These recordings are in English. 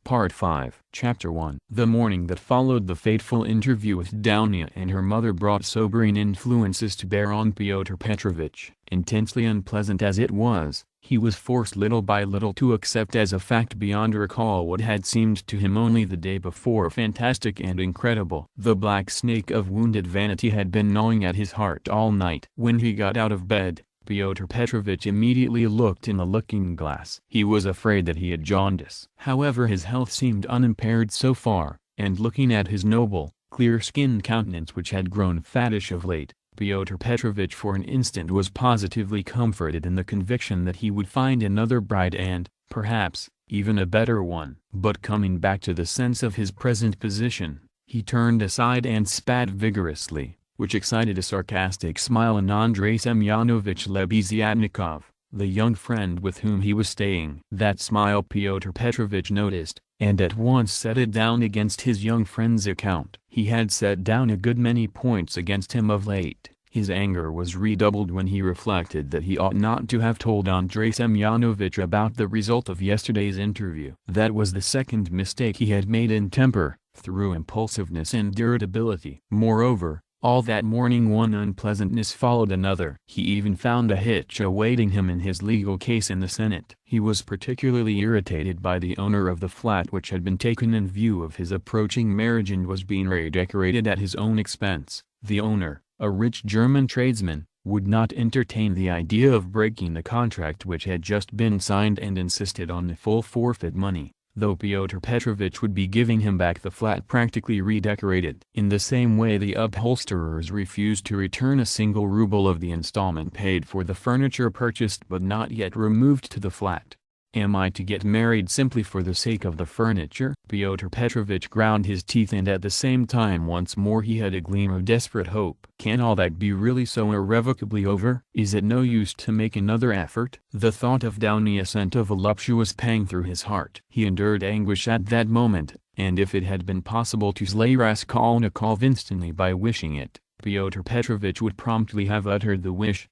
Part 5. Chapter 1. The morning that followed the fateful interview with Dounia and her mother brought sobering influences to bear on Pyotr Petrovich. Intensely unpleasant as it was, he was forced little by little to accept as a fact beyond recall what had seemed to him only the day before fantastic and incredible. The black snake of wounded vanity had been gnawing at his heart all night. When he got out of bed, Pyotr Petrovich immediately looked in the looking-glass. He was afraid that he had jaundice. However, his health seemed unimpaired so far, and looking at his noble, clear-skinned countenance which had grown fattish of late, Pyotr Petrovich for an instant was positively comforted in the conviction that he would find another bride and, perhaps, even a better one. But coming back to the sense of his present position, he turned aside and spat vigorously, which excited a sarcastic smile in Andrei Semyonovich Lebeziatnikov, the young friend with whom he was staying. That smile Pyotr Petrovich noticed, and at once set it down against his young friend's account. He had set down a good many points against him of late. His anger was redoubled when he reflected that he ought not to have told Andrei Semyonovich about the result of yesterday's interview. That was the second mistake he had made in temper, through impulsiveness and irritability. Moreover, all that morning one unpleasantness followed another. He even found a hitch awaiting him in his legal case in the Senate. He was particularly irritated by the owner of the flat which had been taken in view of his approaching marriage and was being redecorated at his own expense. The owner, a rich German tradesman, would not entertain the idea of breaking the contract which had just been signed and insisted on the full forfeit money, though Pyotr Petrovich would be giving him back the flat practically redecorated. In the same way the upholsterers refused to return a single ruble of the installment paid for the furniture purchased but not yet removed to the flat. Am I to get married simply for the sake of the furniture? Pyotr Petrovich ground his teeth, and at the same time once more he had a gleam of desperate hope. Can all that be really so irrevocably over? Is it no use to make another effort? The thought of Dounia sent a voluptuous pang through his heart. He endured anguish at that moment, and if it had been possible to slay Raskolnikov instantly by wishing it, Pyotr Petrovich would promptly have uttered the wish.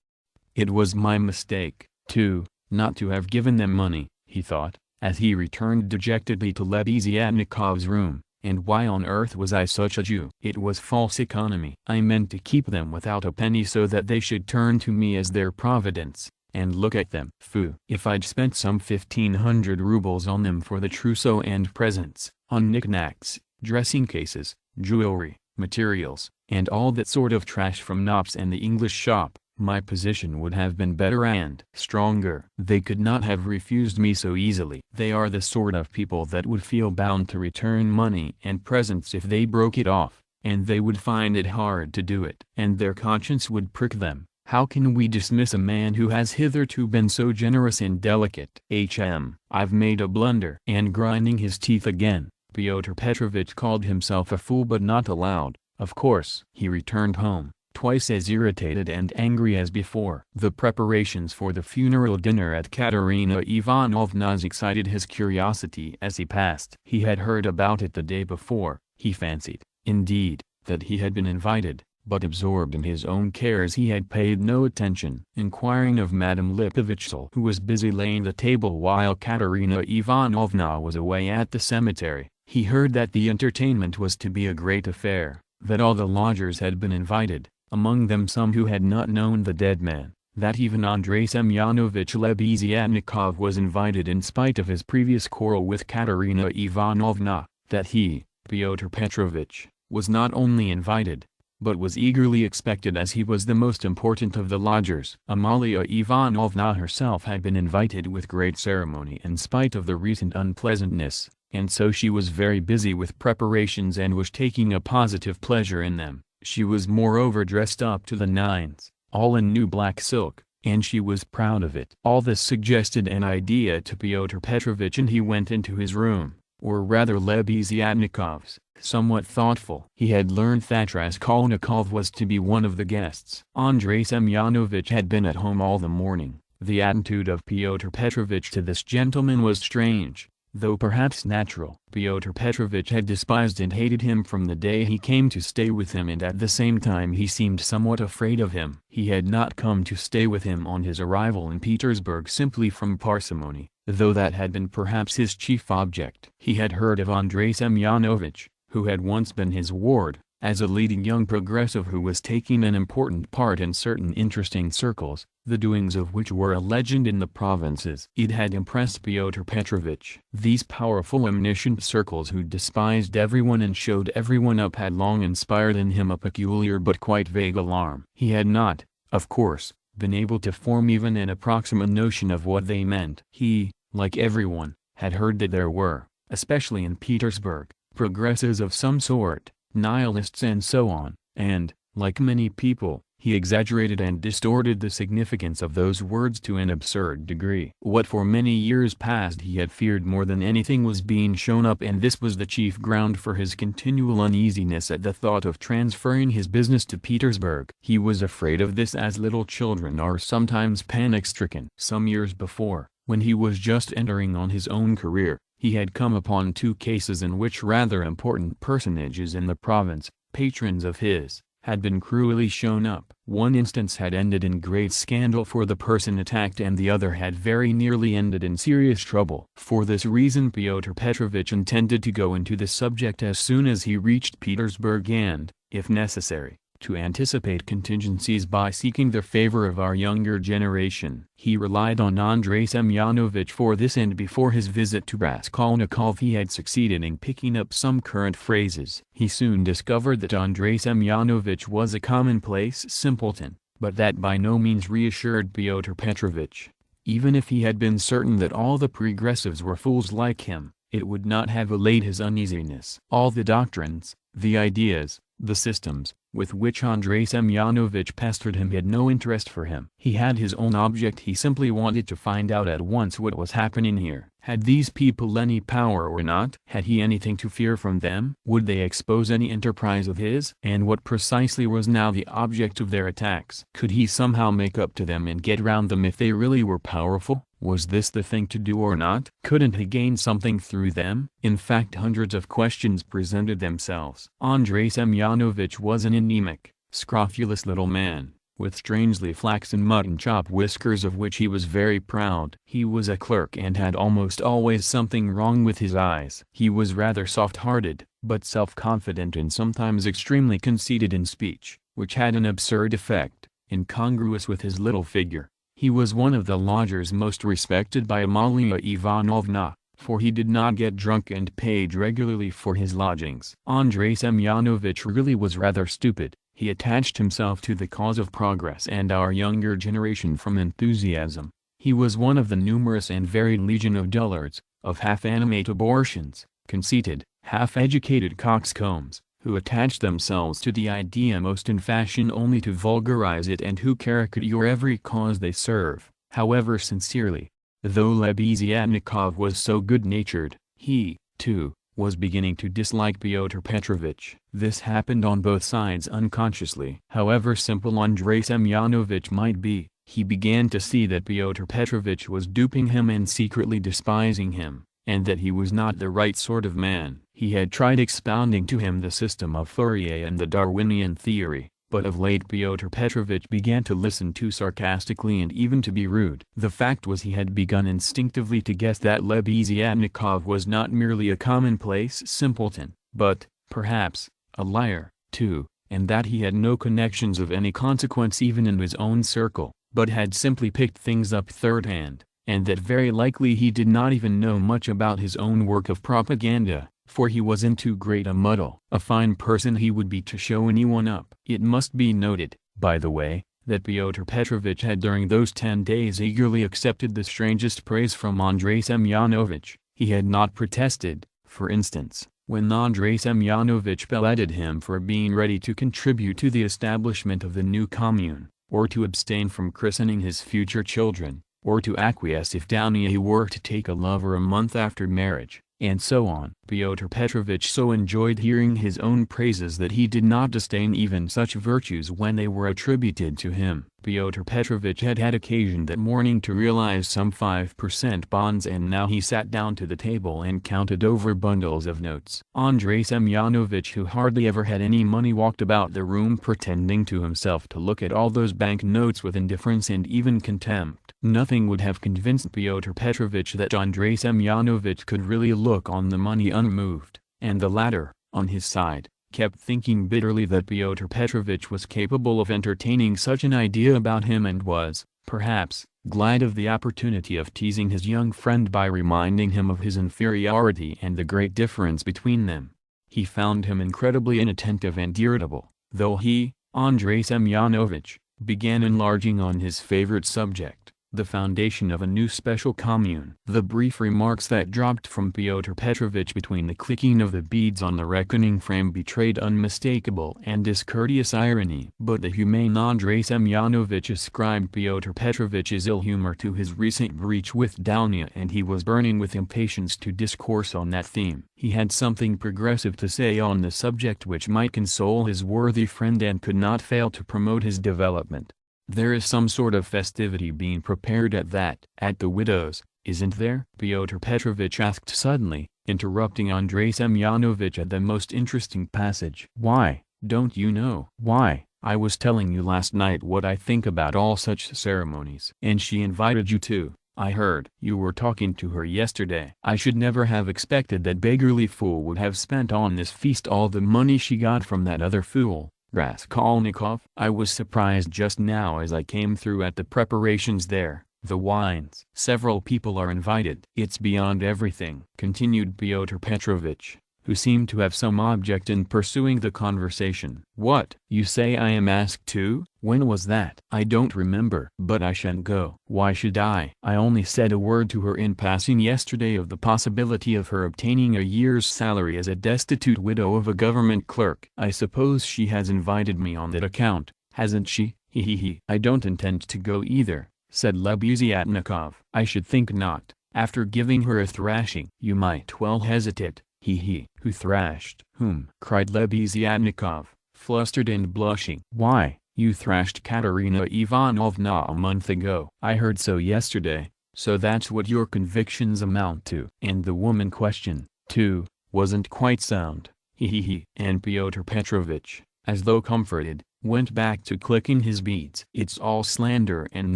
It was my mistake, too, not to have given them money, he thought, as he returned dejectedly to Lebeziatnikov's room. And why on earth was I such a Jew? It was false economy. I meant to keep them without a penny so that they should turn to me as their providence, and look at them. Phoo! If I'd spent some 1,500 rubles on them for the trousseau and presents, on knickknacks, dressing cases, jewelry, materials, and all that sort of trash from Knopp's and the English shop, my position would have been better and stronger. They could not have refused me so easily. They are the sort of people that would feel bound to return money and presents if they broke it off, and they would find it hard to do it. And their conscience would prick them. How can we dismiss a man who has hitherto been so generous and delicate? I've made a blunder. And grinding his teeth again, Pyotr Petrovich called himself a fool, but not aloud, of course. He returned home, twice as irritated and angry as before. The preparations for the funeral dinner at Katerina Ivanovna's excited his curiosity as he passed. He had heard about it the day before. He fancied, indeed, that he had been invited, but absorbed in his own cares he had paid no attention. Inquiring of Madame Lipovitchel, who was busy laying the table while Katerina Ivanovna was away at the cemetery, he heard that the entertainment was to be a great affair, that all the lodgers had been invited, among them some who had not known the dead man, that even Andrei Semyonovich Lebeziatnikov was invited in spite of his previous quarrel with Katerina Ivanovna, that he, Pyotr Petrovich, was not only invited, but was eagerly expected as he was the most important of the lodgers. Amalia Ivanovna herself had been invited with great ceremony in spite of the recent unpleasantness, and so she was very busy with preparations and was taking a positive pleasure in them. She was moreover dressed up to the nines, all in new black silk, and she was proud of it. All this suggested an idea to Pyotr Petrovich, and he went into his room, or rather Lebeziatnikov's, somewhat thoughtful. He had learned that Raskolnikov was to be one of the guests. Andrei Semyonovich had been at home all the morning. The attitude of Pyotr Petrovich to this gentleman was strange, though perhaps natural. Pyotr Petrovitch had despised and hated him from the day he came to stay with him, and at the same time he seemed somewhat afraid of him. He had not come to stay with him on his arrival in Petersburg simply from parsimony, though that had been perhaps his chief object. He had heard of Andrei Semyonovitch, who had once been his ward, as a leading young progressive who was taking an important part in certain interesting circles, the doings of which were a legend in the provinces. It had impressed Pyotr Petrovitch. These powerful omniscient circles who despised everyone and showed everyone up had long inspired in him a peculiar but quite vague alarm. He had not, of course, been able to form even an approximate notion of what they meant. He, like everyone, had heard that there were, especially in Petersburg, progressives of some sort, nihilists and so on, and, like many people, he exaggerated and distorted the significance of those words to an absurd degree. What for many years past he had feared more than anything was being shown up, and this was the chief ground for his continual uneasiness at the thought of transferring his business to Petersburg. He was afraid of this as little children are sometimes panic-stricken. Some years before, when he was just entering on his own career, he had come upon 2 cases in which rather important personages in the province, patrons of his, had been cruelly shown up. One instance had ended in great scandal for the person attacked, and the other had very nearly ended in serious trouble. For this reason Pyotr Petrovitch intended to go into the subject as soon as he reached Petersburg and, if necessary, to anticipate contingencies by seeking the favor of our younger generation. He relied on Andrei Semyonovitch for this, and before his visit to Raskolnikov he had succeeded in picking up some current phrases. He soon discovered that Andrei Semyonovitch was a commonplace simpleton, but that by no means reassured Pyotr Petrovitch. Even if he had been certain that all the progressives were fools like him, it would not have allayed his uneasiness. All the doctrines, the ideas, the systems, with which Andrei Semyonovitch pestered him had no interest for him. He had his own object. He simply wanted to find out at once what was happening here. Had these people any power or not? Had he anything to fear from them? Would they expose any enterprise of his? And what precisely was now the object of their attacks? Could he somehow make up to them and get round them if they really were powerful? Was this the thing to do or not? Couldn't he gain something through them? In fact, hundreds of questions presented themselves. Andrei Semyonovitch was an anemic, scrofulous little man, with strangely flaxen mutton-chop whiskers of which he was very proud. He was a clerk and had almost always something wrong with his eyes. He was rather soft-hearted, but self-confident and sometimes extremely conceited in speech, which had an absurd effect, incongruous with his little figure. He was one of the lodgers most respected by Amalia Ivanovna, for he did not get drunk and paid regularly for his lodgings. Andrei Semyonovitch really was rather stupid. He attached himself to the cause of progress and our younger generation from enthusiasm. He was one of the numerous and varied legion of dullards, of half-animate abortions, conceited, half-educated coxcombs, who attach themselves to the idea most in fashion only to vulgarize it, and who caricature every cause they serve, however sincerely. Though Lebeziatnikov was so good-natured, he, too, was beginning to dislike Pyotr Petrovitch. This happened on both sides unconsciously. However simple Andrei Semyonovitch might be, he began to see that Pyotr Petrovitch was duping him and secretly despising him, and that he was not the right sort of man. He had tried expounding to him the system of Fourier and the Darwinian theory, but of late Pyotr Petrovitch began to listen too sarcastically and even to be rude. The fact was, he had begun instinctively to guess that Lebeziatnikov was not merely a commonplace simpleton, but, perhaps, a liar, too, and that he had no connections of any consequence even in his own circle, but had simply picked things up third-hand, and that very likely he did not even know much about his own work of propaganda, for he was in too great a muddle. A fine person he would be to show anyone up. It must be noted, by the way, that Pyotr Petrovitch had during those 10 days eagerly accepted the strangest praise from Andrei Semyonovitch. He had not protested, for instance, when Andrei Semyonovitch belittled him for being ready to contribute to the establishment of the new commune, or to abstain from christening his future children, or to acquiesce if Downie were to take a lover a month after marriage, and so on. Pyotr Petrovitch so enjoyed hearing his own praises that he did not disdain even such virtues when they were attributed to him. Pyotr Petrovich had had occasion that morning to realize some 5% bonds, and now he sat down to the table and counted over bundles of notes. Andrei Semyonovich, who hardly ever had any money, walked about the room pretending to himself to look at all those bank notes with indifference and even contempt. Nothing would have convinced Pyotr Petrovich that Andrei Semyonovich could really look on the money unmoved, and the latter, on his side, kept thinking bitterly that Pyotr Petrovich was capable of entertaining such an idea about him, and was, perhaps, glad of the opportunity of teasing his young friend by reminding him of his inferiority and the great difference between them. He found him incredibly inattentive and irritable, though he, Andrei Semyonovich, began enlarging on his favorite subject, the foundation of a new special commune. The brief remarks that dropped from Pyotr Petrovich between the clicking of the beads on the reckoning frame betrayed unmistakable and discourteous irony. But the humane Andrei Semyonovich ascribed Pyotr Petrovich's ill humor to his recent breach with Downia, and he was burning with impatience to discourse on that theme. He had something progressive to say on the subject which might console his worthy friend and could not fail to promote his development. "There is some sort of festivity being prepared at the widow's, isn't there?" Pyotr Petrovich asked suddenly, interrupting Andrei Semyonovich at the most interesting passage. "Why, don't you know?" "Why, I was telling you last night what I think about all such ceremonies." "And she invited you too, I heard." "You were talking to her yesterday." "I should never have expected that beggarly fool would have spent on this feast all the money she got from that other fool, Raskolnikov. I was surprised just now as I came through at the preparations there, the wines. Several people are invited." "It's beyond everything," continued Pyotr Petrovich, who seemed to have some object in pursuing the conversation. "What? You say I am asked too? When was that?" "I don't remember." "But I shan't go." "Why should I?" "I only said a word to her in passing yesterday of the possibility of her obtaining a year's salary as a destitute widow of a government clerk." "I suppose she has invited me on that account, hasn't she?" "He. I don't intend to go either," said Lebeziatnikov. "I should think not, after giving her a thrashing." "You might well hesitate." He. "Who thrashed whom?" cried Lebeziatnikov, flustered and blushing. "Why, you thrashed Katerina Ivanovna a month ago." "I heard so yesterday." "So that's what your convictions amount to." "And the woman question, too, wasn't quite sound." He. And Pyotr Petrovich, as though comforted, went back to clicking his beads. "It's all slander and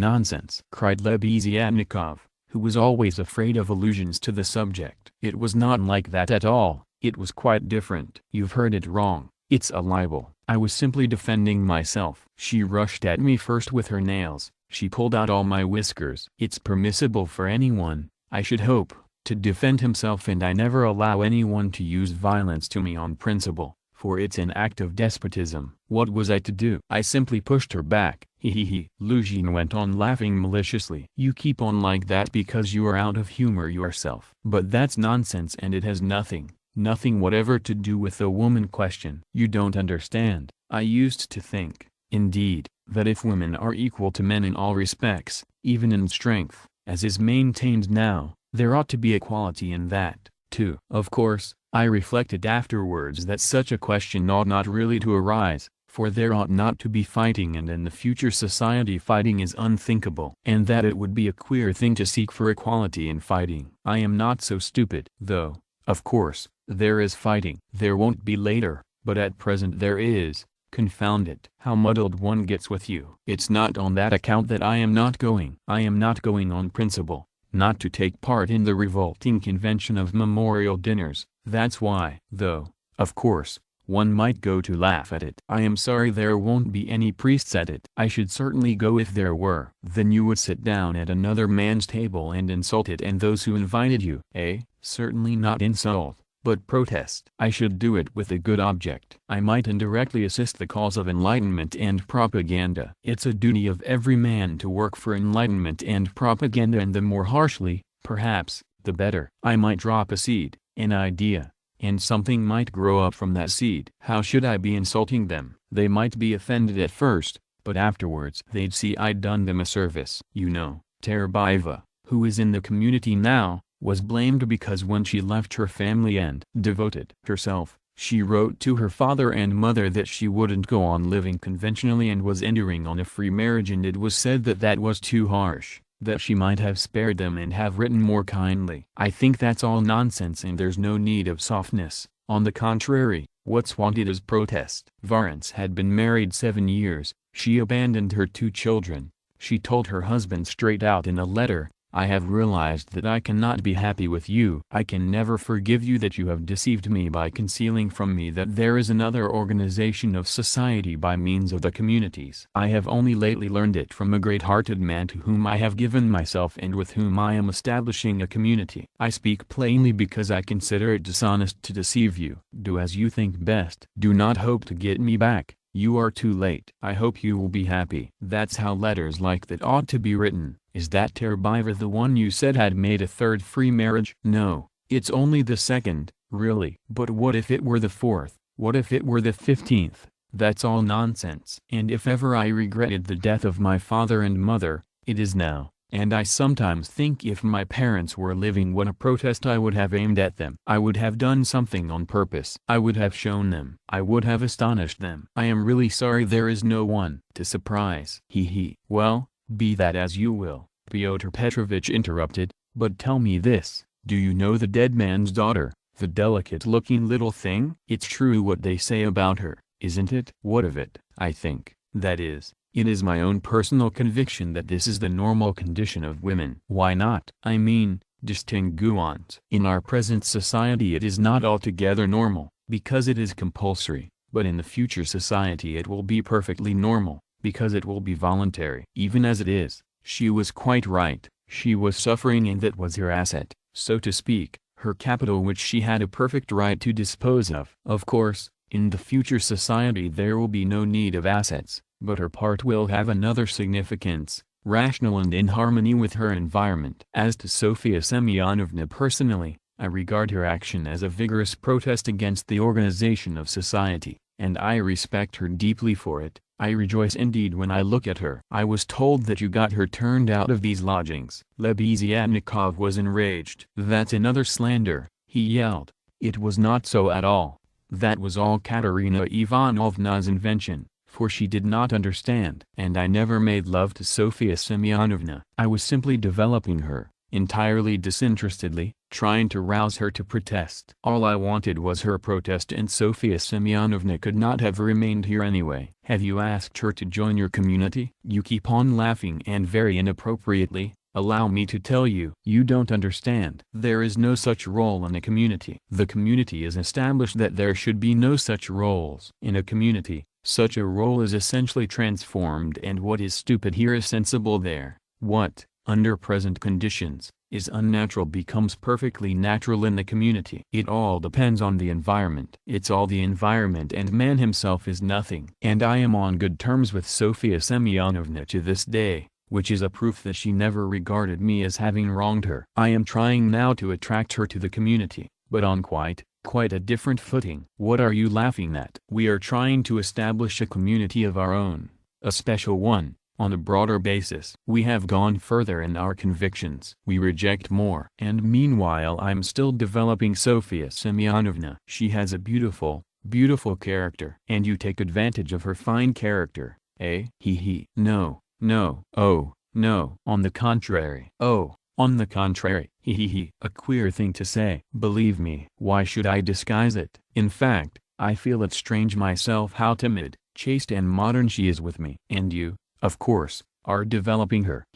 nonsense," cried Lebeziatnikov, who was always afraid of allusions to the subject. "It was not like that at all, it was quite different." "You've heard it wrong, it's a libel." "I was simply defending myself." "She rushed at me first with her nails, she pulled out all my whiskers." "It's permissible for anyone, I should hope, to defend himself, and I never allow anyone to use violence to me on principle, for it's an act of despotism." "What was I to do?" "I simply pushed her back." He. Luzhin went on laughing maliciously. "You keep on like that because you are out of humor yourself." "But that's nonsense, and it has nothing whatever to do with the woman question." "You don't understand. I used to think, indeed, that if women are equal to men in all respects, even in strength, as is maintained now, there ought to be equality in that, too. Of course, I reflected afterwards that such a question ought not really to arise, for there ought not to be fighting, and in the future society fighting is unthinkable, and that it would be a queer thing to seek for equality in fighting. I am not so stupid. Though, of course, there is fighting. There won't be later, but at present there is. Confound it. How muddled one gets with you. It's not on that account that I am not going. I am not going on principle, not to take part in the revolting convention of memorial dinners. That's why. Though, of course, one might go to laugh at it. I am sorry there won't be any priests at it." "I should certainly go if there were." "Then you would sit down at another man's table and insult it and those who invited you." "Eh? Certainly not insult, but protest." "I should do it with a good object. I might indirectly assist the cause of enlightenment and propaganda." "It's a duty of every man to work for enlightenment and propaganda, and the more harshly, perhaps, the better." "I might drop a seed, an idea, and something might grow up from that seed." "How should I be insulting them?" "They might be offended at first, but afterwards they'd see I'd done them a service." "You know, Terabayeva, who is in the community now, was blamed because when she left her family and devoted herself, She wrote to her father and mother that she wouldn't go on living conventionally and was entering on a free marriage, and it was said that that was too harsh, that she might have spared them and have written more kindly. I think that's all nonsense and there's no need of softness. On the contrary, what's wanted is protest. Varens had been married 7 years. She abandoned her 2 children. She told her husband straight out in a letter, "I have realized that I cannot be happy with you. I can never forgive you that you have deceived me by concealing from me that there is another organization of society by means of the communities. I have only lately learned it from a great-hearted man to whom I have given myself and with whom I am establishing a community. I speak plainly because I consider it dishonest to deceive you. Do as you think best. Do not hope to get me back. You are too late. I hope you will be happy." That's how letters like that ought to be written. Is that Terbiver the one you said had made a 3rd free marriage? No, it's only the 2nd, really. But what if it were the 4th? What if it were the 15th? That's all nonsense. And if ever I regretted the death of my father and mother, it is now. And I sometimes think if my parents were living what a protest I would have aimed at them. I would have done something on purpose. I would have shown them. I would have astonished them. I am really sorry there is no one to surprise. Well, be that as you will, Pyotr Petrovitch interrupted, but tell me this, do you know the dead man's daughter, the delicate-looking little thing? It's true what they say about her, isn't it? What of it? I think, that is, it is my own personal conviction that this is the normal condition of women. Why not? I mean, distinguons. In our present society it is not altogether normal, because it is compulsory, but in the future society it will be perfectly normal, because it will be voluntary. Even as it is, she was quite right. She was suffering and that was her asset, so to speak, her capital which she had a perfect right to dispose of. Of course, in the future society there will be no need of assets, but her part will have another significance, rational and in harmony with her environment. As to Sofia Semyonovna personally, I regard her action as a vigorous protest against the organization of society, and I respect her deeply for it. I rejoice indeed when I look at her. I was told that you got her turned out of these lodgings. Lebeziatnikov was enraged. That's another slander, he yelled. It was not so at all. That was all Katerina Ivanovna's invention, for she did not understand. And I never made love to Sofia Semyonovna. I was simply developing her, entirely disinterestedly, trying to rouse her to protest. All I wanted was her protest, and Sofia Semyonovna could not have remained here anyway. Have you asked her to join your community? You keep on laughing and very inappropriately. Allow me to tell you. You don't understand. There is no such role in a community. The community is established that there should be no such roles. In a community, such a role is essentially transformed, and what is stupid here is sensible there. What, under present conditions, is unnatural becomes perfectly natural in the community. It all depends on the environment. It's all the environment, and man himself is nothing. And I am on good terms with Sofia Semyonovna to this day, which is a proof that she never regarded me as having wronged her. I am trying now to attract her to the community, but on quite a different footing. What are you laughing at? We are trying to establish a community of our own, a special one, on a broader basis. We have gone further in our convictions. We reject more. And meanwhile I'm still developing Sofia Semyonovna. She has a beautiful character. And you take advantage of her fine character, eh? No. Oh, no. On the contrary. Oh, on the contrary. A queer thing to say. Believe me. Why should I disguise it? In fact, I feel it strange myself how timid, chaste and modern she is with me. And you, of course, are developing her.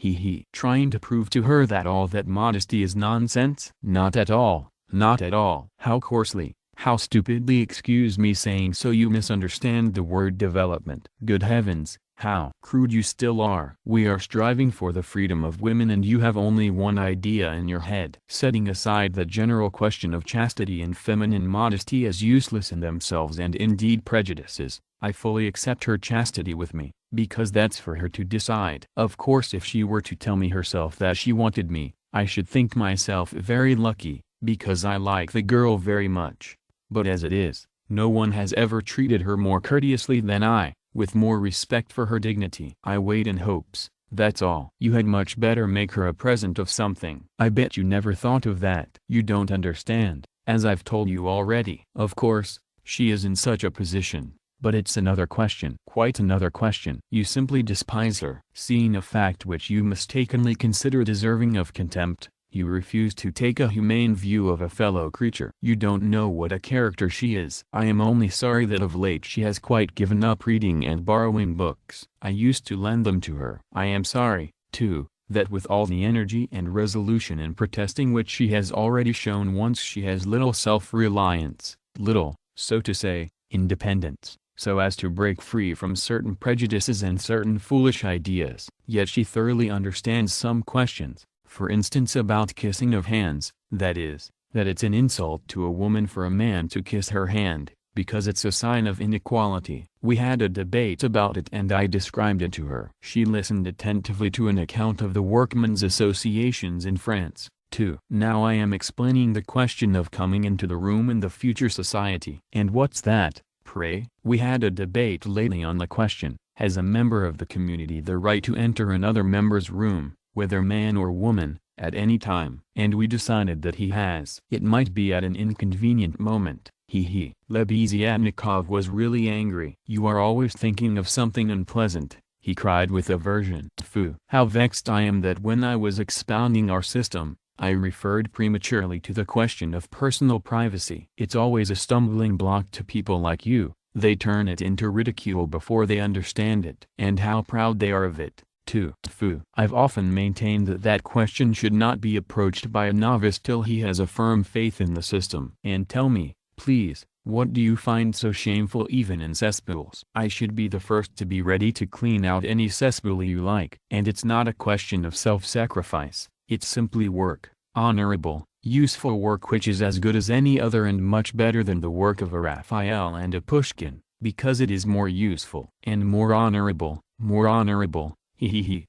Trying to prove to her that all that modesty is nonsense? Not at all. Not at all. How coarsely, how stupidly, excuse me saying so, you misunderstand the word development. Good heavens, how crude you still are. We are striving for the freedom of women, and you have only one idea in your head. Setting aside the general question of chastity and feminine modesty as useless in themselves and indeed prejudices, I fully accept her chastity with me, because that's for her to decide. Of course if she were to tell me herself that she wanted me, I should think myself very lucky, because I like the girl very much. But as it is, no one has ever treated her more courteously than I, with more respect for her dignity. I wait in hopes, that's all. You had much better make her a present of something. I bet you never thought of that. You don't understand, as I've told you already. Of course, She is in such a position. But it's another question, quite another question. You simply despise her. Seeing a fact which you mistakenly consider deserving of contempt, you refuse to take a humane view of a fellow creature. You don't know what a character she is. I am only sorry that of late she has quite given up reading and borrowing books. I used to lend them to her. I am sorry, too, that with all the energy and resolution in protesting which she has already shown once, she has little self-reliance, little, so to say, independence, so as to break free from certain prejudices and certain foolish ideas. Yet she thoroughly understands some questions, for instance about kissing of hands, that is, that it's an insult to a woman for a man to kiss her hand, because it's a sign of inequality. We had a debate about it and I described it to her. She listened attentively to an account of the workmen's associations in France, too. Now I am explaining the question of coming into the room in the future society. And what's that, pray? We had a debate lately on the question, has a member of the community the right to enter another member's room, whether man or woman, at any time? And we decided that he has. It might be at an inconvenient moment. Lebeziatnikov was really angry. You are always thinking of something unpleasant, he cried with aversion. Phew! How vexed I am that when I was expounding our system, I referred prematurely to the question of personal privacy. It's always a stumbling block to people like you. They turn it into ridicule before they understand it. And how proud they are of it, too. Phew! I've often maintained that that question should not be approached by a novice till he has a firm faith in the system. And tell me, please, what do you find so shameful even in cesspools? I should be the first to be ready to clean out any cesspool you like. And it's not a question of self-sacrifice. It's simply work, honorable, useful work which is as good as any other and much better than the work of a Raphael and a Pushkin, because it is more useful and more honorable,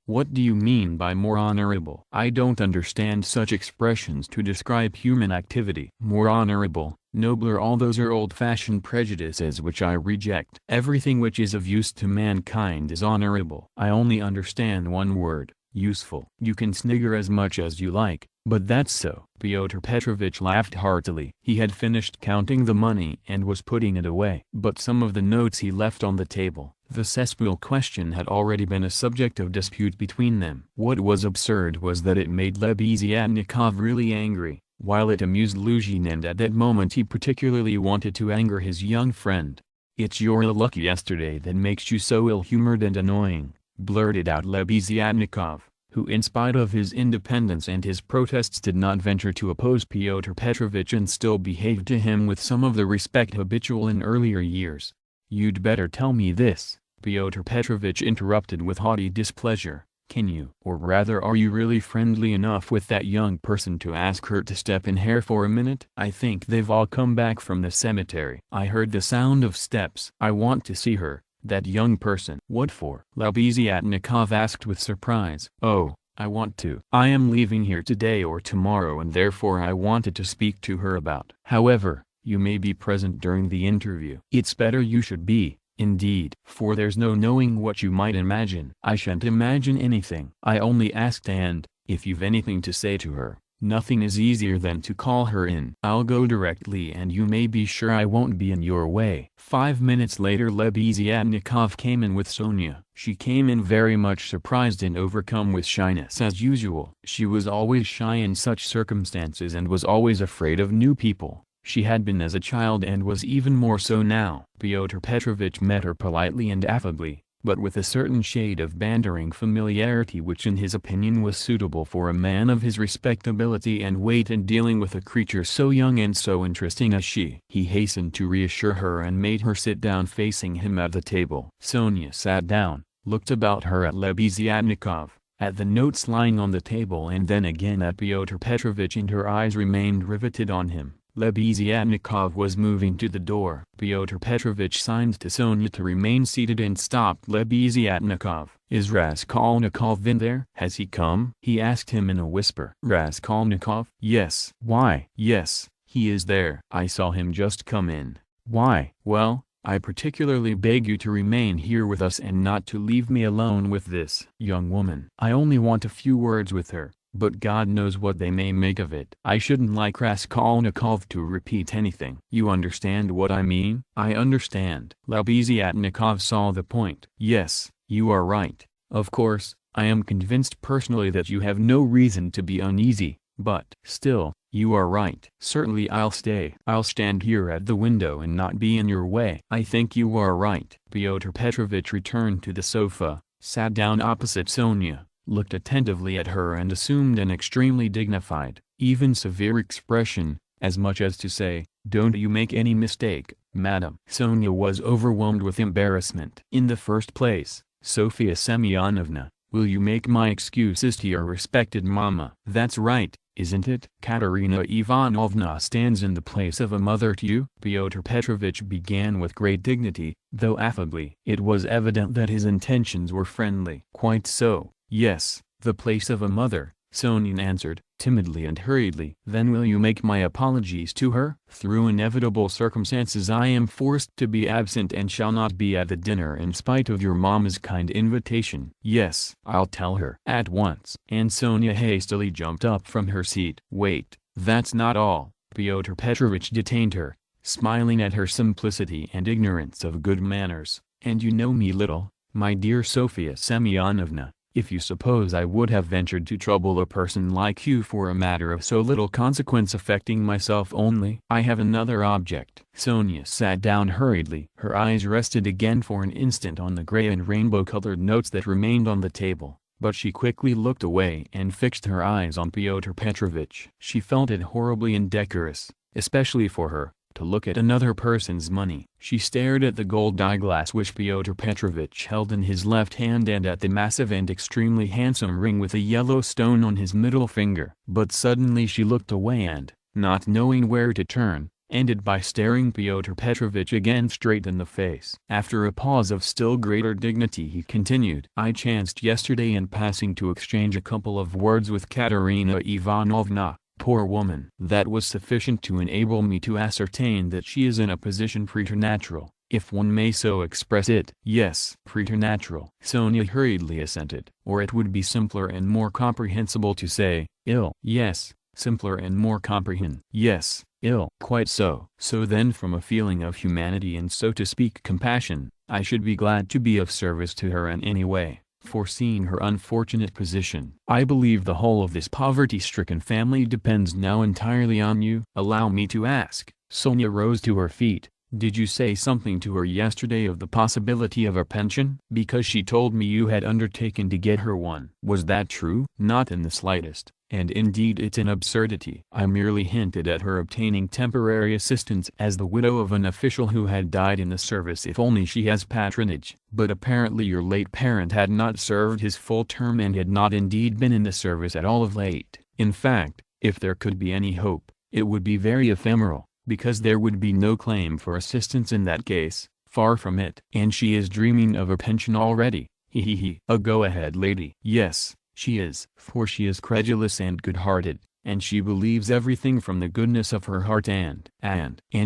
What do you mean by more honorable? I don't understand such expressions to describe human activity. More honorable, nobler, all those are old-fashioned prejudices which I reject. Everything which is of use to mankind is honorable. I only understand one word, useful. You can snigger as much as you like, but that's so. Pyotr Petrovitch laughed heartily. He had finished counting the money and was putting it away. But some of the notes he left on the table. The cesspool question had already been a subject of dispute between them. What was absurd was that it made Lebeziatnikov really angry, while it amused Luzhin, and at that moment he particularly wanted to anger his young friend. "It's your ill luck yesterday that makes you so ill-humored and annoying," blurted out Lebeziatnikov, who in spite of his independence and his protests did not venture to oppose Pyotr Petrovitch and still behaved to him with some of the respect habitual in earlier years. "You'd better tell me this," Pyotr Petrovitch interrupted with haughty displeasure. "Can you? Or rather, are you really friendly enough with that young person to ask her to step in here for a minute? I think they've all come back from the cemetery. I heard the sound of steps. I want to see her, that young person." "What for?" Lebeziatnikov asked with surprise. "Oh, I want to. I am leaving here today or tomorrow and therefore I wanted to speak to her about. However, you may be present during the interview. It's better you should be, indeed, for there's no knowing what you might imagine." "I shan't imagine anything. I only asked, and, if you've anything to say to her, nothing is easier than to call her in. I'll go directly and you may be sure I won't be in your way." 5 minutes later Lebeziatnikov came in with Sonia. She came in very much surprised and overcome with shyness as usual. She was always shy in such circumstances and was always afraid of new people. She had been as a child and was even more so now. Pyotr Petrovitch met her politely and affably, but with a certain shade of bantering familiarity which in his opinion was suitable for a man of his respectability and weight in dealing with a creature so young and so interesting as she. He hastened to reassure her and made her sit down facing him at the table. Sonia sat down, looked about her at Lebeziatnikov, at the notes lying on the table and then again at Pyotr Petrovitch, and her eyes remained riveted on him. Lebeziatnikov was moving to the door. Pyotr Petrovitch signed to Sonia to remain seated and stopped Lebeziatnikov. "Is Raskolnikov in there? Has he come?" he asked him in a whisper. "Raskolnikov? Yes." "Why?" "Yes, he is there. I saw him just come in." "Why?" "Well, I particularly beg you to remain here with us and not to leave me alone with this young woman. I only want a few words with her. but God knows what they may make of it. I shouldn't like Raskolnikov to repeat anything. You understand what I mean? I understand. Lebeziatnikov saw the point. Yes, you are right. Of course, I am convinced personally that you have no reason to be uneasy, but still, you are right. Certainly I'll stay. I'll stand here at the window and not be in your way. I think you are right. Pyotr Petrovich returned to the sofa, sat down opposite Sonia, looked attentively at her and assumed an extremely dignified, even severe expression, as much as to say, "Don't you make any mistake, madam." Sonia was overwhelmed with embarrassment. "In the first place, Sofia Semyonovna, will you make my excuses to your respected mamma?" "That's right, isn't it?" "Katerina Ivanovna stands in the place of a mother to you," Pyotr Petrovich began with great dignity, though affably. It was evident that his intentions were friendly. "Quite so, yes, the place of a mother," Sonia answered, timidly and hurriedly. "Then will you make my apologies to her?" "Through inevitable circumstances I am forced to be absent and shall not be at the dinner in spite of your mamma's kind invitation." "Yes, I'll tell her at once." And Sonia hastily jumped up from her seat. "Wait, that's not all," Pyotr Petrovich detained her, smiling at her simplicity and ignorance of good manners. "And you know me little, my dear Sofia Semyonovna. If you suppose I would have ventured to trouble a person like you for a matter of so little consequence affecting myself only, I have another object." Sonia sat down hurriedly. Her eyes rested again for an instant on the gray and rainbow-colored notes that remained on the table, but she quickly looked away and fixed her eyes on Pyotr Petrovich. She felt it horribly indecorous, especially for her, to look at another person's money. She stared at the gold eyeglass which Pyotr Petrovich held in his left hand and at the massive and extremely handsome ring with a yellow stone on his middle finger. But suddenly she looked away and, not knowing where to turn, ended by staring Pyotr Petrovich again straight in the face. After a pause of still greater dignity he continued, "I chanced yesterday in passing to exchange a couple of words with Katerina Ivanovna. Poor woman. That was sufficient to enable me to ascertain that she is in a position preternatural, if one may so express it." "Yes, preternatural," Sonia hurriedly assented. "Or it would be simpler and more comprehensible to say, ill." "Yes, simpler and more comprehend." "Yes, ill." "Quite so." "So then from a feeling of humanity and so to speak compassion, I should be glad to be of service to her in any way. Foreseeing her unfortunate position, I believe the whole of this poverty-stricken family depends now entirely on you." "Allow me to ask." Sonia rose to her feet. "Did you say something to her yesterday of the possibility of a pension? Because she told me you had undertaken to get her one." "Was that true?" "Not in the slightest, and indeed it's an absurdity. I merely hinted at her obtaining temporary assistance as the widow of an official who had died in the service if only she has patronage. But apparently your late parent had not served his full term and had not indeed been in the service at all of late. In fact, if there could be any hope, it would be very ephemeral, because there would be no claim for assistance in that case, far from it. And she is dreaming of a pension already. He he he. A go-ahead lady." "Yes, she is. For she is credulous and good-hearted, and she believes everything from the goodness of her heart and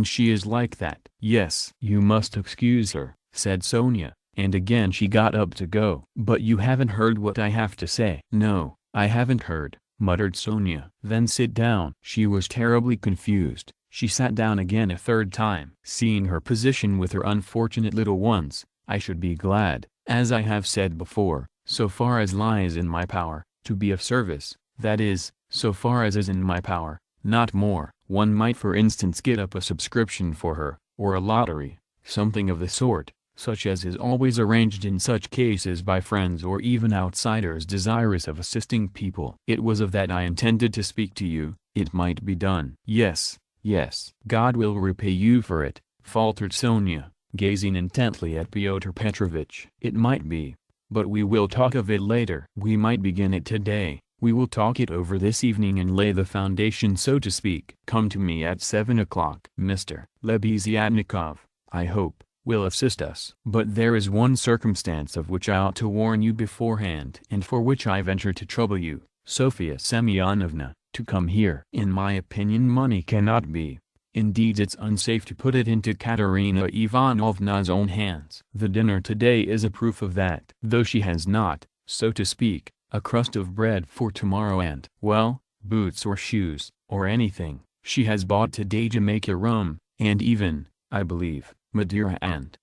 she is like that." "Yes." "You must excuse her," said Sonia, and again she got up to go. "But you haven't heard what I have to say." "No, I haven't heard," muttered Sonia. "Then sit down." She was terribly confused. She sat down again a third time. Seeing her position with her unfortunate little ones, "I should be glad, as I have said before, so far as lies in my power, to be of service, that is, so far as is in my power, not more." One might for instance get up a subscription for her, or a lottery, something of the sort, such as is always arranged in such cases by friends or even outsiders desirous of assisting people. "It was of that I intended to speak to you. It might be done." "Yes, yes." "God will repay you for it," faltered Sonia, gazing intently at Pyotr Petrovich. "It might be. But we will talk of it later. We might begin it today. We will talk it over this evening and lay the foundation so to speak. Come to me at 7 o'clock. Mr. Lebeziatnikov, I hope, will assist us. But there is one circumstance of which I ought to warn you beforehand and for which I venture to trouble you, Sofia Semyonovna, to come here. In my opinion money cannot be. Indeed it's unsafe to put it into Katerina Ivanovna's own hands. The dinner today is a proof of that. Though she has not, so to speak, a crust of bread for tomorrow and, well, boots or shoes, or anything, she has bought today to make a rum, and even, I believe, Madeira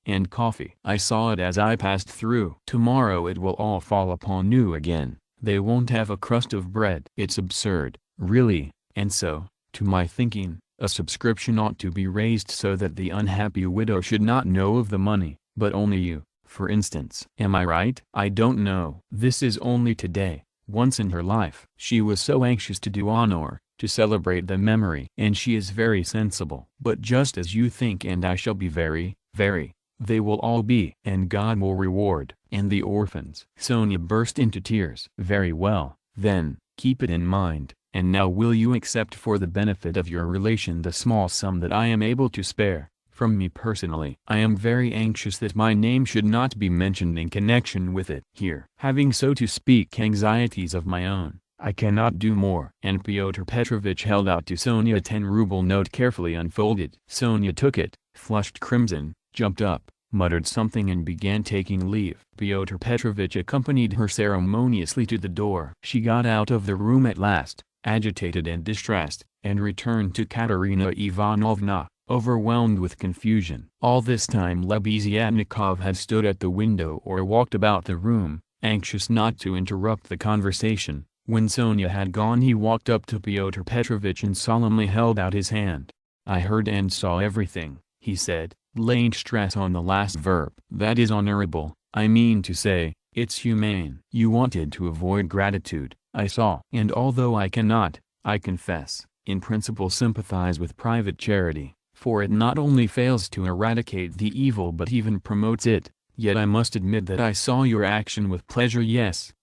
and coffee. I saw it as I passed through. Tomorrow it will all fall upon you again. They won't have a crust of bread. It's absurd, really, and so, to my thinking, a subscription ought to be raised so that the unhappy widow should not know of the money, but only you, for instance. Am I right? I don't know. This is only today. Once in her life. She was so anxious to do honor, to celebrate the memory. And she is very sensible. But just as you think and I shall be very, they will all be. And God will reward. And the orphans. Sonia burst into tears. Very well, then, keep it in mind. And now will you accept for the benefit of your relation the small sum that I am able to spare? From me personally, I am very anxious that my name should not be mentioned in connection with it. Here, having so to speak anxieties of my own, I cannot do more. And Pyotr Petrovitch held out to Sonia a 10-ruble note carefully unfolded. Sonia took it, flushed crimson, jumped up, muttered something and began taking leave. Pyotr Petrovitch accompanied her ceremoniously to the door. She got out of the room at last, agitated and distressed, and returned to Katerina Ivanovna, overwhelmed with confusion. All this time Lebeziatnikov had stood at the window or walked about the room, anxious not to interrupt the conversation. When Sonia had gone he walked up to Pyotr Petrovitch and solemnly held out his hand. "I heard and saw everything," he said, laying stress on the last verb. "That is honorable, I mean to say, it's humane. You wanted to avoid gratitude, I saw. And although I cannot, I confess, in principle sympathize with private charity, for it not only fails to eradicate the evil but even promotes it, yet I must admit that I saw your action with pleasure. Yes,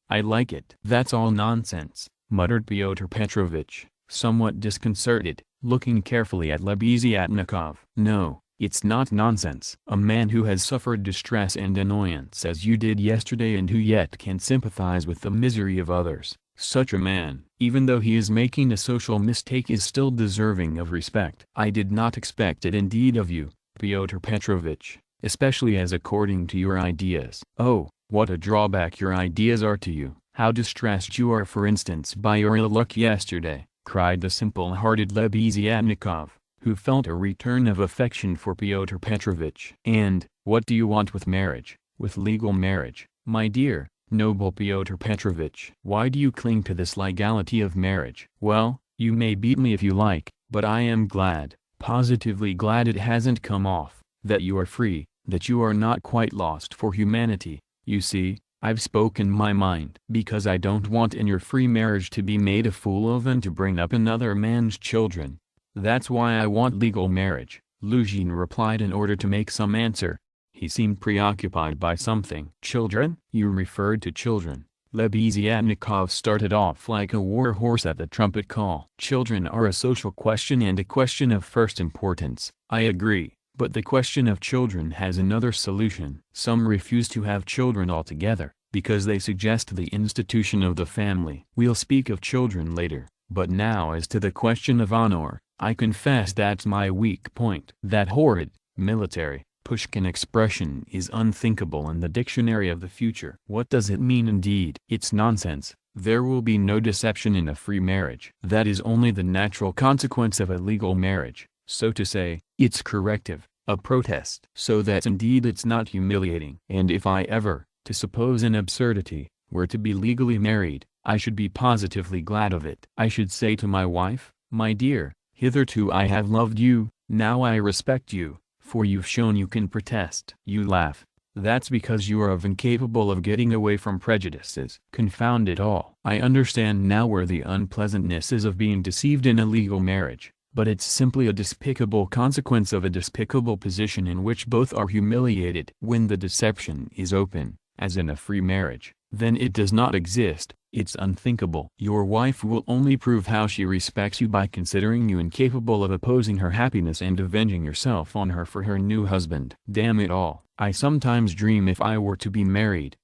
I like it." "That's all nonsense," muttered Pyotr Petrovitch, somewhat disconcerted, looking carefully at Lebeziatnikov. "No, it's not nonsense. A man who has suffered distress and annoyance as you did yesterday and who yet can sympathize with the misery of others, such a man, even though he is making a social mistake, is still deserving of respect. I did not expect it indeed of you, Pyotr Petrovitch, especially as according to your ideas." "Oh, what a drawback your ideas are to you! How distressed you are, for instance, by your ill luck yesterday," cried the simple-hearted Lebeziatnikov, who felt a return of affection for Pyotr Petrovitch. "And, what do you want with marriage, with legal marriage, my dear, noble Pyotr Petrovitch? Why do you cling to this legality of marriage?" "Well, you may beat me if you like, but I am glad, positively glad it hasn't come off, that you are free, that you are not quite lost for humanity. You see, I've spoken my mind. Because I don't want in your free marriage to be made a fool of and to bring up another man's children. That's why I want legal marriage," Luzhin replied in order to make some answer. He seemed preoccupied by something. "Children? You referred to children." Lebeziatnikov started off like a war horse at the trumpet call. "Children are a social question and a question of first importance, I agree. But the question of children has another solution. Some refuse to have children altogether, because they suggest the institution of the family. We'll speak of children later, but now as to the question of honor, I confess that's my weak point. That horrid, military, Pushkin expression is unthinkable in the dictionary of the future. What does it mean indeed? It's nonsense. There will be no deception in a free marriage. That is only the natural consequence of a legal marriage. So to say, it's corrective, a protest. So that indeed it's not humiliating. And if I ever, to suppose an absurdity, were to be legally married, I should be positively glad of it. I should say to my wife, 'My dear, hitherto I have loved you, now I respect you, for you've shown you can protest.' You laugh. That's because you are incapable of getting away from prejudices. Confound it all. I understand now where the unpleasantness is of being deceived in a legal marriage. But it's simply a despicable consequence of a despicable position in which both are humiliated. When the deception is open, as in a free marriage, then it does not exist, it's unthinkable. Your wife will only prove how she respects you by considering you incapable of opposing her happiness and avenging yourself on her for her new husband. Damn it all, I sometimes dream if I were to be married,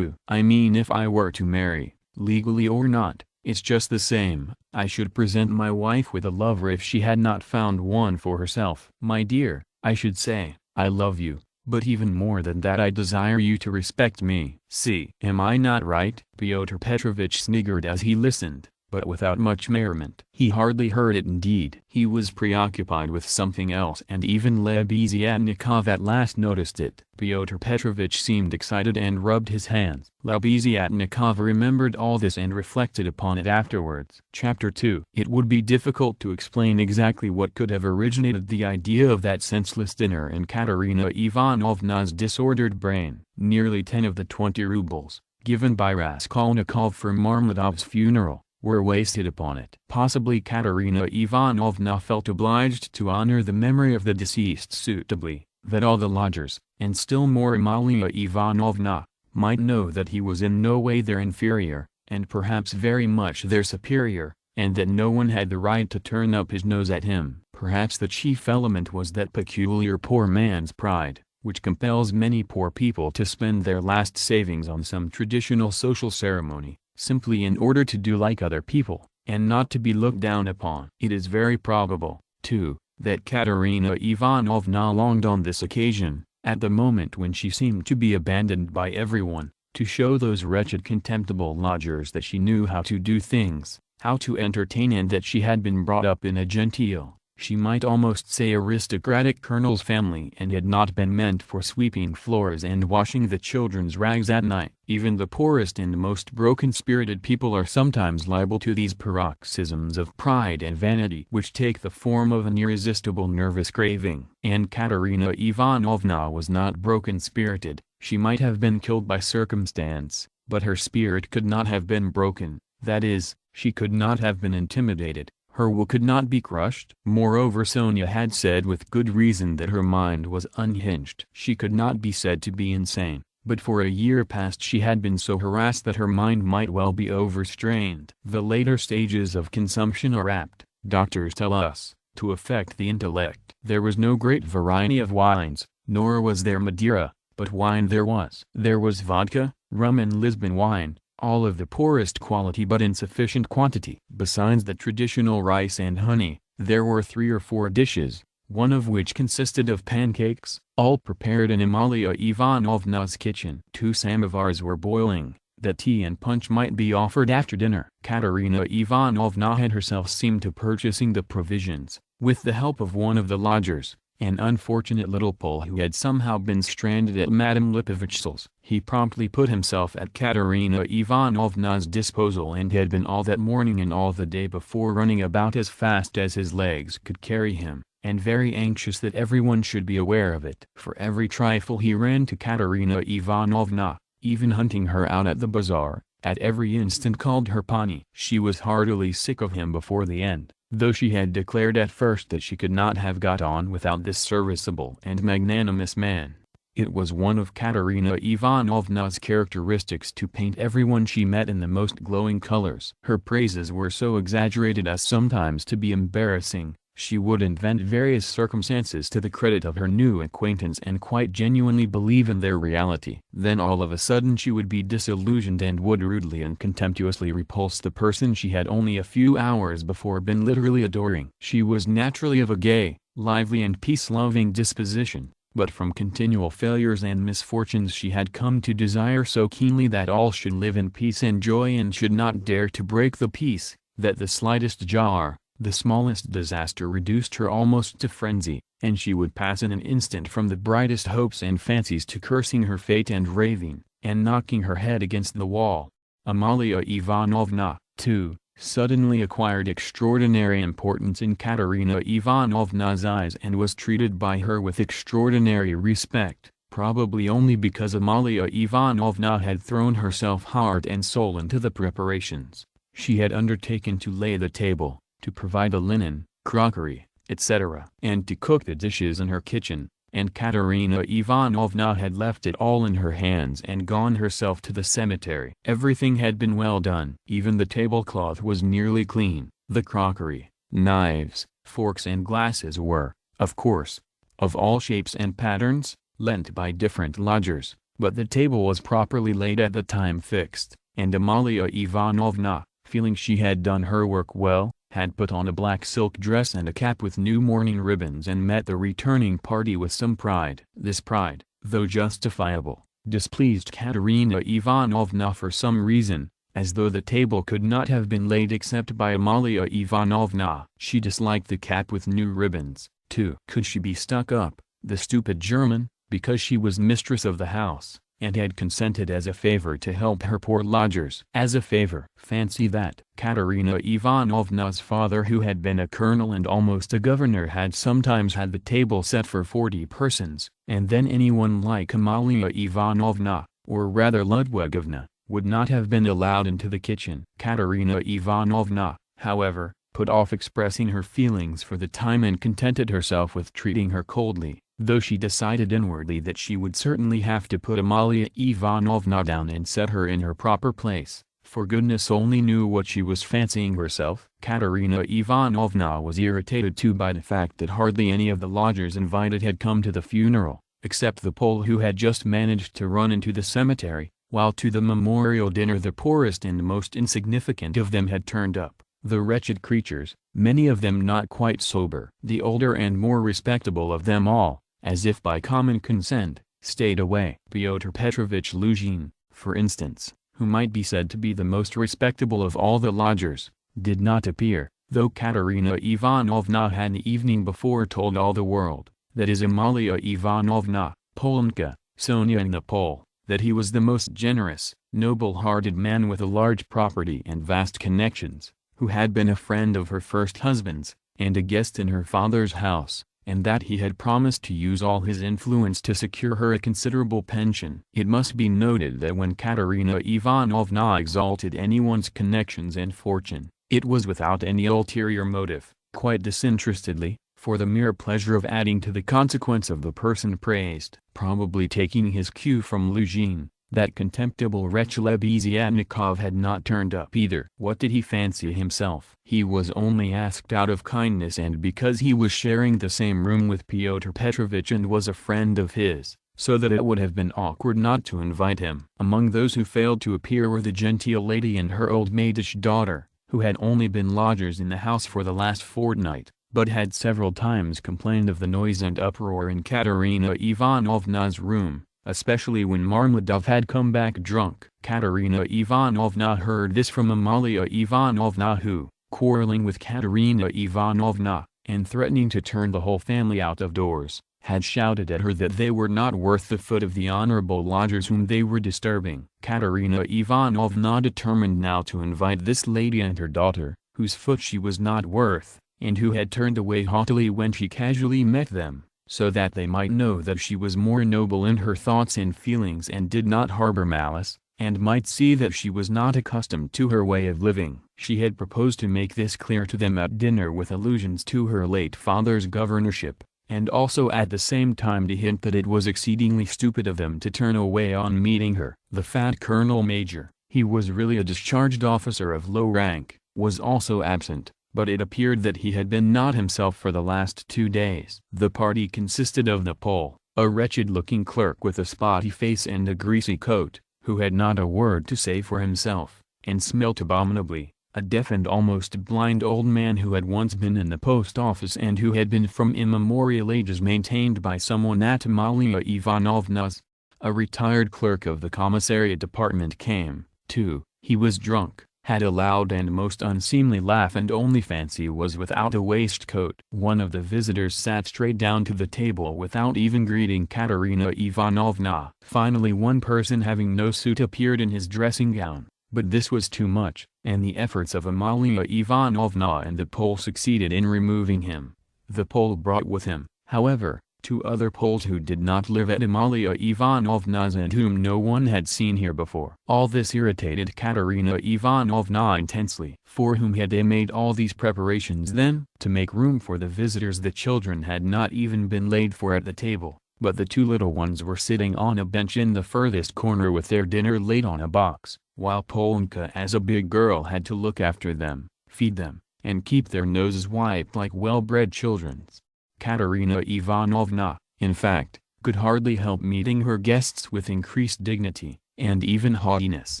I mean if I were to marry, legally or not. It's just the same. I should present my wife with a lover if she had not found one for herself. 'My dear,' I should say, 'I love you, But even more than that, I desire you to respect me. See, am I not right?" Pyotr Petrovitch sniggered as he listened, but without much merriment. He hardly heard it indeed. He was preoccupied with something else, and even Lebeziatnikov at last noticed it. Pyotr Petrovitch seemed excited and rubbed his hands. Lebeziatnikov remembered all this and reflected upon it afterwards. Chapter 2. It would be difficult to explain exactly what could have originated the idea of that senseless dinner in Katerina Ivanovna's disordered brain. Nearly 10 of the 20 rubles, given by Raskolnikov for Marmeladov's funeral, were wasted upon it. Possibly Katerina Ivanovna felt obliged to honor the memory of the deceased suitably, that all the lodgers, and still more Amalia Ivanovna, might know that he was in no way their inferior, and perhaps very much their superior, and that no one had the right to turn up his nose at him. Perhaps the chief element was that peculiar poor man's pride, which compels many poor people to spend their last savings on some traditional social ceremony, simply in order to do like other people, and not to be looked down upon. It is very probable, too, that Katerina Ivanovna longed on this occasion, at the moment when she seemed to be abandoned by everyone, to show those wretched contemptible lodgers that she knew how to do things, how to entertain, and that she had been brought up in a genteel, she might almost say aristocratic colonel's family, and had not been meant for sweeping floors and washing the children's rags at night. Even the poorest and most broken-spirited people are sometimes liable to these paroxysms of pride and vanity which take the form of an irresistible nervous craving. And Katerina Ivanovna was not broken-spirited. She might have been killed by circumstance, but her spirit could not have been broken, that is, she could not have been intimidated. Her will could not be crushed. Moreover, Sonia had said with good reason that her mind was unhinged. She could not be said to be insane, but for a year past she had been so harassed that her mind might well be overstrained. The later stages of consumption are apt, doctors tell us, to affect the intellect. There was no great variety of wines, nor was there Madeira, but wine there was. There was vodka, rum and Lisbon wine, all of the poorest quality but in sufficient quantity. Besides the traditional rice and honey, there were 3 or 4 dishes, one of which consisted of pancakes, all prepared in Amalia Ivanovna's kitchen. 2 samovars were boiling, that tea and punch might be offered after dinner. Katerina Ivanovna had herself seen to purchasing the provisions, with the help of one of the lodgers, an unfortunate little Pole who had somehow been stranded at Madame Lipovitch's. He promptly put himself at Katerina Ivanovna's disposal and had been all that morning and all the day before running about as fast as his legs could carry him, and very anxious that everyone should be aware of it. For every trifle he ran to Katerina Ivanovna, even hunting her out at the bazaar, at every instant called her Pani. She was heartily sick of him before the end, though she had declared at first that she could not have got on without this serviceable and magnanimous man. It was one of Katerina Ivanovna's characteristics to paint everyone she met in the most glowing colors. Her praises were so exaggerated as sometimes to be embarrassing. She would invent various circumstances to the credit of her new acquaintance and quite genuinely believe in their reality. Then all of a sudden she would be disillusioned and would rudely and contemptuously repulse the person she had only a few hours before been literally adoring. She was naturally of a gay, lively and peace-loving disposition, but from continual failures and misfortunes she had come to desire so keenly that all should live in peace and joy and should not dare to break the peace, that the slightest jar, the smallest disaster reduced her almost to frenzy, and she would pass in an instant from the brightest hopes and fancies to cursing her fate and raving, and knocking her head against the wall. Amalia Ivanovna, too, suddenly acquired extraordinary importance in Katerina Ivanovna's eyes and was treated by her with extraordinary respect, probably only because Amalia Ivanovna had thrown herself heart and soul into the preparations. She had undertaken to lay the table, to provide the linen, crockery, etc., and to cook the dishes in her kitchen, and Katerina Ivanovna had left it all in her hands and gone herself to the cemetery. Everything had been well done. Even the tablecloth was nearly clean. The crockery, knives, forks and glasses were, of course, of all shapes and patterns, lent by different lodgers, but the table was properly laid at the time fixed, and Amalia Ivanovna, feeling she had done her work well, had put on a black silk dress and a cap with new mourning ribbons and met the returning party with some pride. This pride, though justifiable, displeased Katerina Ivanovna for some reason, as though the table could not have been laid except by Amalia Ivanovna. She disliked the cap with new ribbons, too. Could she be stuck up, the stupid German, because she was mistress of the house, and had consented as a favor to help her poor lodgers? As a favor. Fancy that. Katerina Ivanovna's father, who had been a colonel and almost a governor, had sometimes had the table set for 40 persons, and then anyone like Amalia Ivanovna, or rather Ludwigovna, would not have been allowed into the kitchen. Katerina Ivanovna, however, put off expressing her feelings for the time and contented herself with treating her coldly, though she decided inwardly that she would certainly have to put Amalia Ivanovna down and set her in her proper place, for goodness only knew what she was fancying herself. Katerina Ivanovna was irritated too by the fact that hardly any of the lodgers invited had come to the funeral, except the Pole who had just managed to run into the cemetery, while to the memorial dinner the poorest and most insignificant of them had turned up. The wretched creatures, many of them not quite sober, the older and more respectable of them all, as if by common consent, stayed away. Pyotr Petrovich Luzhin, for instance, who might be said to be the most respectable of all the lodgers, did not appear, though Katerina Ivanovna had the evening before told all the world, that is Amalia Ivanovna, Polenka, Sonia and the Pole, that he was the most generous, noble-hearted man with a large property and vast connections, who had been a friend of her first husband's, and a guest in her father's house, and that he had promised to use all his influence to secure her a considerable pension. It must be noted that when Katerina Ivanovna exalted anyone's connections and fortune, it was without any ulterior motive, quite disinterestedly, for the mere pleasure of adding to the consequence of the person praised. Probably taking his cue from Luzhin, that contemptible wretch Lebeziatnikov had not turned up either. What did he fancy himself? He was only asked out of kindness and because he was sharing the same room with Pyotr Petrovich and was a friend of his, so that it would have been awkward not to invite him. Among those who failed to appear were the genteel lady and her old maidish daughter, who had only been lodgers in the house for the last fortnight, but had several times complained of the noise and uproar in Katerina Ivanovna's room, especially when Marmeladov had come back drunk. Katerina Ivanovna heard this from Amalia Ivanovna who, quarreling with Katerina Ivanovna, and threatening to turn the whole family out of doors, had shouted at her that they were not worth the foot of the honorable lodgers whom they were disturbing. Katerina Ivanovna determined now to invite this lady and her daughter, whose foot she was not worth, and who had turned away haughtily when she casually met them, so that they might know that she was more noble in her thoughts and feelings and did not harbor malice, and might see that she was not accustomed to her way of living. She had proposed to make this clear to them at dinner with allusions to her late father's governorship, and also at the same time to hint that it was exceedingly stupid of them to turn away on meeting her. The fat colonel major, he was really a discharged officer of low rank, was also absent, but it appeared that he had been not himself for the last 2 days. The party consisted of the Pole, a wretched-looking clerk with a spotty face and a greasy coat, who had not a word to say for himself, and smelt abominably, a deaf and almost blind old man who had once been in the post office and who had been from immemorial ages maintained by someone at Amalia Ivanovna's. A retired clerk of the commissariat department came, too. He was drunk, had a loud and most unseemly laugh and only fancy was without a waistcoat. One of the visitors sat straight down to the table without even greeting Katerina Ivanovna. Finally one person having no suit appeared in his dressing gown, but this was too much, and the efforts of Amalia Ivanovna and the Pole succeeded in removing him. The Pole brought with him, however, 2 other Poles who did not live at Amalia Ivanovna's and whom no one had seen here before. All this irritated Katerina Ivanovna intensely. For whom had they made all these preparations then? To make room for the visitors the children had not even been laid for at the table, but the 2 little ones were sitting on a bench in the furthest corner with their dinner laid on a box, while Polenka as a big girl had to look after them, feed them, and keep their noses wiped like well-bred children's. Katerina Ivanovna, in fact, could hardly help meeting her guests with increased dignity, and even haughtiness.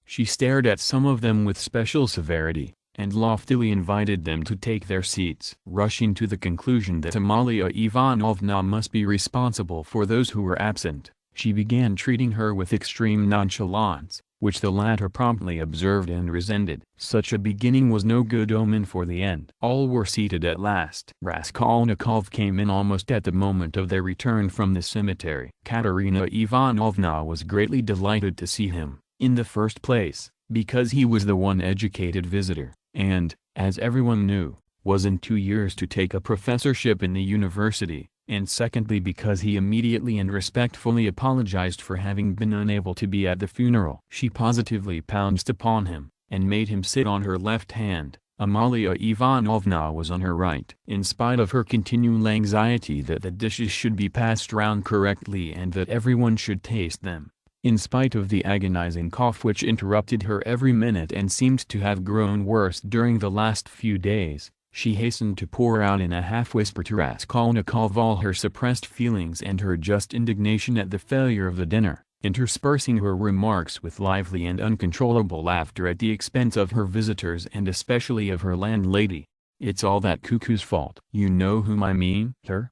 She stared at some of them with special severity, and loftily invited them to take their seats. Rushing to the conclusion that Amalia Ivanovna must be responsible for those who were absent, she began treating her with extreme nonchalance, which the latter promptly observed and resented. Such a beginning was no good omen for the end. All were seated at last. Raskolnikov came in almost at the moment of their return from the cemetery. Katerina Ivanovna was greatly delighted to see him, in the first place, because he was the one educated visitor, and, as everyone knew, was in 2 years to take a professorship in the university, and secondly because he immediately and respectfully apologized for having been unable to be at the funeral. She positively pounced upon him, and made him sit on her left hand. Amalia Ivanovna was on her right. In spite of her continual anxiety that the dishes should be passed round correctly and that everyone should taste them, in spite of the agonizing cough which interrupted her every minute and seemed to have grown worse during the last few days, she hastened to pour out in a half-whisper to Raskolnikov all her suppressed feelings and her just indignation at the failure of the dinner, interspersing her remarks with lively and uncontrollable laughter at the expense of her visitors and especially of her landlady. "It's all that cuckoo's fault. You know whom I mean, sir?"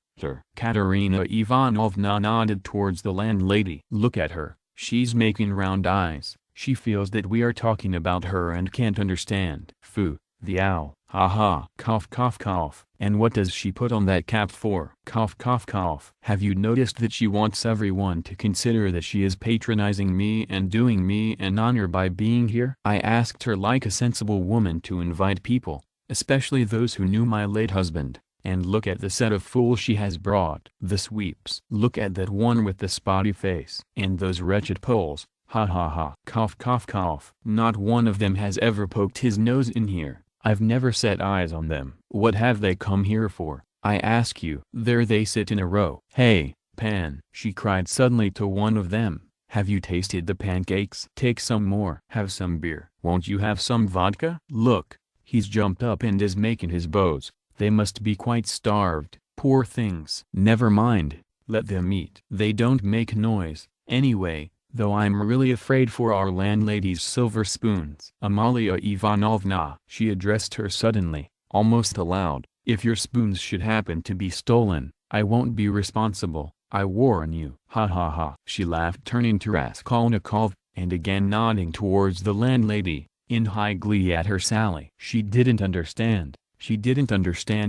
Katerina Ivanovna nodded towards the landlady. "Look at her, she's making round eyes. She feels that we are talking about her and can't understand. Phoo, the owl. Ha ha. Cough cough cough. And what does she put on that cap for? Cough cough cough. Have you noticed that she wants everyone to consider that she is patronizing me and doing me an honor by being here? I asked her like a sensible woman to invite people, especially those who knew my late husband, and look at the set of fools she has brought. The sweeps. Look at that one with the spotty face. And those wretched Poles. Ha ha ha. Cough cough cough. Not one of them has ever poked his nose in here. I've never set eyes on them. What have they come here for, I ask you? There they sit in a row. Hey, Pan," she cried suddenly to one of them, "have you tasted the pancakes? Take some more. Have some beer. Won't you have some vodka? Look, he's jumped up and is making his bows. They must be quite starved, poor things." "Never mind, let them eat. They don't make noise, anyway, though I'm really afraid for our landlady's silver spoons. Amalia Ivanovna," she addressed her suddenly, almost aloud, "if your spoons should happen to be stolen, I won't be responsible, I warn you." Ha ha ha. She laughed, turning to Raskolnikov, and again nodding towards the landlady, in high glee at her sally. She didn't understand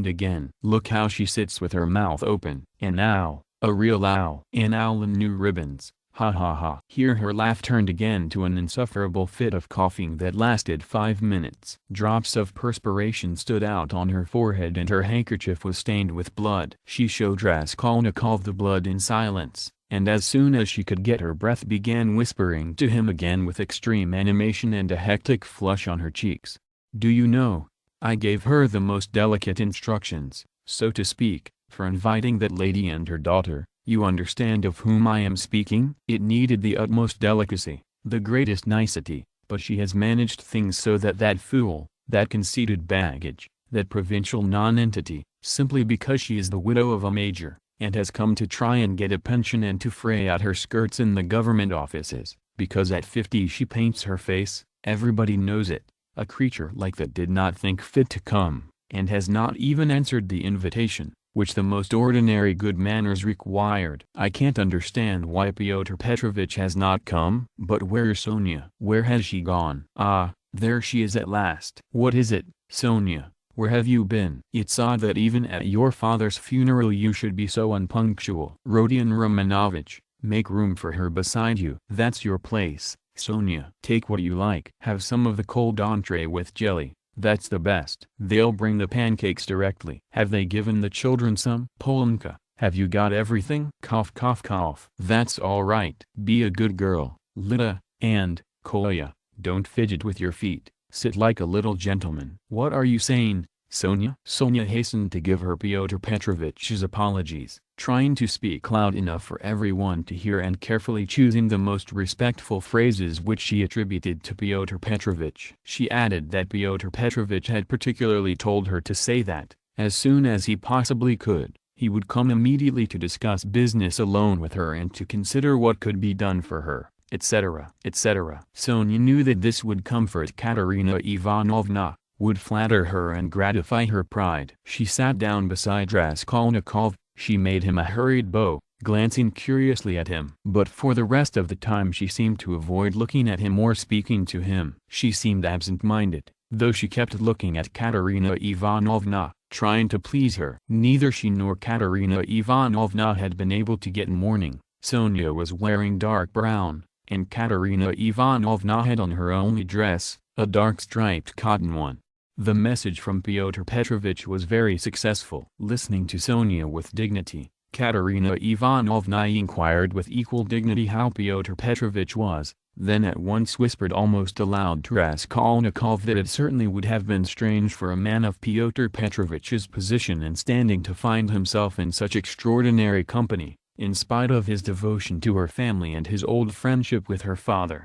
again. "Look how she sits with her mouth open. An owl, a real owl. An owl in new ribbons. Ha ha ha." Here her laugh turned again to an insufferable fit of coughing that lasted 5 minutes. Drops of perspiration stood out on her forehead and her handkerchief was stained with blood. She showed Raskolnikov the blood in silence, and as soon as she could get her breath began whispering to him again with extreme animation and a hectic flush on her cheeks. "Do you know, I gave her the most delicate instructions, so to speak, for inviting that lady and her daughter. You understand of whom I am speaking? It needed the utmost delicacy, the greatest nicety, but she has managed things so that that fool, that conceited baggage, that provincial nonentity, simply because she is the widow of a major, and has come to try and get a pension and to fray out her skirts in the government offices, because at 50 she paints her face, everybody knows it, a creature like that did not think fit to come, and has not even answered the invitation, which the most ordinary good manners required. I can't understand why Pyotr Petrovitch has not come. But where's Sonia? Where has she gone? Ah, there she is at last. What is it, Sonia? Where have you been? It's odd that even at your father's funeral you should be so unpunctual. Rodion Romanovich, make room for her beside you. That's your place, Sonia. Take what you like. Have some of the cold entree with jelly. That's the best. They'll bring the pancakes directly. Have they given the children some? Polenka, have you got everything? Cough cough cough. That's all right. Be a good girl, Lida, and, Kolya, don't fidget with your feet. Sit like a little gentleman. What are you saying, Sonia? Sonia hastened to give her Pyotr Petrovitch's apologies, trying to speak loud enough for everyone to hear and carefully choosing the most respectful phrases which she attributed to Pyotr Petrovitch. She added that Pyotr Petrovitch had particularly told her to say that, as soon as he possibly could, he would come immediately to discuss business alone with her and to consider what could be done for her, etc., etc. Sonia knew that this would comfort Katerina Ivanovna, would flatter her and gratify her pride. She sat down beside Raskolnikov, she made him a hurried bow, glancing curiously at him. But for the rest of the time she seemed to avoid looking at him or speaking to him. She seemed absent-minded, though she kept looking at Katerina Ivanovna, trying to please her. Neither she nor Katerina Ivanovna had been able to get mourning. Sonia was wearing dark brown, and Katerina Ivanovna had on her only dress, a dark striped cotton one. The message from Pyotr Petrovich was very successful. Listening to Sonia with dignity, Katerina Ivanovna inquired with equal dignity how Pyotr Petrovich was, then at once whispered almost aloud to Raskolnikov that it certainly would have been strange for a man of Pyotr Petrovich's position and standing to find himself in such extraordinary company, in spite of his devotion to her family and his old friendship with her father.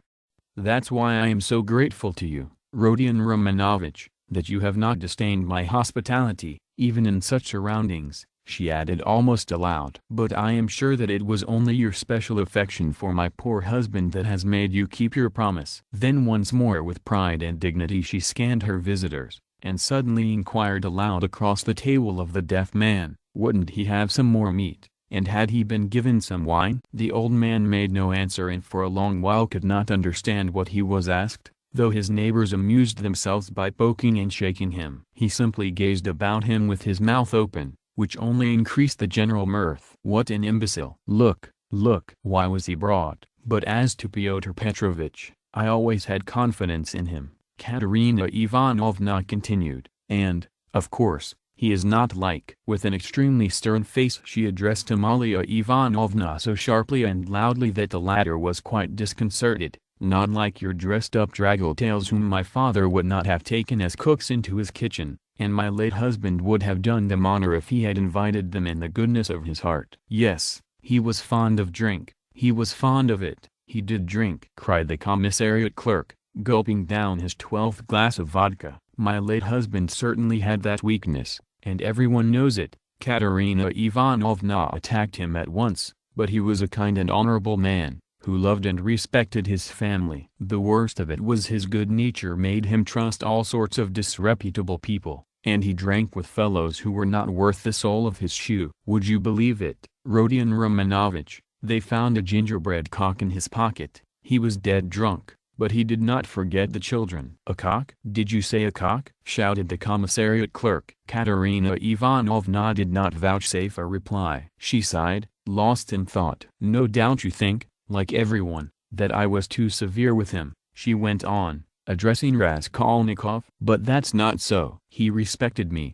"That's why I am so grateful to you, Rodion Romanovich, that you have not disdained my hospitality, even in such surroundings," she added almost aloud. "But I am sure that it was only your special affection for my poor husband that has made you keep your promise." Then once more with pride and dignity she scanned her visitors, and suddenly inquired aloud across the table of the deaf man, "Wouldn't he have some more meat, and had he been given some wine?" The old man made no answer and for a long while could not understand what he was asked, though his neighbors amused themselves by poking and shaking him. He simply gazed about him with his mouth open, which only increased the general mirth. "What an imbecile! Look, look! Why was he brought?" But as to Pyotr Petrovich, I always had confidence in him, Katerina Ivanovna continued, "and, of course, he is not like—" With an extremely stern face she addressed Amalia Ivanovna so sharply and loudly that the latter was quite disconcerted. "Not like your dressed-up draggle-tails whom my father would not have taken as cooks into his kitchen, and my late husband would have done them honor if he had invited them in the goodness of his heart." "Yes, he was fond of drink, he was fond of it, he did drink," cried the commissariat clerk, gulping down his 12th glass of vodka. "My late husband certainly had that weakness, and everyone knows it." Katerina Ivanovna attacked him at once, "but he was a kind and honorable man, who loved and respected his family. The worst of it was his good nature made him trust all sorts of disreputable people, and he drank with fellows who were not worth the sole of his shoe. Would you believe it, Rodion Romanovich, they found a gingerbread cock in his pocket. He was dead drunk, but he did not forget the children." "A cock? Did you say a cock?" shouted the commissariat clerk. Katerina Ivanovna did not vouchsafe a reply. She sighed, lost in thought. "No doubt you think, like everyone, that I was too severe with him," she went on, addressing Raskolnikov. "But that's not so. He respected me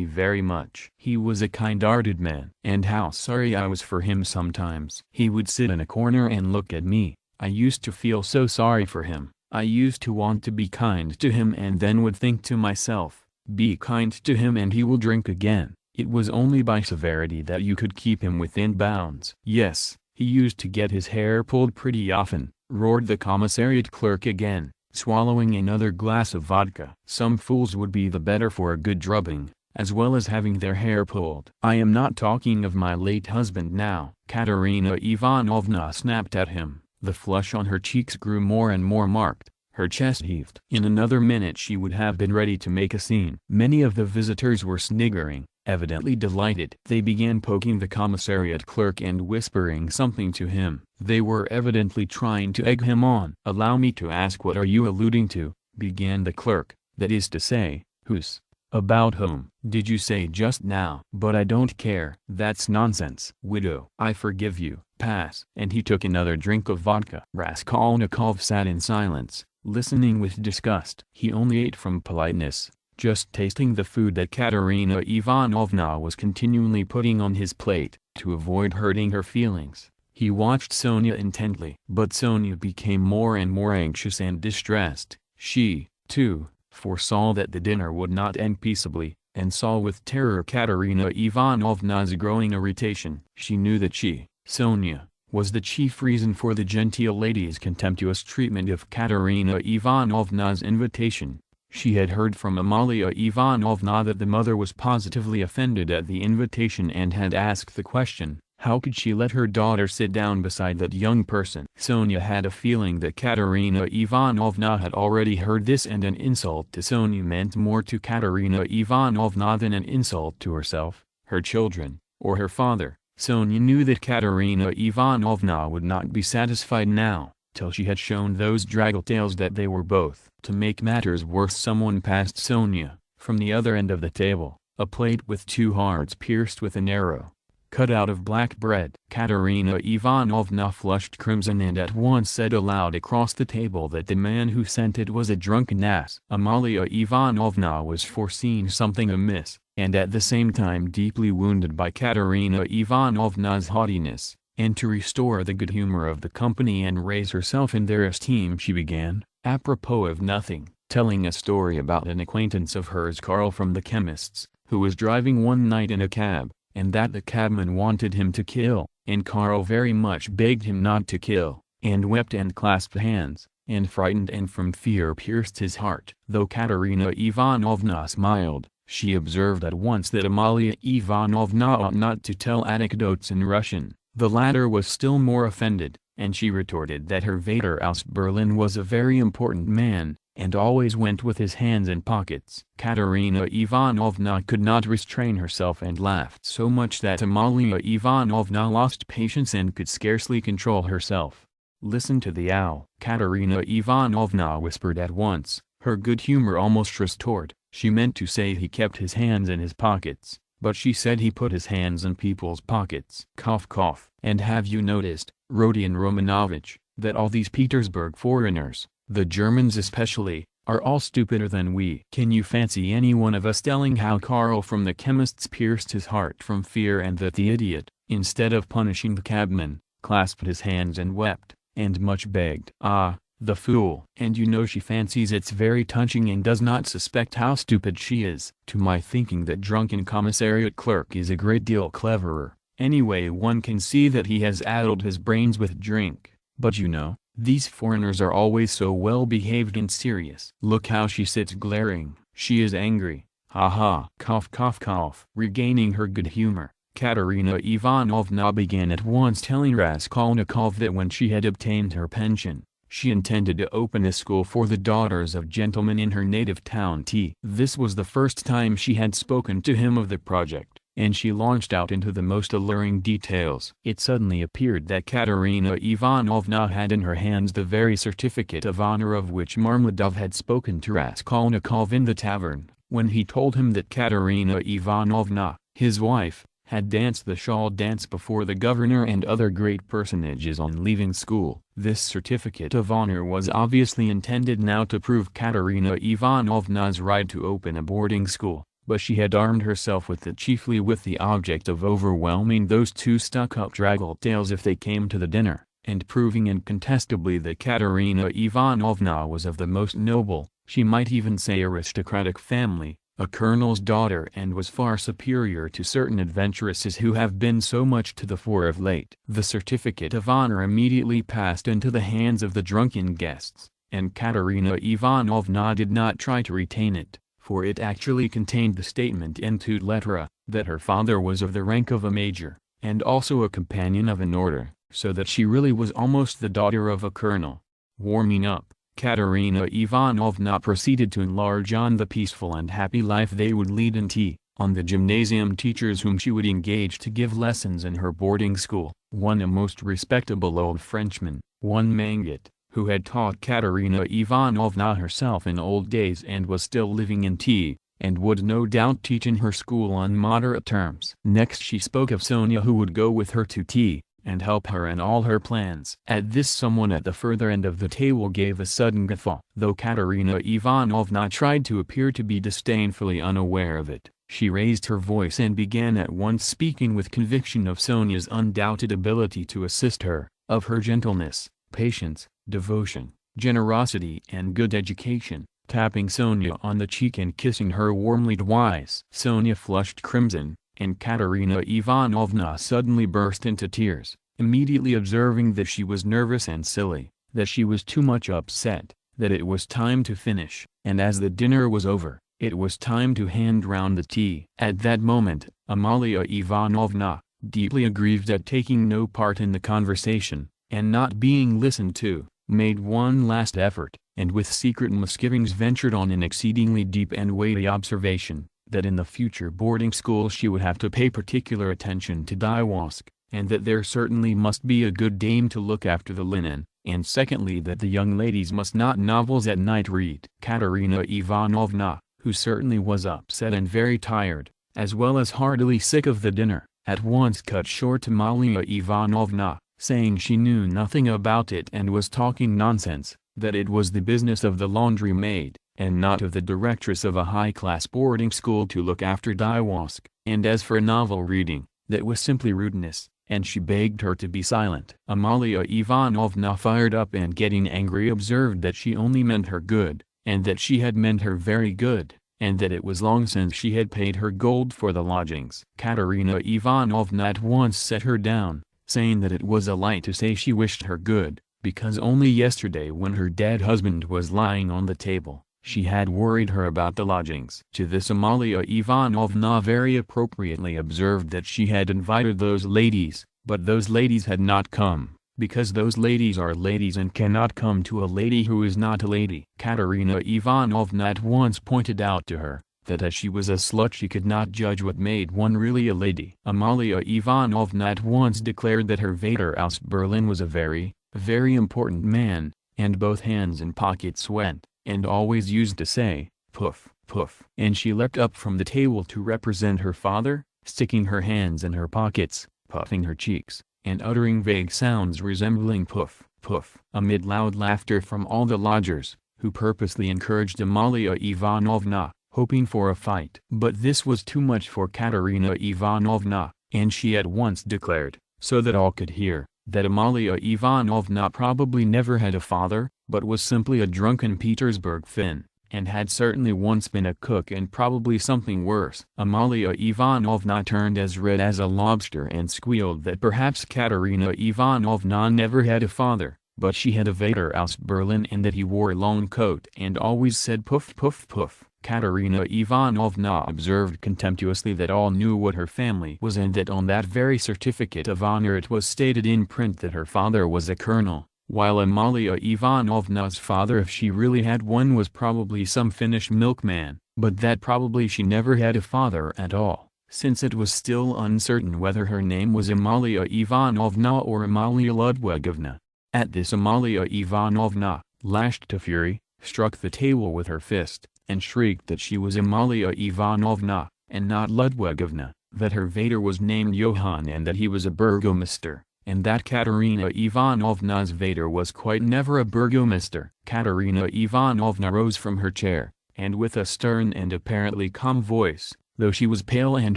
very much. He was a kind-hearted man. And how sorry I was for him sometimes. He would sit in a corner and look at me. I used to feel so sorry for him. I used to want to be kind to him and then would think to myself, be kind to him and he will drink again. It was only by severity that you could keep him within bounds." "Yes, he used to get his hair pulled pretty often," roared the commissariat clerk again, swallowing another glass of vodka. "Some fools would be the better for a good drubbing, as well as having their hair pulled." "I am not talking of my late husband now," Katerina Ivanovna snapped at him. The flush on her cheeks grew more and more marked, her chest heaved. In another minute she would have been ready to make a scene. Many of the visitors were sniggering, evidently delighted. They began poking the commissariat clerk and whispering something to him. They were evidently trying to egg him on. "Allow me to ask, what are you alluding to?" began the clerk. "That is to say, whose? About whom, did you say just now?" "But I don't care." "That's nonsense." "Widow, I forgive you. Pass." And he took another drink of vodka. Raskolnikov sat in silence, listening with disgust. He only ate from politeness, just tasting the food that Katerina Ivanovna was continually putting on his plate, to avoid hurting her feelings. He watched Sonia intently. But Sonia became more and more anxious and distressed. She, too, foresaw that the dinner would not end peaceably, and saw with terror Katerina Ivanovna's growing irritation. She knew that she, Sonia, was the chief reason for the genteel lady's contemptuous treatment of Katerina Ivanovna's invitation. She had heard from Amalia Ivanovna that the mother was positively offended at the invitation and had asked the question, how could she let her daughter sit down beside that young person? Sonia had a feeling that Katerina Ivanovna had already heard this, and an insult to Sonia meant more to Katerina Ivanovna than an insult to herself, her children, or her father. Sonia knew that Katerina Ivanovna would not be satisfied now, till she had shown those draggle-tails that they were both. To make matters worse, someone passed Sonia, from the other end of the table, a plate with 2 hearts pierced with an arrow, cut out of black bread. Katerina Ivanovna flushed crimson and at once said aloud across the table that the man who sent it was a drunken ass. Amalia Ivanovna was foreseeing something amiss, and at the same time deeply wounded by Katerina Ivanovna's haughtiness, and to restore the good humor of the company and raise herself in their esteem, she began, apropos of nothing, telling a story about an acquaintance of hers, Karl from the chemist's, who was driving one night in a cab, and that the cabman wanted him to kill, and Karl very much begged him not to kill, and wept and clasped hands, and frightened and from fear pierced his heart. Though Katerina Ivanovna smiled, she observed at once that Amalia Ivanovna ought not to tell anecdotes in Russian. The latter was still more offended, and she retorted that her Vater aus Berlin was a very important man, and always went with his hands in pockets. Katerina Ivanovna could not restrain herself and laughed so much that Amalia Ivanovna lost patience and could scarcely control herself. "Listen to the owl," Katerina Ivanovna whispered at once, her good humor almost restored. She meant to say he kept his hands in his pockets, but she said he put his hands in people's pockets. Cough cough. "And have you noticed, Rodion Romanovich, that all these Petersburg foreigners, the Germans especially, are all stupider than we? Can you fancy any one of us telling how Karl from the chemist's pierced his heart from fear, and that the idiot, instead of punishing the cabman, clasped his hands and wept, and much begged? Ah, the fool! And you know she fancies it's very touching and does not suspect how stupid she is. To my thinking that drunken commissariat clerk is a great deal cleverer. Anyway, one can see that he has addled his brains with drink. But you know, these foreigners are always so well behaved and serious. Look how she sits glaring. She is angry. Ha ha. Cough cough cough." Regaining her good humor, Katerina Ivanovna began at once telling Raskolnikov that when she had obtained her pension, she intended to open a school for the daughters of gentlemen in her native town T. This was the first time she had spoken to him of the project, and she launched out into the most alluring details. It suddenly appeared that Katerina Ivanovna had in her hands the very certificate of honor of which Marmeladov had spoken to Raskolnikov in the tavern, when he told him that Katerina Ivanovna, his wife, had danced the shawl dance before the governor and other great personages on leaving school. This certificate of honor was obviously intended now to prove Katerina Ivanovna's right to open a boarding school, but she had armed herself with it chiefly with the object of overwhelming those 2 stuck-up draggle-tails if they came to the dinner, and proving incontestably that Katerina Ivanovna was of the most noble, she might even say aristocratic family, a colonel's daughter, and was far superior to certain adventuresses who have been so much to the fore of late. The certificate of honor immediately passed into the hands of the drunken guests, and Katerina Ivanovna did not try to retain it, for it actually contained the statement in toute lettres, that her father was of the rank of a major, and also a companion of an order, so that she really was almost the daughter of a colonel. Warming up, Katerina Ivanovna proceeded to enlarge on the peaceful and happy life they would lead in T, on the gymnasium teachers whom she would engage to give lessons in her boarding school, one a most respectable old Frenchman, one Mangat, who had taught Katerina Ivanovna herself in old days and was still living in T, and would no doubt teach in her school on moderate terms. Next she spoke of Sonia, who would go with her to T, and help her in all her plans. At this someone at the further end of the table gave a sudden guffaw. Though Katerina Ivanovna tried to appear to be disdainfully unaware of it, she raised her voice and began at once speaking with conviction of Sonia's undoubted ability to assist her, of her gentleness, patience, devotion, generosity and good education, tapping Sonia on the cheek and kissing her warmly twice. Sonia flushed crimson, and Katerina Ivanovna suddenly burst into tears, immediately observing that she was nervous and silly, that she was too much upset, that it was time to finish, and as the dinner was over, it was time to hand round the tea. At that moment, Amalia Ivanovna, deeply aggrieved at taking no part in the conversation, and not being listened to, made one last effort, and with secret misgivings ventured on an exceedingly deep and weighty observation, that in the future boarding school she would have to pay particular attention to Diawosk, and that there certainly must be a good dame to look after the linen, and secondly that the young ladies must not novels at night read. Katerina Ivanovna, who certainly was upset and very tired, as well as heartily sick of the dinner, at once cut short Amalia Ivanovna, saying she knew nothing about it and was talking nonsense, that it was the business of the laundry maid, and not of the directress of a high-class boarding school to look after Diewosk, and as for novel reading, that was simply rudeness, and she begged her to be silent. Amalia Ivanovna fired up and getting angry observed that she only meant her good, and that she had meant her very good, and that it was long since she had paid her gold for the lodgings. Katerina Ivanovna at once set her down, saying that it was a lie to say she wished her good, because only yesterday when her dead husband was lying on the table, she had worried her about the lodgings. To this Amalia Ivanovna very appropriately observed that she had invited those ladies, but those ladies had not come, because those ladies are ladies and cannot come to a lady who is not a lady. Katerina Ivanovna at once pointed out to her, that as she was a slut she could not judge what made one really a lady. Amalia Ivanovna at once declared that her Vater aus Berlin was a very, very important man, and both hands and pockets went, and always used to say, "Poof, poof." And she leapt up from the table to represent her father, sticking her hands in her pockets, puffing her cheeks, and uttering vague sounds resembling poof, poof, amid loud laughter from all the lodgers, who purposely encouraged Amalia Ivanovna, hoping for a fight. But this was too much for Katerina Ivanovna, and she at once declared, so that all could hear, that Amalia Ivanovna probably never had a father, but was simply a drunken Petersburg Finn, and had certainly once been a cook and probably something worse. Amalia Ivanovna turned as red as a lobster and squealed that perhaps Katerina Ivanovna never had a father, but she had a Vater aus Berlin and that he wore a long coat and always said poof poof poof. Katerina Ivanovna observed contemptuously that all knew what her family was and that on that very certificate of honor it was stated in print that her father was a colonel, while Amalia Ivanovna's father, if she really had one, was probably some Finnish milkman, but that probably she never had a father at all, since it was still uncertain whether her name was Amalia Ivanovna or Amalia Ludwigovna. At this Amalia Ivanovna, lashed to fury, struck the table with her fist, and shrieked that she was Amalia Ivanovna, and not Ludwigovna, that her Vater was named Johann and that he was a burgomaster, and that Katerina Ivanovna's Vater was quite never a burgomaster. Katerina Ivanovna rose from her chair, and with a stern and apparently calm voice, though she was pale and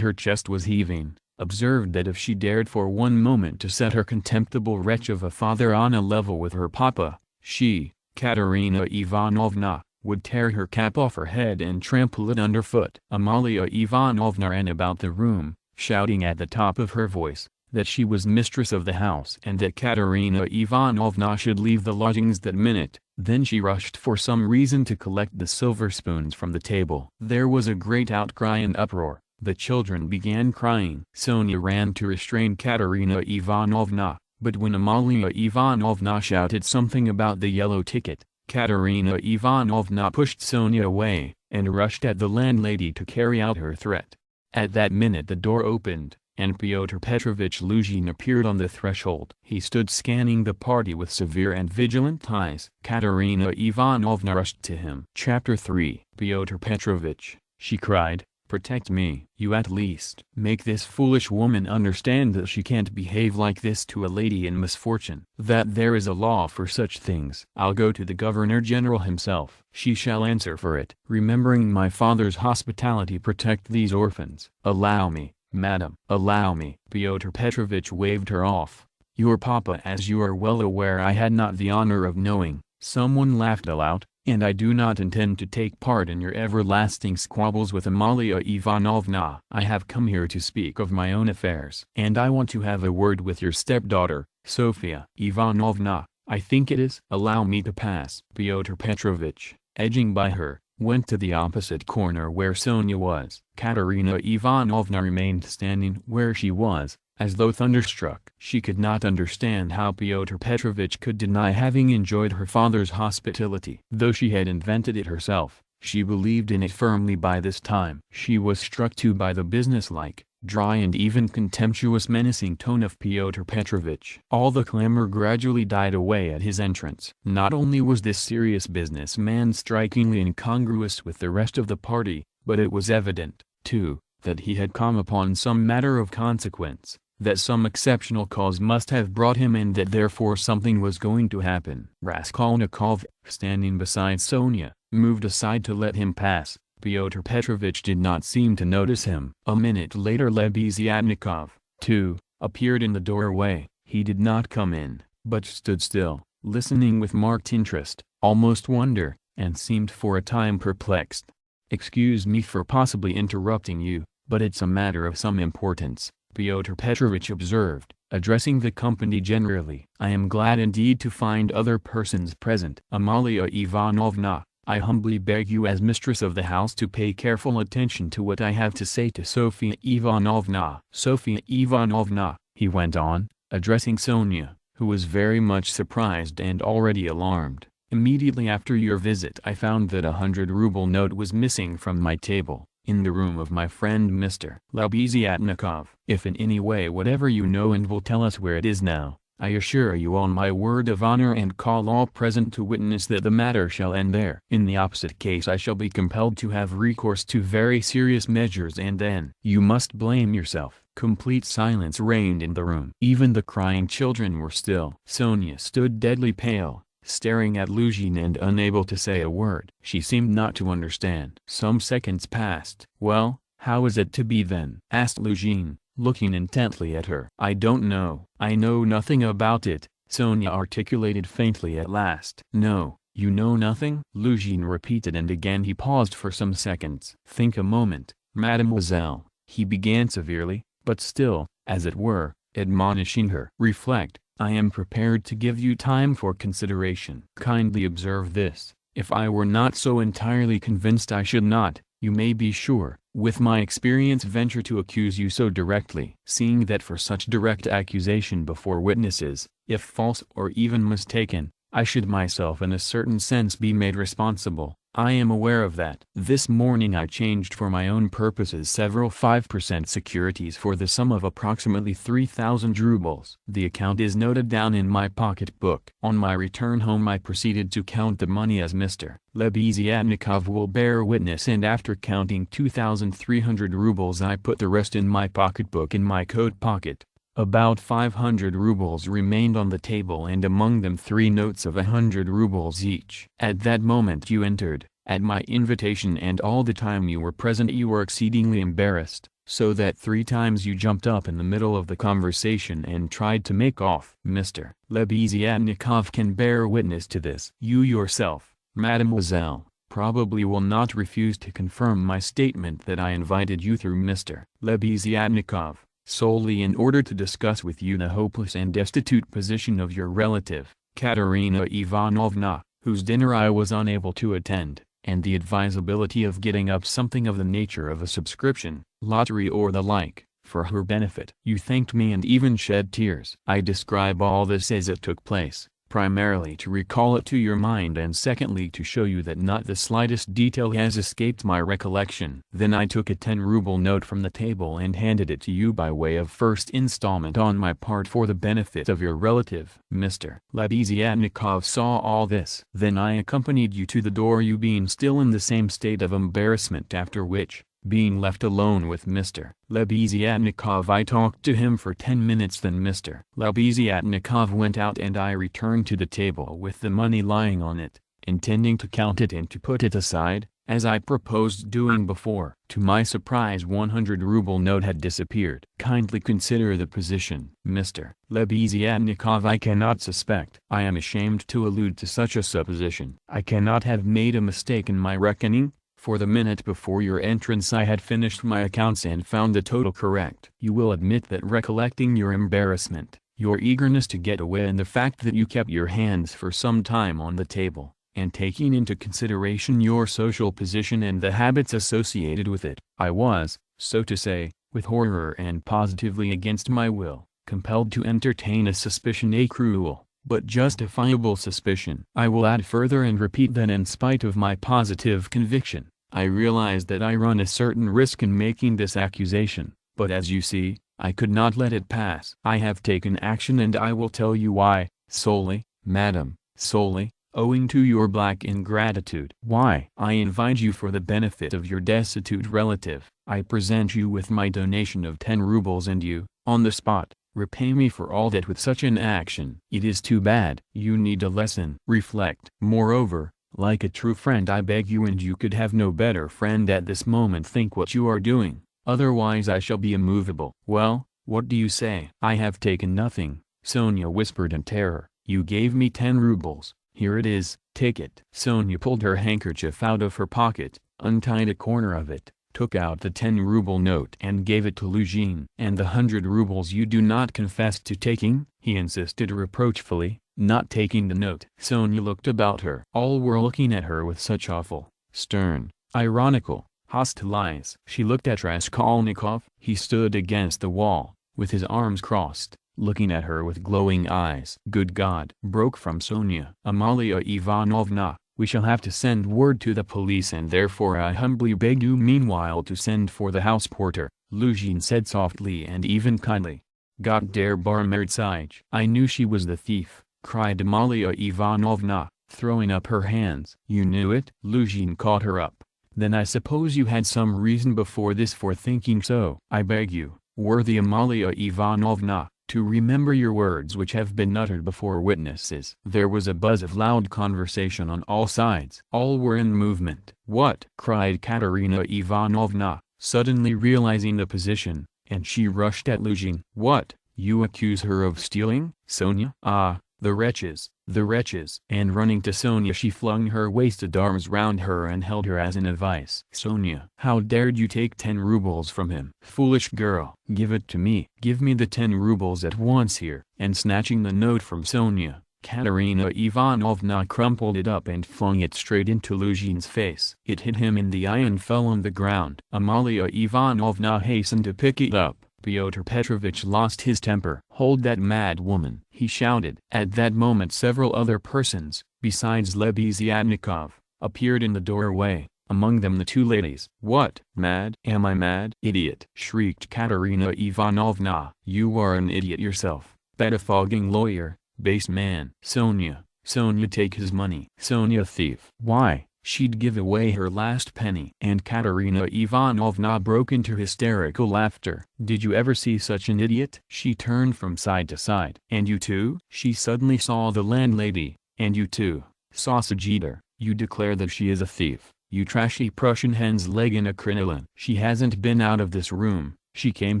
her chest was heaving, observed that if she dared for one moment to set her contemptible wretch of a father on a level with her papa, she, Katerina Ivanovna, would tear her cap off her head and trample it underfoot. Amalia Ivanovna ran about the room, shouting at the top of her voice, that she was mistress of the house and that Katerina Ivanovna should leave the lodgings that minute. Then she rushed for some reason to collect the silver spoons from the table. There was a great outcry and uproar. The children began crying. Sonia ran to restrain Katerina Ivanovna, but when Amalia Ivanovna shouted something about the yellow ticket, Katerina Ivanovna pushed Sonia away, and rushed at the landlady to carry out her threat. At that minute the door opened, and Pyotr Petrovitch Luzhin appeared on the threshold. He stood scanning the party with severe and vigilant eyes. Katerina Ivanovna rushed to him. Chapter 3. Pyotr Petrovitch, she cried, protect me. You at least make this foolish woman understand that she can't behave like this to a lady in misfortune. That there is a law for such things. I'll go to the Governor-General himself. She shall answer for it. Remembering my father's hospitality, protect these orphans. Allow me, madam. Allow me. Pyotr Petrovitch waved her off. Your papa, as you are well aware, I had not the honor of knowing. Someone laughed aloud. And I do not intend to take part in your everlasting squabbles with Amalia Ivanovna. I have come here to speak of my own affairs. And I want to have a word with your stepdaughter, Sofia Ivanovna, I think it is. Allow me to pass. Pyotr Petrovitch, edging by her, went to the opposite corner where Sonia was. Katerina Ivanovna remained standing where she was, as though thunderstruck. She could not understand how Pyotr Petrovitch could deny having enjoyed her father's hospitality. Though she had invented it herself, She believed in it firmly by this time. She was struck too by the businesslike, dry and even contemptuous menacing tone of Pyotr Petrovitch. All the clamor gradually died away at his entrance. Not only was this serious businessman strikingly incongruous with the rest of the party, but it was evident, too, that he had come upon some matter of consequence, that some exceptional cause must have brought him and that therefore something was going to happen. Raskolnikov, standing beside Sonia, moved aside to let him pass. Pyotr Petrovitch did not seem to notice him. A minute later Lebeziatnikov, too, appeared in the doorway. He did not come in, but stood still, listening with marked interest, almost wonder, and seemed for a time perplexed. "Excuse me for possibly interrupting you, but it's a matter of some importance," Pyotr Petrovitch observed, addressing the company generally. "I am glad indeed to find other persons present. Amalia Ivanovna, I humbly beg you as mistress of the house to pay careful attention to what I have to say to Sofia Ivanovna." "Sofia Ivanovna," he went on, addressing Sonia, who was very much surprised and already alarmed. "Immediately after your visit I found that 100-ruble note was missing from my table, in the room of my friend Mr. Lebeziatnikov. If in any way whatever you know and will tell us where it is now, I assure you on my word of honor and call all present to witness that the matter shall end there. In the opposite case I shall be compelled to have recourse to very serious measures and then you must blame yourself." Complete silence reigned in the room. Even the crying children were still. Sonia stood deadly pale, staring at Luzhin and unable to say a word. She seemed not to understand. Some seconds passed. "Well, how is it to be then?" asked Luzhin, looking intently at her. "I don't know. I know nothing about it," Sonia articulated faintly at last. "No, you know nothing?" Luzhin repeated, and again he paused for some seconds. "Think a moment, mademoiselle," he began severely, but still, as it were, admonishing her. "Reflect. I am prepared to give you time for consideration. Kindly observe this. If I were not so entirely convinced I should not, you may be sure, with my experience venture to accuse you so directly. Seeing that for such direct accusation before witnesses, if false or even mistaken, I should myself in a certain sense be made responsible, I am aware of that. This morning I changed for my own purposes several 5% securities for the sum of approximately 3,000 rubles. The account is noted down in my pocket-book. On my return home I proceeded to count the money as Mr. Lebeziatnikov will bear witness, and after counting 2,300 rubles I put the rest in my pocket-book in my coat pocket. About 500 rubles remained on the table, and among them 3 notes of 100 rubles each. At that moment you entered, at my invitation, and all the time you were present you were exceedingly embarrassed, so that 3 times you jumped up in the middle of the conversation and tried to make off. Mr. Lebeziatnikov can bear witness to this. You yourself, mademoiselle, probably will not refuse to confirm my statement that I invited you through Mr. Lebeziatnikov, solely in order to discuss with you the hopeless and destitute position of your relative, Katerina Ivanovna, whose dinner I was unable to attend, and the advisability of getting up something of the nature of a subscription, lottery or the like, for her benefit. You thanked me and even shed tears. I describe all this as it took place, primarily to recall it to your mind, and secondly to show you that not the slightest detail has escaped my recollection. Then I took a 10-ruble note from the table and handed it to you by way of first installment on my part for the benefit of your relative. Mr. Lebeziatnikov saw all this. Then I accompanied you to the door, you being still in the same state of embarrassment, after which, being left alone with Mr. Lebeziatnikov, I talked to him for 10 minutes. Then Mr. Lebeziatnikov went out and I returned to the table with the money lying on it, intending to count it and to put it aside, as I proposed doing before. To my surprise 100-ruble note had disappeared. Kindly consider the position. Mr. Lebeziatnikov, I cannot suspect. I am ashamed to allude to such a supposition. I cannot have made a mistake in my reckoning, for the minute before your entrance I had finished my accounts and found the total correct. You will admit that, recollecting your embarrassment, your eagerness to get away, and the fact that you kept your hands for some time on the table, and taking into consideration your social position and the habits associated with it, I was, so to say, with horror and positively against my will, compelled to entertain a suspicion, a cruel, but justifiable suspicion. I will add further and repeat that in spite of my positive conviction, I realize that I run a certain risk in making this accusation, but as you see, I could not let it pass. I have taken action and I will tell you why, solely, madam, solely, owing to your black ingratitude. Why? I invite you for the benefit of your destitute relative. I present you with my donation of 10 rubles and you, on the spot, repay me for all that with such an action. It is too bad. You need a lesson. Reflect. Moreover, like a true friend I beg you, and you could have no better friend at this moment, think what you are doing, otherwise I shall be immovable. Well, what do you say? I have taken nothing, Sonia whispered in terror. You gave me 10 rubles. Here it is, take it. Sonia pulled her handkerchief out of her pocket, untied a corner of it, took out the 10-ruble note and gave it to Luzhin. And the 100 rubles you do not confess to taking? He insisted reproachfully, not taking the note. Sonia looked about her. All were looking at her with such awful, stern, ironical, hostile eyes. She looked at Raskolnikov. He stood against the wall, with his arms crossed, looking at her with glowing eyes. Good God! Broke from Sonia. Amalia Ivanovna, we shall have to send word to the police, and therefore I humbly beg you meanwhile to send for the house porter, Luzhin said softly and even kindly. Gott der Barmherzige. I knew she was the thief, cried Amalia Ivanovna, throwing up her hands. You knew it? Luzhin caught her up. Then I suppose you had some reason before this for thinking so. I beg you, worthy Amalia Ivanovna, to remember your words which have been uttered before witnesses. There was a buzz of loud conversation on all sides. All were in movement. What? Cried Katerina Ivanovna, suddenly realizing the position, and she rushed at Luzhin. What? You accuse her of stealing? Sonia? Ah, the wretches, the wretches! And running to Sonia, she flung her wasted arms round her and held her as in a vice. Sonia, how dared you take 10 rubles from him? Foolish girl! Give it to me. Give me the 10 rubles at once here. And snatching the note from Sonia, Katerina Ivanovna crumpled it up and flung it straight into Luzhin's face. It hit him in the eye and fell on the ground. Amalia Ivanovna hastened to pick it up. Pyotr Petrovitch lost his temper. Hold that mad woman! He shouted. At that moment several other persons, besides Lebeziatnikov, appeared in the doorway, among them the 2 ladies. What? Mad? Am I mad? Idiot! Shrieked Katerina Ivanovna. You are an idiot yourself, pettifogging lawyer, base man. Sonia, Sonia, take his money. Sonia, thief. Why? She'd give away her last penny. And Katerina Ivanovna broke into hysterical laughter. Did you ever see such an idiot? She turned from side to side. And you too? She suddenly saw the landlady. And you too, sausage eater. You declare that she is a thief, you trashy Prussian hen's leg in a crinoline. She hasn't been out of this room. She came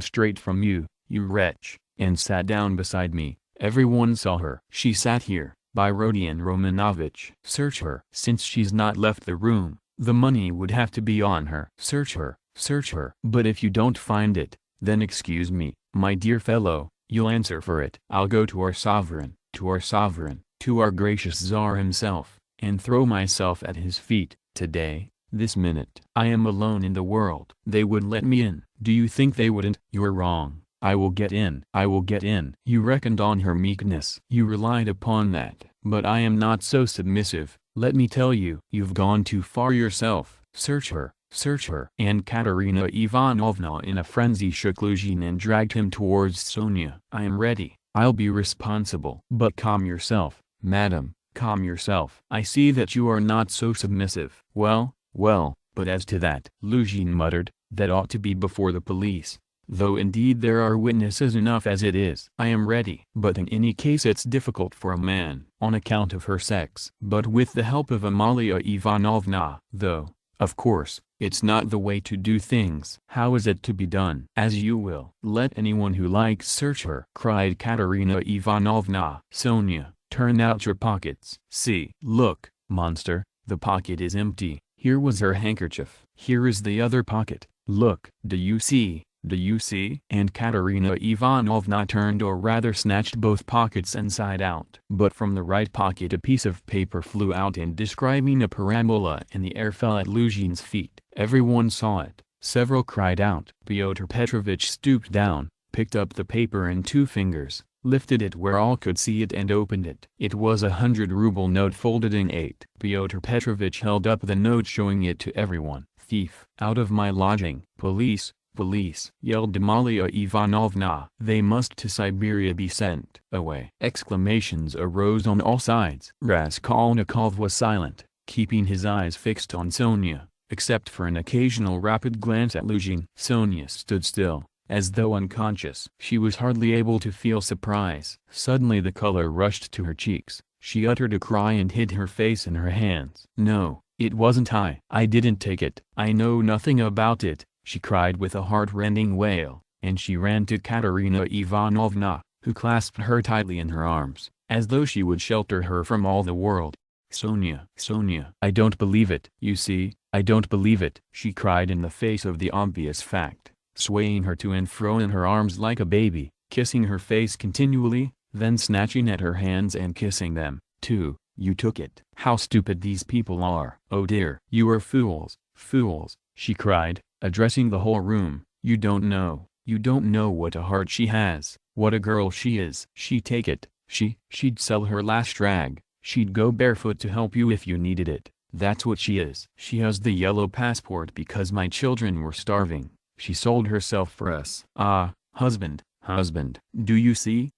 straight from you, you wretch, and sat down beside me. Everyone saw her. She sat here, by Rodion Romanovich. Search her. Since she's not left the room, the money would have to be on her. Search her, search her. But if you don't find it, then excuse me, my dear fellow, you'll answer for it. I'll go to our sovereign, to our gracious Tsar himself, and throw myself at his feet. Today, this minute, I am alone in the world. They would let me in. Do you think they wouldn't? You're wrong. I will get in. I will get in. You reckoned on her meekness. You relied upon that. But I am not so submissive. Let me tell you. You've gone too far yourself. Search her. Search her. And Katerina Ivanovna in a frenzy shook Luzhin and dragged him towards Sonia. I am ready. I'll be responsible. But calm yourself, madam. Calm yourself. I see that you are not so submissive. Well, but as to that, Luzhin muttered, that ought to be before the police. Though indeed there are witnesses enough as it is. I am ready. But in any case it's difficult for a man, on account of her sex. But with the help of Amalia Ivanovna, though, of course, it's not the way to do things. How is it to be done? As you will. Let anyone who likes search her, cried Katerina Ivanovna. Sonia, turn out your pockets. See. Look, monster, the pocket is empty. Here was her handkerchief. Here is the other pocket. Look. Do you see? Do you see? And Katerina Ivanovna turned, or rather snatched, both pockets inside out. But from the right pocket a piece of paper flew out and, describing a parabola in the air, fell at Luzhin's feet. Everyone saw it. Several cried out. Pyotr Petrovitch stooped down, picked up the paper in 2 fingers, lifted it where all could see it and opened it. It was a 100-ruble note folded in 8. Pyotr Petrovich held up the note, showing it to everyone. "Thief! Out of my lodging! Police! Police!" yelled Amalia Ivanovna. "They must to Siberia be sent away." Exclamations arose on all sides. Raskolnikov was silent, keeping his eyes fixed on Sonia, except for an occasional rapid glance at Luzhin. Sonia stood still, as though unconscious. She was hardly able to feel surprise. Suddenly the color rushed to her cheeks. She uttered a cry and hid her face in her hands. "No, it wasn't I. I didn't take it. I know nothing about it," she cried with a heart-rending wail, and she ran to Katerina Ivanovna, who clasped her tightly in her arms, as though she would shelter her from all the world. "Sonia, Sonia, I don't believe it. You see, I don't believe it," she cried in the face of the obvious fact, swaying her to and fro in her arms like a baby, kissing her face continually, then snatching at her hands and kissing them, too. "You took it. How stupid these people are. Oh dear. You are fools, fools," she cried, addressing the whole room. You don't know what a heart she has, what a girl she is. She'd take it, she'd sell her last rag, she'd go barefoot to help you if you needed it. That's what she is. She has the yellow passport because my children were starving. She sold herself for us. Ah, husband, do you see?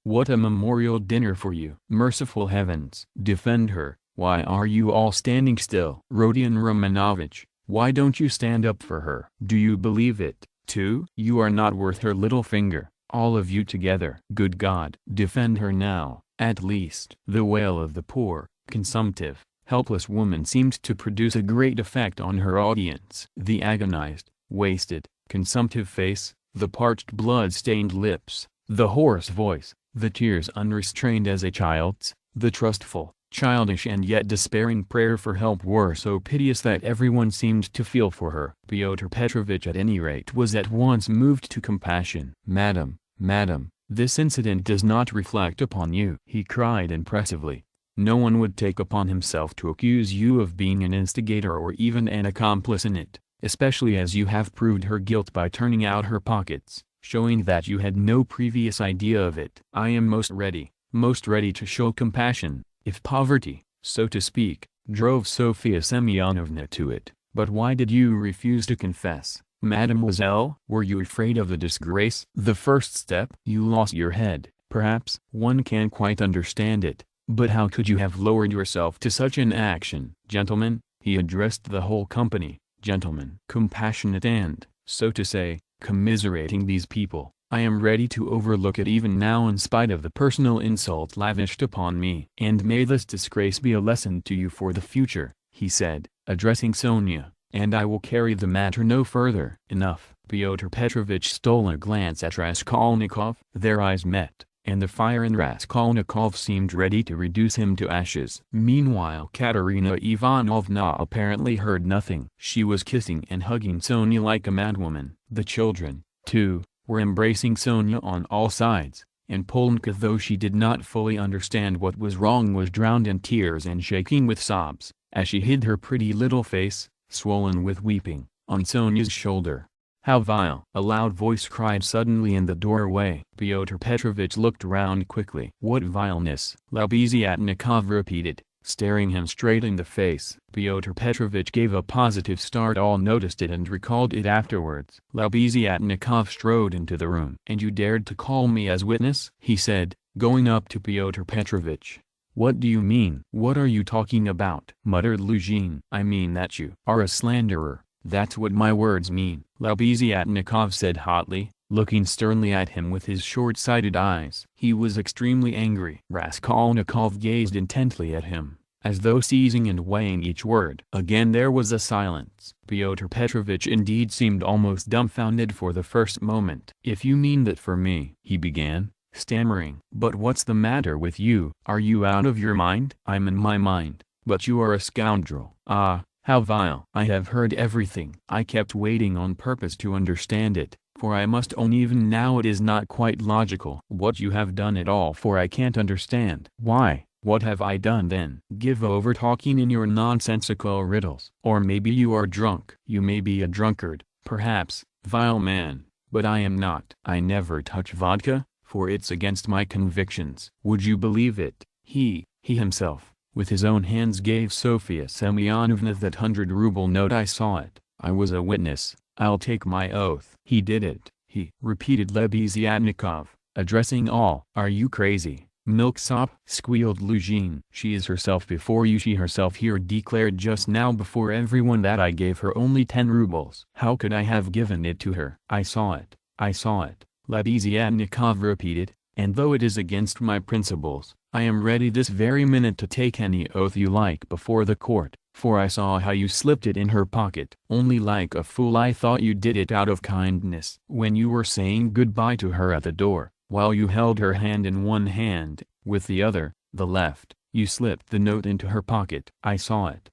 What a memorial dinner for you. Merciful heavens. Defend her. Why are you all standing still? Rodion Romanovich, why don't you stand up for her? Do you believe it, too? You are not worth her little finger, all of you together. Good God. Defend her now, at least. The wail of the poor, consumptive, helpless woman seemed to produce a great effect on her audience. The agonized, wasted, consumptive face, the parched blood-stained lips, the hoarse voice, the tears unrestrained as a child's, the trustful, childish and yet despairing prayer for help were so piteous that everyone seemed to feel for her. Pyotr Petrovich at any rate was at once moved to compassion. Madam, this incident does not reflect upon you," he cried impressively. "No one would take upon himself to accuse you of being an instigator or even an accomplice in it, especially as you have proved her guilt by turning out her pockets, showing that you had no previous idea of it. I am most ready to show compassion, if poverty, so to speak, drove Sofia Semyonovna to it. But why did you refuse to confess, mademoiselle? Were you afraid of the disgrace? The first step? You lost your head, perhaps? One can't quite understand it, but how could you have lowered yourself to such an action? Gentlemen," he addressed the whole company, "gentlemen, compassionate and, so to say, commiserating these people, I am ready to overlook it even now in spite of the personal insult lavished upon me. And may this disgrace be a lesson to you for the future," he said, addressing Sonia, "and I will carry the matter no further." Enough. Pyotr Petrovich stole a glance at Raskolnikov. Their eyes met, and the fire in Raskolnikov seemed ready to reduce him to ashes. Meanwhile Katerina Ivanovna apparently heard nothing. She was kissing and hugging Sonia like a madwoman. The children, too, were embracing Sonia on all sides, and Polonka, though she did not fully understand what was wrong, was drowned in tears and shaking with sobs, as she hid her pretty little face, swollen with weeping, on Sonia's shoulder. "How vile!" a loud voice cried suddenly in the doorway. Pyotr Petrovich looked round quickly. "What vileness?" Labyzhyatnikov repeated, staring him straight in the face. Pyotr Petrovich gave a positive start. All noticed it and recalled it afterwards. Labyzhyatnikov strode into the room. "And you dared to call me as witness?" he said, going up to Pyotr Petrovich. "What do you mean? What are you talking about?" muttered Luzhin. "I mean that you are a slanderer. That's what my words mean," Labyzhyatnikov said hotly, looking sternly at him with his short-sighted eyes. He was extremely angry. Raskolnikov gazed intently at him, as though seizing and weighing each word. Again there was a silence. Pyotr Petrovich indeed seemed almost dumbfounded for the first moment. "If you mean that for me," he began, stammering. "But what's the matter with you? Are you out of your mind?" "I'm in my mind, but you are a scoundrel." "Ah, how vile!" "I have heard everything. I kept waiting on purpose to understand it, for I must own even now it is not quite logical. What you have done at all, for I can't understand." "Why, what have I done then?" "Give over talking in your nonsensical riddles. Or maybe you are drunk." "You may be a drunkard, perhaps, vile man, but I am not. I never touch vodka, for it's against my convictions. Would you believe it? He himself, with his own hands gave Sofia Semyonovna that 100-ruble note. I saw it, I was a witness, I'll take my oath. He did it, he, repeated Lebeziatnikov, addressing all. Are you crazy, milksop? Squealed Luzhin. She is herself before you. She herself here declared just now before everyone that I gave her only 10 rubles. How could I have given it to her? I saw it, Lebeziatnikov repeated, and though it is against my principles, I am ready this very minute to take any oath you like before the court, for I saw how you slipped it in her pocket. Only like a fool I thought you did it out of kindness. When you were saying goodbye to her at the door, while you held her hand in one hand, with the other, the left, you slipped the note into her pocket. I saw it.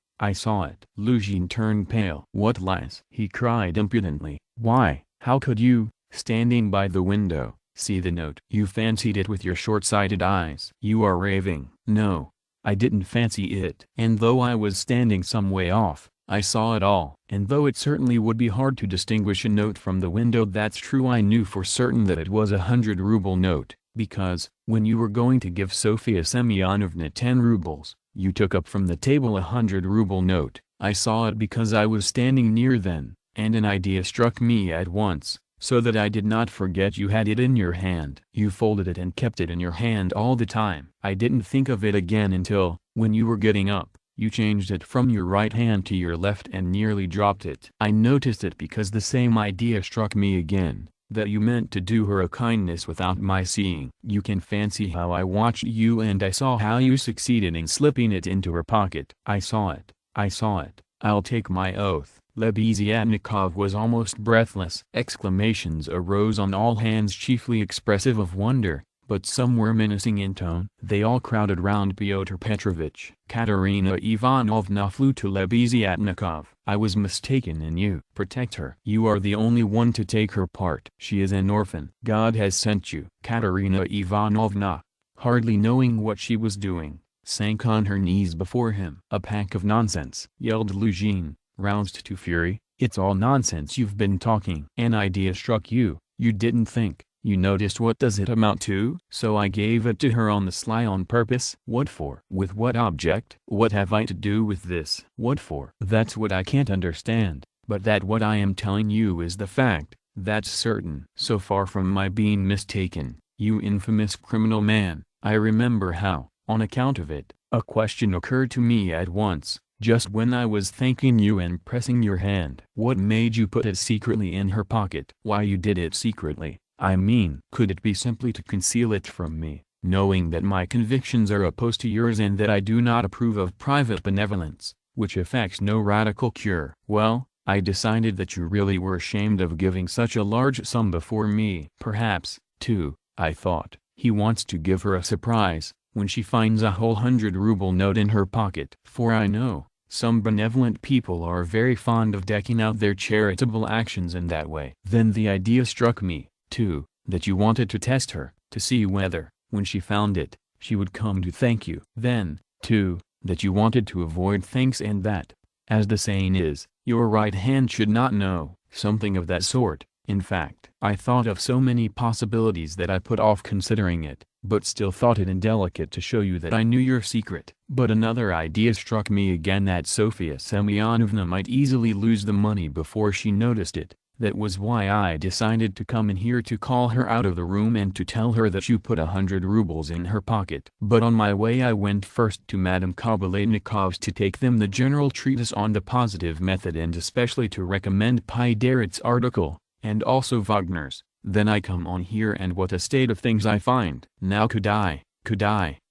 Luzhin turned pale. What lies? He cried impudently. Why, how could you, standing by the window, see the note? You fancied it with your short-sighted eyes. You are raving. No, I didn't fancy it. And though I was standing some way off, I saw it all. And though it certainly would be hard to distinguish a note from the window, that's true, I knew for certain that it was a 100-ruble note, because, when you were going to give Sofia Semyonovna 10 rubles, you took up from the table a 100-ruble note. I saw it because I was standing near then, and an idea struck me at once, so that I did not forget you had it in your hand. You folded it and kept it in your hand all the time. I didn't think of it again until, when you were getting up, you changed it from your right hand to your left and nearly dropped it. I noticed it because the same idea struck me again, that you meant to do her a kindness without my seeing. You can fancy how I watched you, and I saw how you succeeded in slipping it into her pocket. I saw it. I'll take my oath. Lebeziatnikov was almost breathless. Exclamations arose on all hands, chiefly expressive of wonder, but some were menacing in tone. They all crowded round Pyotr Petrovitch. Katerina Ivanovna flew to Lebeziatnikov. I was mistaken in you. Protect her. You are the only one to take her part. She is an orphan. God has sent you. Katerina Ivanovna, hardly knowing what she was doing, sank on her knees before him. A pack of nonsense, yelled Luzhin, roused to fury. It's all nonsense you've been talking. An idea struck you, you didn't think, you noticed what does it amount to? So I gave it to her on the sly on purpose. What for? With what object? What have I to do with this? What for? That's what I can't understand, but that what I am telling you is the fact, that's certain. So far from my being mistaken, you infamous criminal man, I remember how, on account of it, a question occurred to me at once. Just when I was thanking you and pressing your hand. What made you put it secretly in her pocket? Why you did it secretly, I mean. Could it be simply to conceal it from me, knowing that my convictions are opposed to yours and that I do not approve of private benevolence, which effects no radical cure? Well, I decided that you really were ashamed of giving such a large sum before me. Perhaps, too, I thought, he wants to give her a surprise, when she finds a whole 100-ruble note in her pocket. For I know, some benevolent people are very fond of decking out their charitable actions in that way. Then the idea struck me, too, that you wanted to test her, to see whether, when she found it, she would come to thank you. Then, too, that you wanted to avoid thanks and that, as the saying is, your right hand should not know, something of that sort. In fact, I thought of so many possibilities that I put off considering it, but still thought it indelicate to show you that I knew your secret. But another idea struck me again, that Sofia Semyonovna might easily lose the money before she noticed it. That was why I decided to come in here to call her out of the room and to tell her that you put 100 rubles in her pocket. But on my way I went first to Madame Kobyletnikov's to take them the general treatise on the positive method, and especially to recommend Pyderit's article, and also Wagner's. Then I come on here, and what a state of things I find. Now could I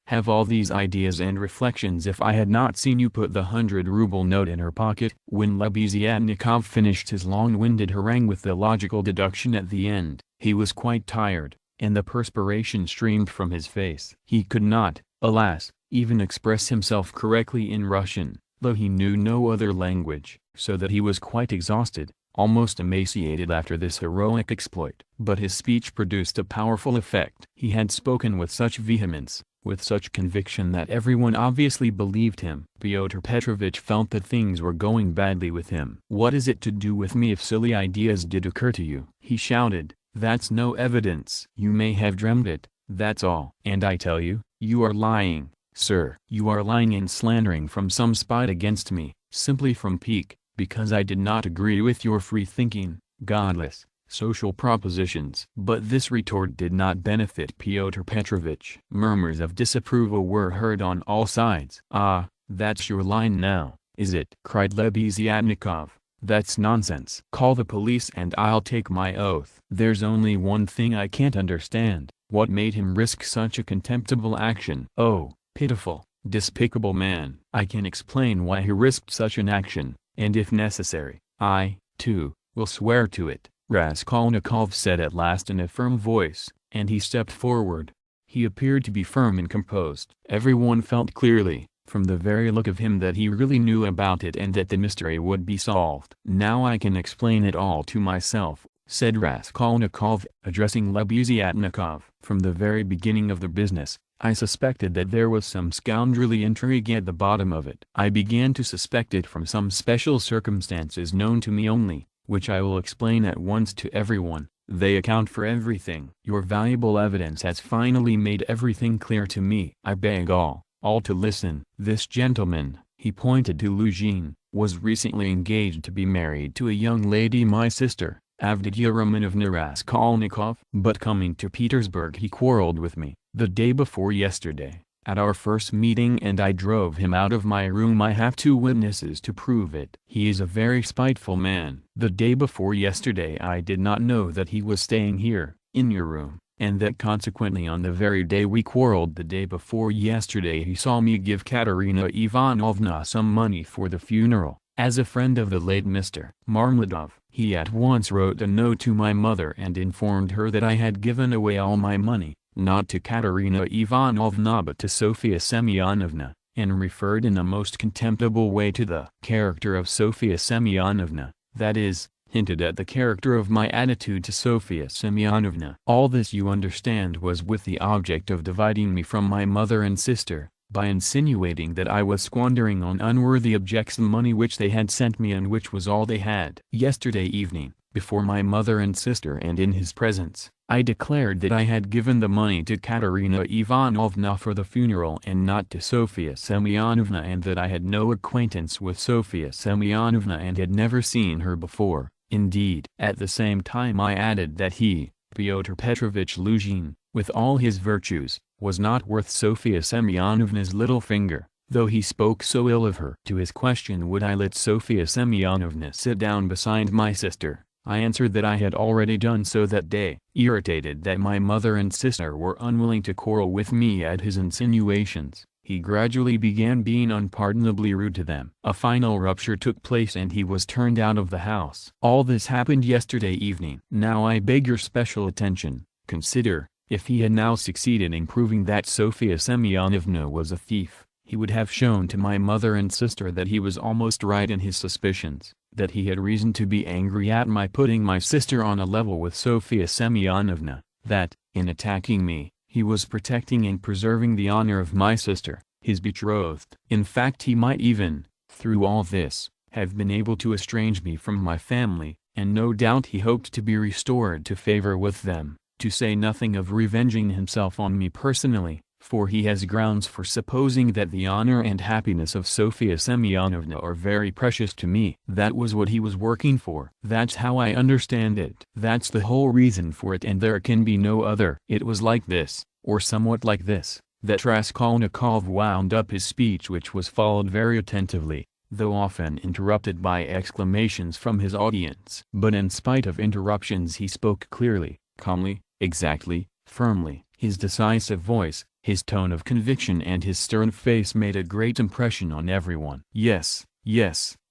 have all these ideas and reflections if I had not seen you put the 100-ruble note in her pocket? When Lebeziatnikov finished his long-winded harangue with the logical deduction at the end, he was quite tired, and the perspiration streamed from his face. He could not, alas, even express himself correctly in Russian, though he knew no other language, so that he was quite exhausted, almost emaciated after this heroic exploit. But his speech produced a powerful effect. He had spoken with such vehemence, with such conviction, that everyone obviously believed him. Pyotr Petrovitch felt that things were going badly with him. What is it to do with me if silly ideas did occur to you? He shouted. That's no evidence. You may have dreamt it, that's all. And I tell you, you are lying, sir. You are lying and slandering from some spite against me, simply from pique, because I did not agree with your free-thinking, godless, social propositions. But this retort did not benefit Pyotr Petrovitch. Murmurs of disapproval were heard on all sides. "Ah, that's your line now, is it?" cried Lebeziatnikov. "That's nonsense. Call the police and I'll take my oath." "There's only one thing I can't understand. What made him risk such a contemptible action?" "Oh, pitiful, despicable man. I can explain why he risked such an action, and if necessary, I, too, will swear to it," Raskolnikov said at last in a firm voice, and he stepped forward. He appeared to be firm and composed. Everyone felt clearly, from the very look of him, that he really knew about it and that the mystery would be solved. "Now I can explain it all to myself," said Raskolnikov, addressing Lebeziatnikov. "From the very beginning of the business, I suspected that there was some scoundrelly intrigue at the bottom of it. I began to suspect it from some special circumstances known to me only, which I will explain at once to everyone. They account for everything. Your valuable evidence has finally made everything clear to me. I beg all to listen. This gentleman," he pointed to Luzhin, "was recently engaged to be married to a young lady, my sister, Avdiya Romanovna Raskolnikov. But coming to Petersburg he quarreled with me, the day before yesterday, at our first meeting, and I drove him out of my room. I have 2 witnesses to prove it. He is a very spiteful man. The day before yesterday I did not know that he was staying here, in your room, and that consequently on the very day we quarreled, the day before yesterday, he saw me give Katerina Ivanovna some money for the funeral, as a friend of the late Mr. Marmeladov. He at once wrote a note to my mother and informed her that I had given away all my money, not to Katerina Ivanovna but to Sofia Semyonovna, and referred in a most contemptible way to the character of Sofia Semyonovna, that is, hinted at the character of my attitude to Sofia Semyonovna. All this, you understand, was with the object of dividing me from my mother and sister, by insinuating that I was squandering on unworthy objects the money which they had sent me and which was all they had. Yesterday evening, before my mother and sister and in his presence, I declared that I had given the money to Katerina Ivanovna for the funeral and not to Sofia Semyonovna, and that I had no acquaintance with Sofia Semyonovna and had never seen her before. Indeed, at the same time I added that he, Pyotr Petrovitch Luzhin, with all his virtues, was not worth Sofia Semyonovna's little finger, though he spoke so ill of her. To his question, would I let Sofia Semyonovna sit down beside my sister, I answered that I had already done so that day. Irritated that my mother and sister were unwilling to quarrel with me at his insinuations, he gradually began being unpardonably rude to them. A final rupture took place and he was turned out of the house. All this happened yesterday evening. Now I beg your special attention. Consider, if he had now succeeded in proving that Sofia Semyonovna was a thief, he would have shown to my mother and sister that he was almost right in his suspicions, that he had reason to be angry at my putting my sister on a level with Sofia Semyonovna, that, in attacking me, he was protecting and preserving the honor of my sister, his betrothed. In fact, he might even, through all this, have been able to estrange me from my family, and no doubt he hoped to be restored to favor with them, to say nothing of revenging himself on me personally, for he has grounds for supposing that the honor and happiness of Sofia Semyonovna are very precious to me. That was what he was working for. That's how I understand it. That's the whole reason for it, and there can be no other. It was like this, or somewhat like this, that Raskolnikov wound up his speech, which was followed very attentively, though often interrupted by exclamations from his audience. But in spite of interruptions he spoke clearly, calmly, exactly, firmly. His decisive voice, his tone of conviction and his stern face made a great impression on everyone. Yes,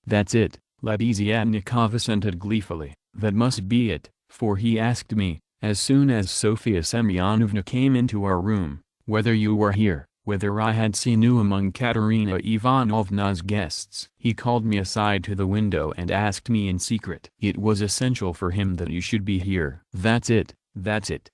that's it, Lebeziatnikov assented gleefully. That must be it, for he asked me, as soon as Sofia Semyonovna came into our room, whether you were here, whether I had seen you among Katerina Ivanovna's guests. He called me aside to the window and asked me in secret. It was essential for him that you should be here. That's it.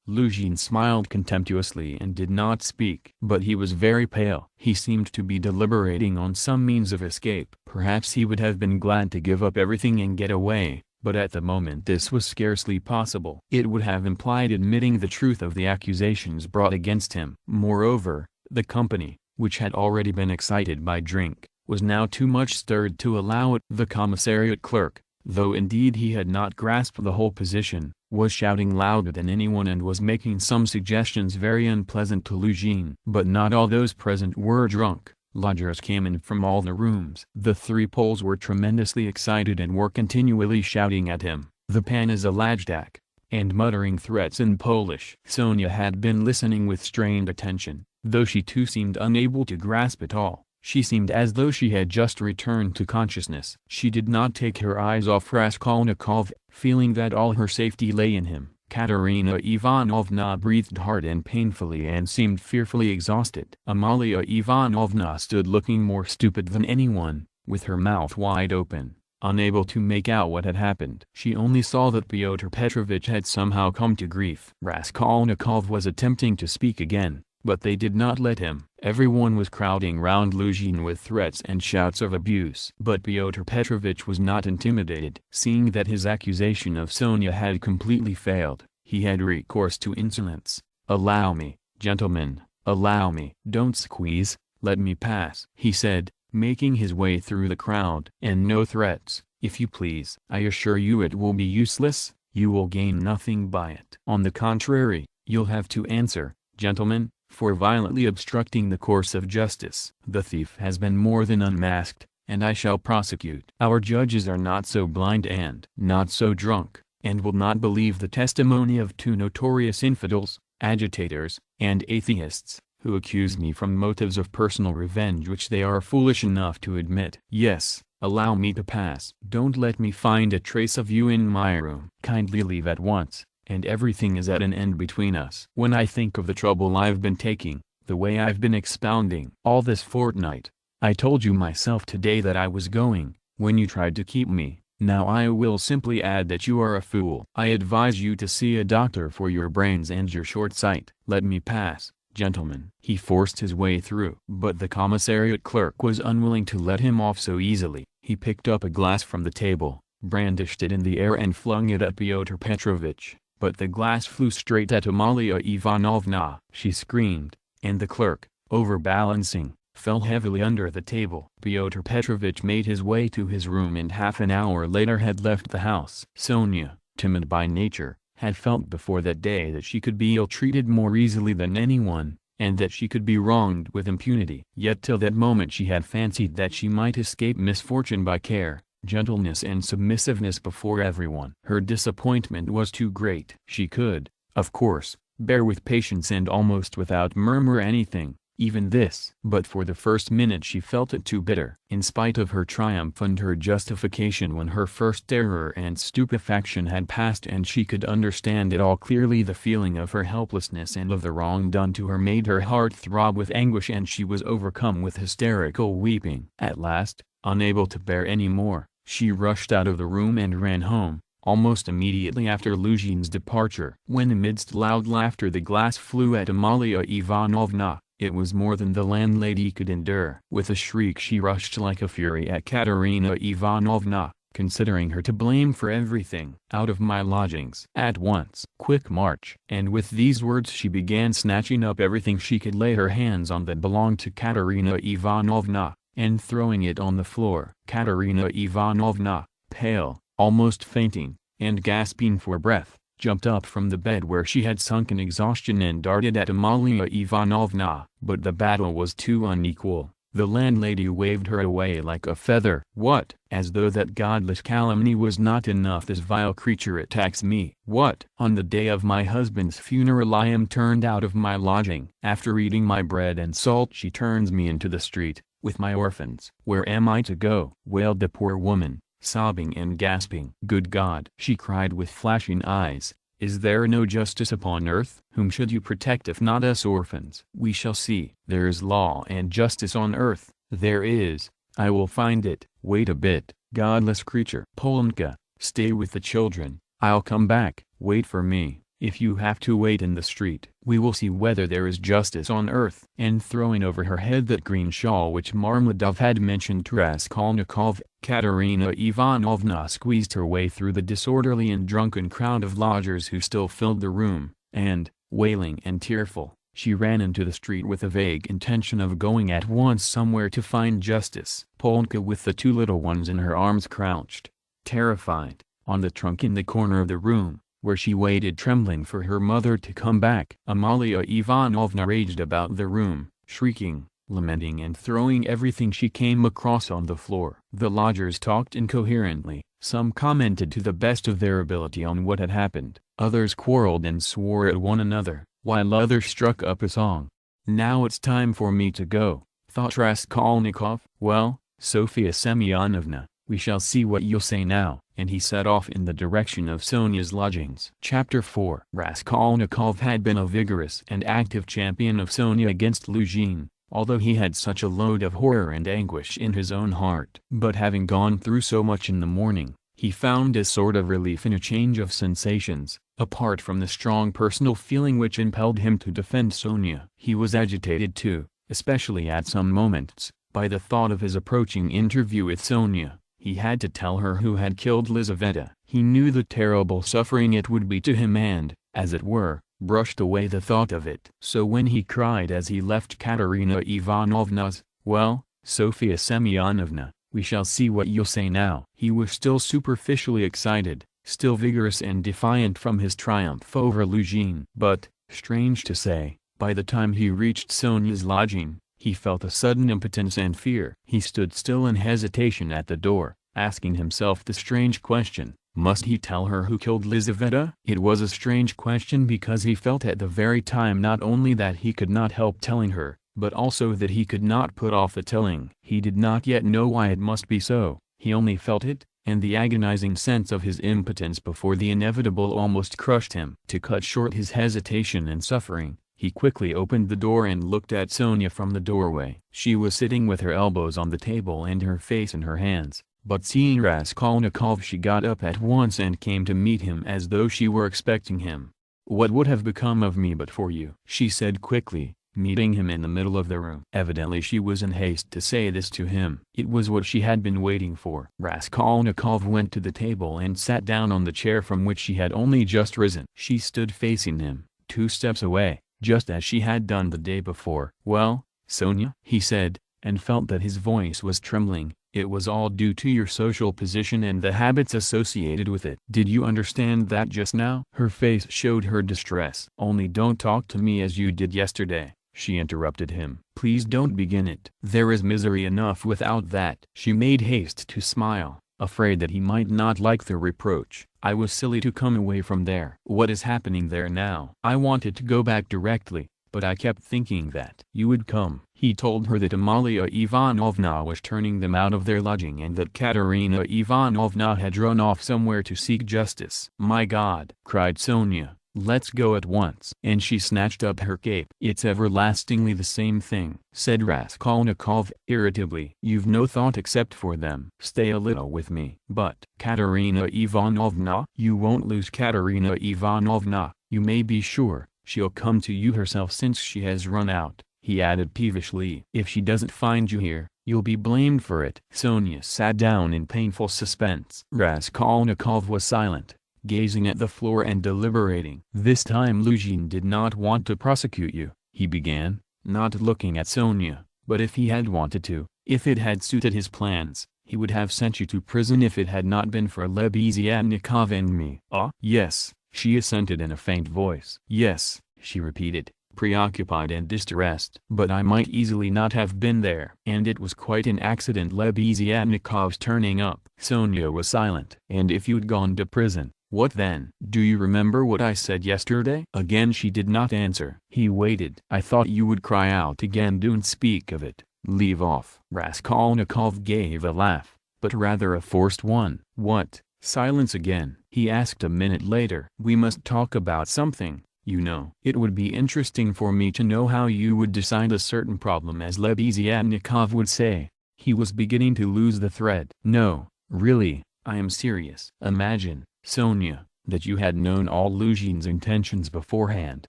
Luzhin smiled contemptuously and did not speak. But he was very pale. He seemed to be deliberating on some means of escape. Perhaps he would have been glad to give up everything and get away, but at the moment this was scarcely possible. It would have implied admitting the truth of the accusations brought against him. Moreover, the company, which had already been excited by drink, was now too much stirred to allow it. The commissariat clerk, though indeed he had not grasped the whole position, was shouting louder than anyone and was making some suggestions very unpleasant to Luzhin. But not all those present were drunk. Lodgers came in from all the rooms. The three Poles were tremendously excited and were continually shouting at him, "The pan is a lajdak," and muttering threats in Polish. Sonia had been listening with strained attention, though she too seemed unable to grasp it all. She seemed as though she had just returned to consciousness. She did not take her eyes off Raskolnikov, feeling that all her safety lay in him. Katerina Ivanovna breathed hard and painfully and seemed fearfully exhausted. Amalia Ivanovna stood looking more stupid than anyone, with her mouth wide open, unable to make out what had happened. She only saw that Pyotr Petrovitch had somehow come to grief. Raskolnikov was attempting to speak again, but they did not let him. Everyone was crowding round Luzhin with threats and shouts of abuse. But Pyotr Petrovitch was not intimidated. Seeing that his accusation of Sonia had completely failed, he had recourse to insolence. "Allow me, gentlemen, allow me. Don't squeeze, let me pass," he said, making his way through the crowd. "And no threats, if you please. I assure you it will be useless, you will gain nothing by it. On the contrary, you'll have to answer, gentlemen, for violently obstructing the course of justice. The thief has been more than unmasked, and I shall prosecute. Our judges are not so blind and not so drunk, and will not believe the testimony of two notorious infidels, agitators, and atheists, who accuse me from motives of personal revenge which they are foolish enough to admit. Yes, allow me to pass. Don't let me find a trace of you in my room. Kindly leave at once, and everything is at an end between us. When I think of the trouble I've been taking, the way I've been expounding all this fortnight, I told you myself today that I was going, when you tried to keep me. Now I will simply add that you are a fool. I advise you to see a doctor for your brains and your short sight. Let me pass, gentlemen." He forced his way through. But the commissariat clerk was unwilling to let him off so easily. He picked up a glass from the table, brandished it in the air and flung it at Pyotr Petrovitch. But the glass flew straight at Amalia Ivanovna. She screamed, and the clerk, overbalancing, fell heavily under the table. Pyotr Petrovitch made his way to his room and half an hour later had left the house. Sonia, timid by nature, had felt before that day that she could be ill-treated more easily than anyone, and that she could be wronged with impunity. Yet till that moment she had fancied that she might escape misfortune by care, gentleness and submissiveness before everyone. Her disappointment was too great. She could, of course, bear with patience and almost without murmur anything, even this. But for the first minute she felt it too bitter. In spite of her triumph and her justification when her first terror and stupefaction had passed and she could understand it all clearly, the feeling of her helplessness and of the wrong done to her made her heart throb with anguish and she was overcome with hysterical weeping. At last, unable to bear any more, she rushed out of the room and ran home, almost immediately after Luzhin's departure. When amidst loud laughter the glass flew at Amalia Ivanovna, it was more than the landlady could endure. With a shriek she rushed like a fury at Katerina Ivanovna, considering her to blame for everything. "Out of my lodgings at once. Quick march!" And with these words she began snatching up everything she could lay her hands on that belonged to Katerina Ivanovna, and throwing it on the floor. Katerina Ivanovna, pale, almost fainting, and gasping for breath, jumped up from the bed where she had sunk in exhaustion and darted at Amalia Ivanovna. But the battle was too unequal. The landlady waved her away like a feather. "What? As though that godless calumny was not enough, this vile creature attacks me. What? On the day of my husband's funeral I am turned out of my lodging. After eating my bread and salt she turns me into the street, with my orphans. Where am I to go?" wailed the poor woman, sobbing and gasping. "Good God!" she cried with flashing eyes, "is there no justice upon earth? Whom should you protect if not us orphans?" "We shall see. There is law and justice on earth. There is. I will find it. Wait a bit, godless creature. Polenka, stay with the children. I'll come back. Wait for me. If you have to wait in the street, we will see whether there is justice on earth." And throwing over her head that green shawl which Marmeladov had mentioned to Raskolnikov, Katerina Ivanovna squeezed her way through the disorderly and drunken crowd of lodgers who still filled the room, and, wailing and tearful, she ran into the street with a vague intention of going at once somewhere to find justice. Polka with the 2 little ones in her arms crouched, terrified, on the trunk in the corner of the room, where she waited trembling for her mother to come back. Amalia Ivanovna raged about the room, shrieking, lamenting and throwing everything she came across on the floor. The lodgers talked incoherently, some commented to the best of their ability on what had happened, others quarreled and swore at one another, while others struck up a song. "Now it's time for me to go," thought Raskolnikov. "Well, Sofia Semyonovna, we shall see what you'll say now," and he set off in the direction of Sonia's lodgings. Chapter 4. Raskolnikov had been a vigorous and active champion of Sonia against Luzhin, although he had such a load of horror and anguish in his own heart. But having gone through so much in the morning, he found a sort of relief in a change of sensations, apart from the strong personal feeling which impelled him to defend Sonia. He was agitated too, especially at some moments, by the thought of his approaching interview with Sonia. He had to tell her who had killed Lizaveta. He knew the terrible suffering it would be to him and, as it were, brushed away the thought of it. So when he cried as he left Katerina Ivanovna's, "Well, Sofia Semyonovna, we shall see what you'll say now," he was still superficially excited, still vigorous and defiant from his triumph over Luzhin. But, strange to say, by the time he reached Sonia's lodging, he felt a sudden impotence and fear. He stood still in hesitation at the door, asking himself the strange question, must he tell her who killed Lizaveta? It was a strange question because he felt at the very time not only that he could not help telling her, but also that he could not put off the telling. He did not yet know why it must be so, he only felt it, and the agonizing sense of his impotence before the inevitable almost crushed him. To cut short his hesitation and suffering, he quickly opened the door and looked at Sonia from the doorway. She was sitting with her elbows on the table and her face in her hands, but seeing Raskolnikov she got up at once and came to meet him as though she were expecting him. "What would have become of me but for you?" she said quickly, meeting him in the middle of the room. Evidently she was in haste to say this to him. It was what she had been waiting for. Raskolnikov went to the table and sat down on the chair from which she had only just risen. She stood facing him, 2 steps away, just as she had done the day before. "Well, Sonia," he said, and felt that his voice was trembling, "it was all due to your social position and the habits associated with it. Did you understand that just now?" Her face showed her distress. "Only don't talk to me as you did yesterday," she interrupted him. "Please don't begin it. There is misery enough without that." She made haste to smile, afraid that he might not like the reproach. "I was silly to come away from there." "What is happening there now?" "I wanted to go back directly, but I kept thinking that you would come." He told her that Amalia Ivanovna was turning them out of their lodging and that Katerina Ivanovna had run off somewhere to seek justice. "My God!" cried Sonia. "Let's go at once." And she snatched up her cape. "It's everlastingly the same thing," said Raskolnikov irritably. "You've no thought except for them. Stay a little with me." "But, Katerina Ivanovna..." "You won't lose Katerina Ivanovna, you may be sure. She'll come to you herself since she has run out," he added peevishly. "If she doesn't find you here, you'll be blamed for it." Sonia sat down in painful suspense. Raskolnikov was silent, gazing at the floor and deliberating. "This time Luzhin did not want to prosecute you," he began, not looking at Sonia, "but if he had wanted to, if it had suited his plans, he would have sent you to prison if it had not been for Lebeziatnikov and me." "Ah, yes," she assented in a faint voice. "Yes," she repeated, preoccupied and distressed. "But I might easily not have been there. And it was quite an accident Lebeziatnikov's turning up." Sonia was silent. "And if you'd gone to prison, what then?" "Do you remember what I said yesterday?" Again she did not answer. He waited. "I thought you would cry out again. Don't speak of it. Leave off." Raskolnikov gave a laugh, but rather a forced one. "What?" Silence again. He asked a minute later. "We must talk about something, you know. It would be interesting for me to know how you would decide a certain problem, as Lebeziatnikov would say." He was beginning to lose the thread. "No, really, I am serious. Imagine, Sonia, that you had known all Luzhin's intentions beforehand.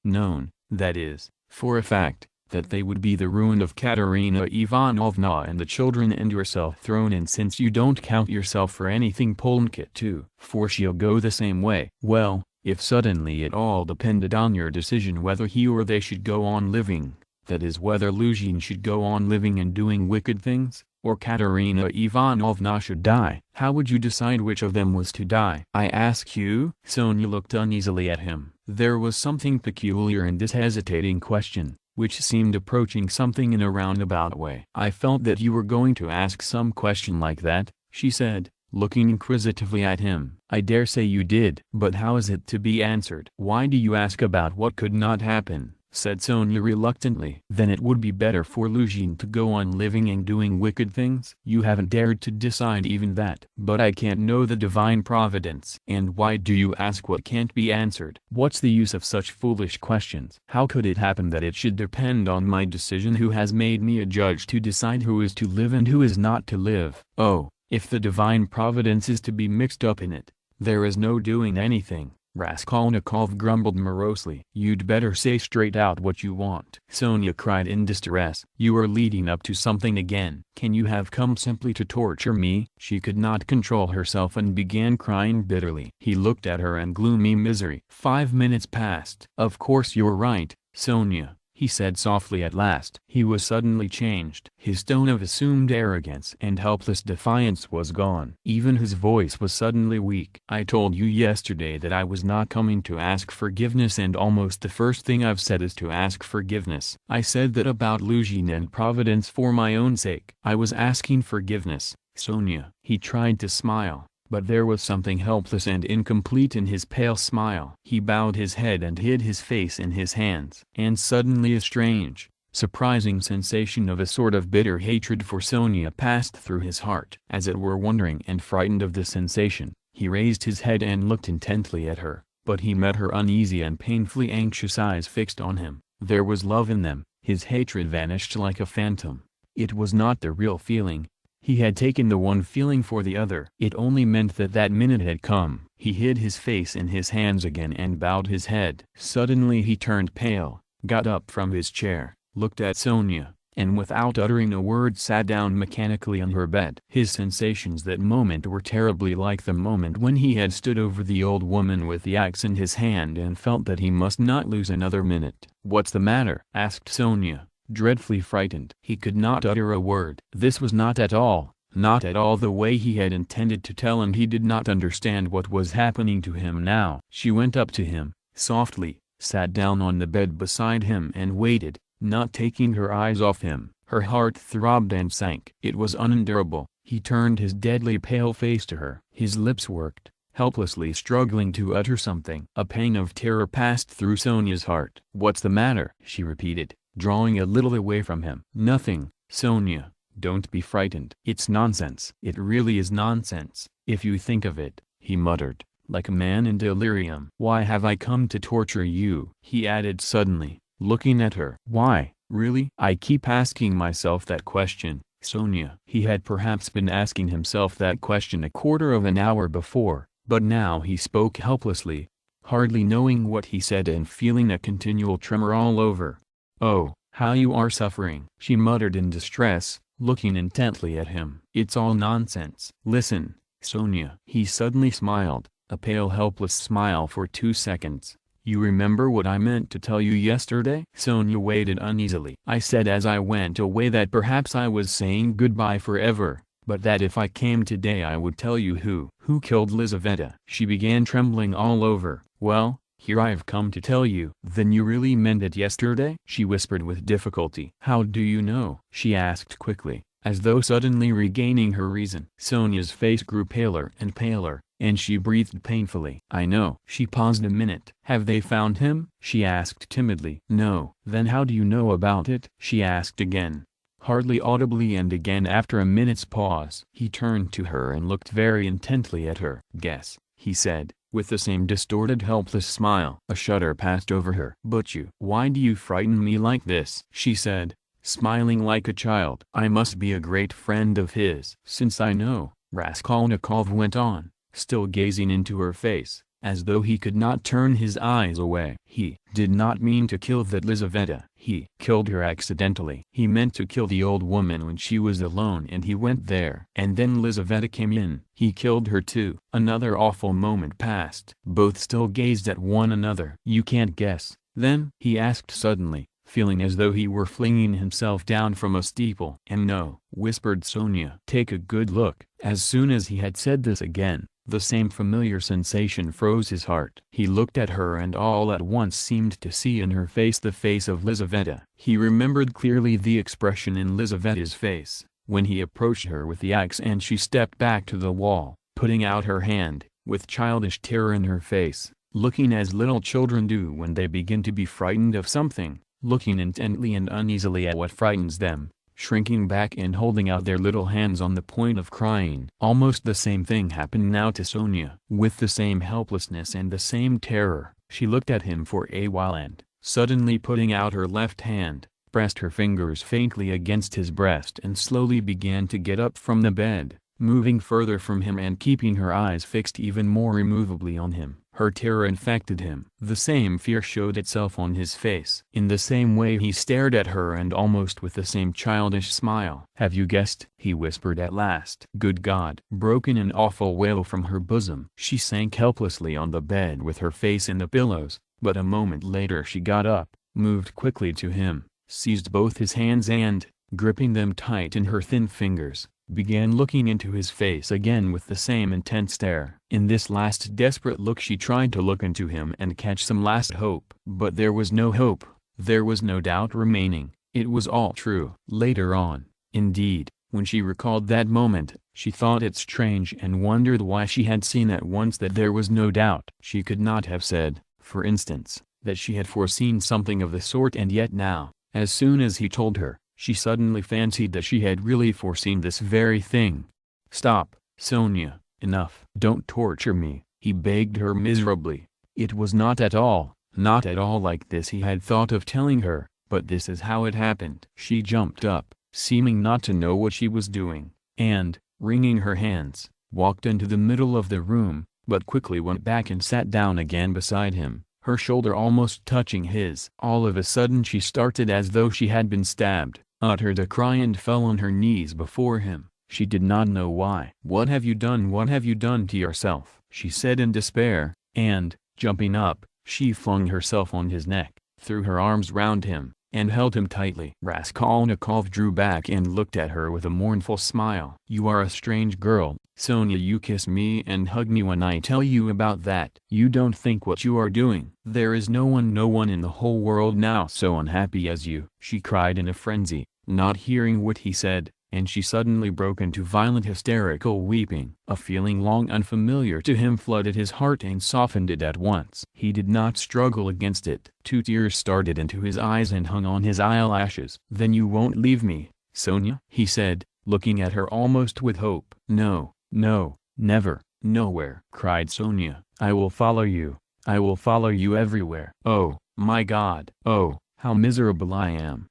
Known, that is, for a fact, that they would be the ruin of Katerina Ivanovna and the children and yourself thrown in, since you don't count yourself for anything, Polnkit too, for she'll go the same way. Well, if suddenly it all depended on your decision whether he or they should go on living, that is, whether Luzhin should go on living and doing wicked things, or Katerina Ivanovna should die, how would you decide which of them was to die? I ask you? Sonia looked uneasily at him. There was something peculiar in this hesitating question, which seemed approaching something in a roundabout way. I felt that you were going to ask some question like that, she said, looking inquisitively at him. I dare say you did. But how is it to be answered? Why do you ask about what could not happen? Said Sonia reluctantly. Then it would be better for Luzhin to go on living and doing wicked things? You haven't dared to decide even that. But I can't know the divine providence. And why do you ask what can't be answered? What's the use of such foolish questions? How could it happen that it should depend on my decision? Who has made me a judge to decide who is to live and who is not to live? Oh, if the divine providence is to be mixed up in it, there is no doing anything. Raskolnikov grumbled morosely. You'd better say straight out what you want, Sonia cried in distress. You are leading up to something again. Can you have come simply to torture me? She could not control herself and began crying bitterly. He looked at her in gloomy misery. 5 minutes passed. Of course you're right, Sonia, he said softly at last. He was suddenly changed. His tone of assumed arrogance and helpless defiance was gone. Even his voice was suddenly weak. I told you yesterday that I was not coming to ask forgiveness, and almost the first thing I've said is to ask forgiveness. I said that about Luzhin and Providence for my own sake. I was asking forgiveness, Sonia. He tried to smile, but there was something helpless and incomplete in his pale smile. He bowed his head and hid his face in his hands. And suddenly a strange, surprising sensation of a sort of bitter hatred for Sonia passed through his heart. As it were wondering and frightened of the sensation, he raised his head and looked intently at her, but he met her uneasy and painfully anxious eyes fixed on him. There was love in them. His hatred vanished like a phantom. It was not the real feeling. He had taken the one feeling for the other. It only meant that that minute had come. He hid his face in his hands again and bowed his head. Suddenly he turned pale, got up from his chair, looked at Sonia, and without uttering a word sat down mechanically on her bed. His sensations that moment were terribly like the moment when he had stood over the old woman with the axe in his hand and felt that he must not lose another minute. "What's the matter?" asked Sonia, dreadfully frightened. He could not utter a word. This was not at all the way he had intended to tell, and he did not understand what was happening to him now. She went up to him, softly, sat down on the bed beside him and waited, not taking her eyes off him. Her heart throbbed and sank. It was unendurable. He turned his deadly pale face to her. His lips worked, helplessly struggling to utter something. A pang of terror passed through Sonia's heart. "What's the matter?" she repeated, drawing a little away from him. "Nothing, Sonia, don't be frightened. It's nonsense." "It really is nonsense, if you think of it," he muttered, like a man in delirium. "Why have I come to torture you?" he added suddenly, looking at her. "Why, really? I keep asking myself that question, Sonia." He had perhaps been asking himself that question a quarter of an hour before, but now he spoke helplessly, hardly knowing what he said and feeling a continual tremor all over. "Oh, how you are suffering," she muttered in distress, looking intently at him. "It's all nonsense." "Listen, Sonia." He suddenly smiled, a pale helpless smile for 2 seconds. "You remember what I meant to tell you yesterday?" Sonia waited uneasily. "I said as I went away that perhaps I was saying goodbye forever, but that if I came today I would tell you who killed Lizaveta." She began trembling all over. "Well, here I've come to tell you." "Then you really meant it yesterday?" she whispered with difficulty. "How do you know?" she asked quickly, as though suddenly regaining her reason. Sonia's face grew paler and paler, and she breathed painfully. "I know." She paused a minute. "Have they found him?" she asked timidly. "No." "Then how do you know about it?" she asked again, hardly audibly, and again after a minute's pause. He turned to her and looked very intently at her. "Guess," he said, with the same distorted helpless smile. A shudder passed over her. "But you—" "Why do you frighten me like this?" she said, smiling like a child. "I must be a great friend of his." "Since I know," Raskolnikov went on, still gazing into her face, as though he could not turn his eyes away. He did not mean to kill that Lizaveta. He killed her accidentally. He meant to kill the old woman when she was alone and he went there. And then Lizaveta came in. He killed her too. Another awful moment passed. Both still gazed at one another. You can't guess, then? He asked suddenly, feeling as though he were flinging himself down from a steeple. And no, whispered Sonia. Take a good look. As soon as he had said this again, the same familiar sensation froze his heart. He looked at her and all at once seemed to see in her face the face of Lizaveta. He remembered clearly the expression in Lizaveta's face, when he approached her with the axe and she stepped back to the wall, putting out her hand, with childish terror in her face, looking as little children do when they begin to be frightened of something, looking intently and uneasily at what frightens them, shrinking back and holding out their little hands on the point of crying. Almost the same thing happened now to Sonia. With the same helplessness and the same terror, she looked at him for a while and, suddenly putting out her left hand, pressed her fingers faintly against his breast and slowly began to get up from the bed, moving further from him and keeping her eyes fixed even more immovably on him. Her terror infected him. The same fear showed itself on his face. In the same way he stared at her and almost with the same childish smile. Have you guessed? He whispered at last. Good God! Broke in an awful wail from her bosom. She sank helplessly on the bed with her face in the pillows, but a moment later she got up, moved quickly to him, seized both his hands and, gripping them tight in her thin fingers, began looking into his face again with the same intense stare. In this last desperate look she tried to look into him and catch some last hope. But there was no hope, there was no doubt remaining, it was all true. Later on, indeed, when she recalled that moment, she thought it strange and wondered why she had seen at once that there was no doubt. She could not have said, for instance, that she had foreseen something of the sort, and yet now, as soon as he told her, she suddenly fancied that she had really foreseen this very thing. Stop, Sonia, enough. Don't torture me, he begged her miserably. It was not at all like this he had thought of telling her, but this is how it happened. She jumped up, seeming not to know what she was doing, and, wringing her hands, walked into the middle of the room, but quickly went back and sat down again beside him, her shoulder almost touching his. All of a sudden she started as though she had been stabbed, uttered a cry and fell on her knees before him. She did not know why. What have you done? What have you done to yourself? She said in despair, and, jumping up, she flung herself on his neck, threw her arms round him, and held him tightly. Raskolnikov drew back and looked at her with a mournful smile. You are a strange girl, Sonia. You kiss me and hug me when I tell you about that. You don't think what you are doing. There is no one in the whole world now so unhappy as you, she cried in a frenzy, not hearing what he said, and she suddenly broke into violent hysterical weeping. A feeling long unfamiliar to him flooded his heart and softened it at once. He did not struggle against it. 2 tears started into his eyes and hung on his eyelashes. Then you won't leave me, Sonia? He said, looking at her almost with hope. No, no, never, nowhere, cried Sonia. I will follow you. I will follow you everywhere. Oh, my God. Oh, how miserable I am.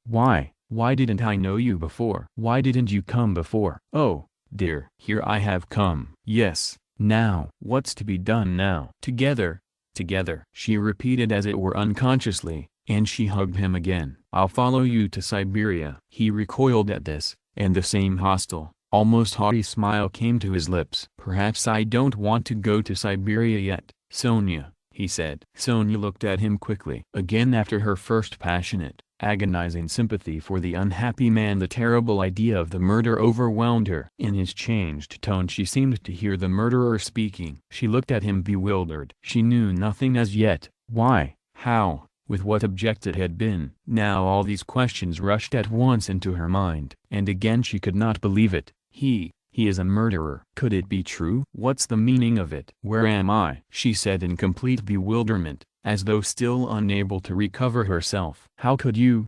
Why didn't I know you before? Why didn't you come before? Oh, dear, here I have come. Yes, now. What's to be done now? Together, she repeated as it were unconsciously, and she hugged him again. I'll follow you to Siberia. He recoiled at this, and the same hostile, almost haughty smile came to his lips. Perhaps I don't want to go to Siberia yet, Sonia, he said. Sonia looked at him quickly. Again after her first passionate, agonizing sympathy for the unhappy man, the terrible idea of the murder overwhelmed her. In his changed tone she seemed to hear the murderer speaking. She looked at him bewildered. She knew nothing as yet. Why, how, with what object it had been. Now all these questions rushed at once into her mind, and again she could not believe it. He is a murderer. Could it be true? What's the meaning of it? Where am I? She said in complete bewilderment, as though still unable to recover herself. How could you,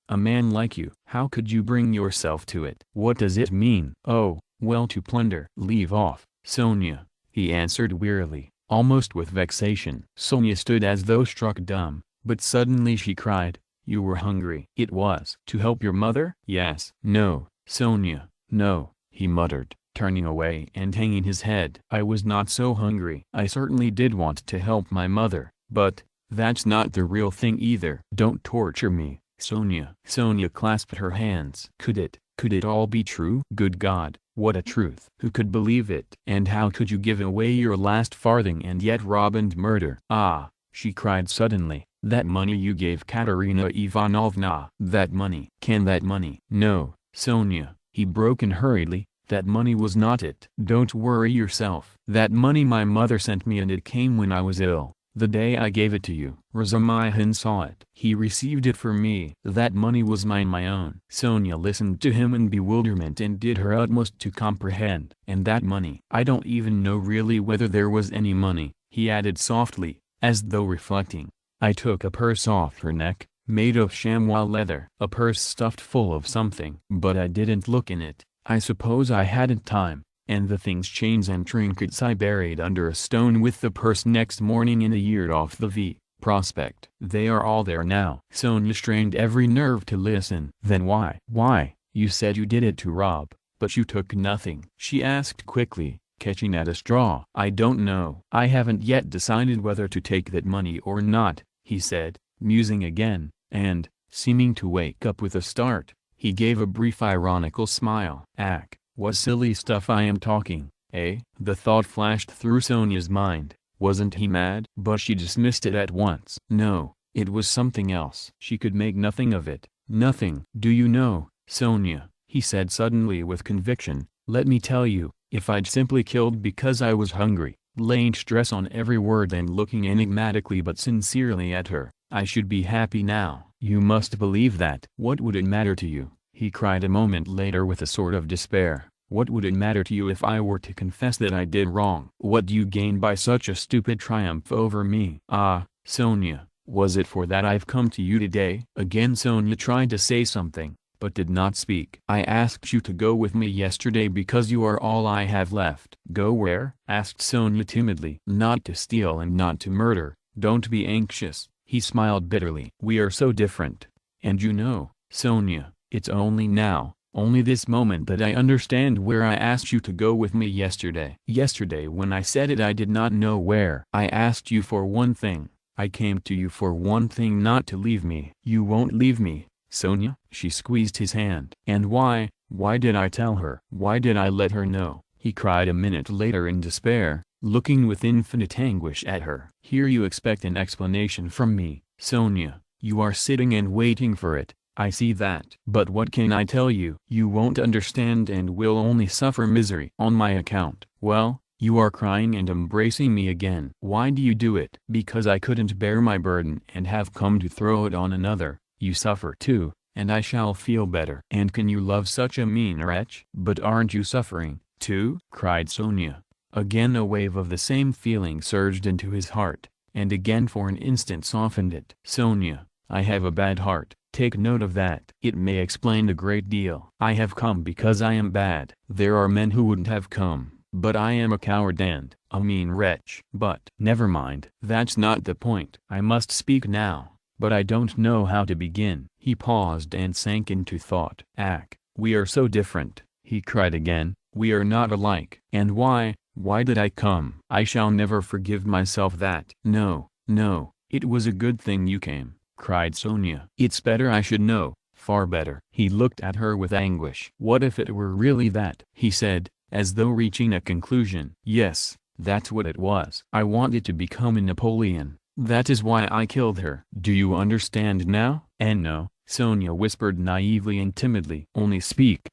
a man like you, how could you bring yourself to it? What does it mean? Oh, well, to plunder. Leave off, Sonia, he answered wearily, almost with vexation. Sonia stood as though struck dumb, but suddenly she cried, you were hungry. It was to help your mother? Yes. No, Sonia, no, he muttered. turning away and hanging his head. I was not so hungry. I certainly did want to help my mother, but that's not the real thing either. Don't torture me, Sonia. Sonia clasped her hands. Could it all be true? Good God, what a truth. Who could believe it? And how could you give away your last farthing and yet rob and murder? Ah, she cried suddenly, that money you gave Katerina Ivanovna. That money. Can that money? No, Sonia, he broke in hurriedly, that money was not it. Don't worry yourself. That money my mother sent me, and it came when I was ill. The day I gave it to you, Razumihin saw it. He received it for me. That money was mine, my own. Sonia listened to him in bewilderment and did her utmost to comprehend. And that money, I don't even know really whether there was any money, he added softly, as though reflecting. I took a purse off her neck, made of chamois leather. A purse stuffed full of something. But I didn't look in it. I suppose I hadn't time. And the things, chains and trinkets, I buried under a stone with the purse next morning in a yard off the V. Prospect. They are all there now. Sonia strained every nerve to listen. Then why? Why, you said you did it to rob, but you took nothing, she asked quickly, catching at a straw. I don't know. I haven't yet decided whether to take that money or not, he said, musing again, and, seeming to wake up with a start, he gave a brief ironical smile. Ack. What silly stuff I am talking, eh? The thought flashed through Sonia's mind. Wasn't he mad? But she dismissed it at once. No, it was something else. She could make nothing of it. Nothing. Do you know, Sonia, he said suddenly with conviction, let me tell you, if I'd simply killed because I was hungry, laying stress on every word and looking enigmatically but sincerely at her, I should be happy now. You must believe that. What would it matter to you? He cried a moment later with a sort of despair. What would it matter to you if I were to confess that I did wrong? What do you gain by such a stupid triumph over me? Ah, Sonia, was it for that I've come to you today? Again Sonia tried to say something, but did not speak. I asked you to go with me yesterday because you are all I have left. Go where? Asked Sonia timidly. Not to steal and not to murder. Don't be anxious, he smiled bitterly. We are so different. And you know, Sonia, it's only now, only this moment that I understand where I asked you to go with me yesterday. Yesterday when I said it I did not know where. I asked you for one thing. I came to you for one thing, not to leave me. You won't leave me, Sonia? She squeezed his hand. And why did I tell her? Why did I let her know? He cried a minute later in despair, looking with infinite anguish at her. Here you expect an explanation from me, Sonia. You are sitting and waiting for it. I see that. But what can I tell you? You won't understand and will only suffer misery on my account. Well, you are crying and embracing me again. Why do you do it? Because I couldn't bear my burden and have come to throw it on another. You suffer too, and I shall feel better. And can you love such a mean wretch? But aren't you suffering, too? Cried Sonia. Again a wave of the same feeling surged into his heart, and again for an instant softened it. Sonia, I have a bad heart. Take note of that. It may explain a great deal. I have come because I am bad. There are men who wouldn't have come, but I am a coward and a mean wretch. But never mind. That's not the point. I must speak now, but I don't know how to begin. He paused and sank into thought. Ack, we are so different, he cried again. We are not alike. And why did I come? I shall never forgive myself that. No, it was a good thing you came, cried Sonia. It's better I should know, far better. He looked at her with anguish. What if it were really that? He said, as though reaching a conclusion. Yes, that's what it was. I wanted to become a Napoleon. That is why I killed her. Do you understand now? And no, Sonia whispered naively and timidly. Only speak.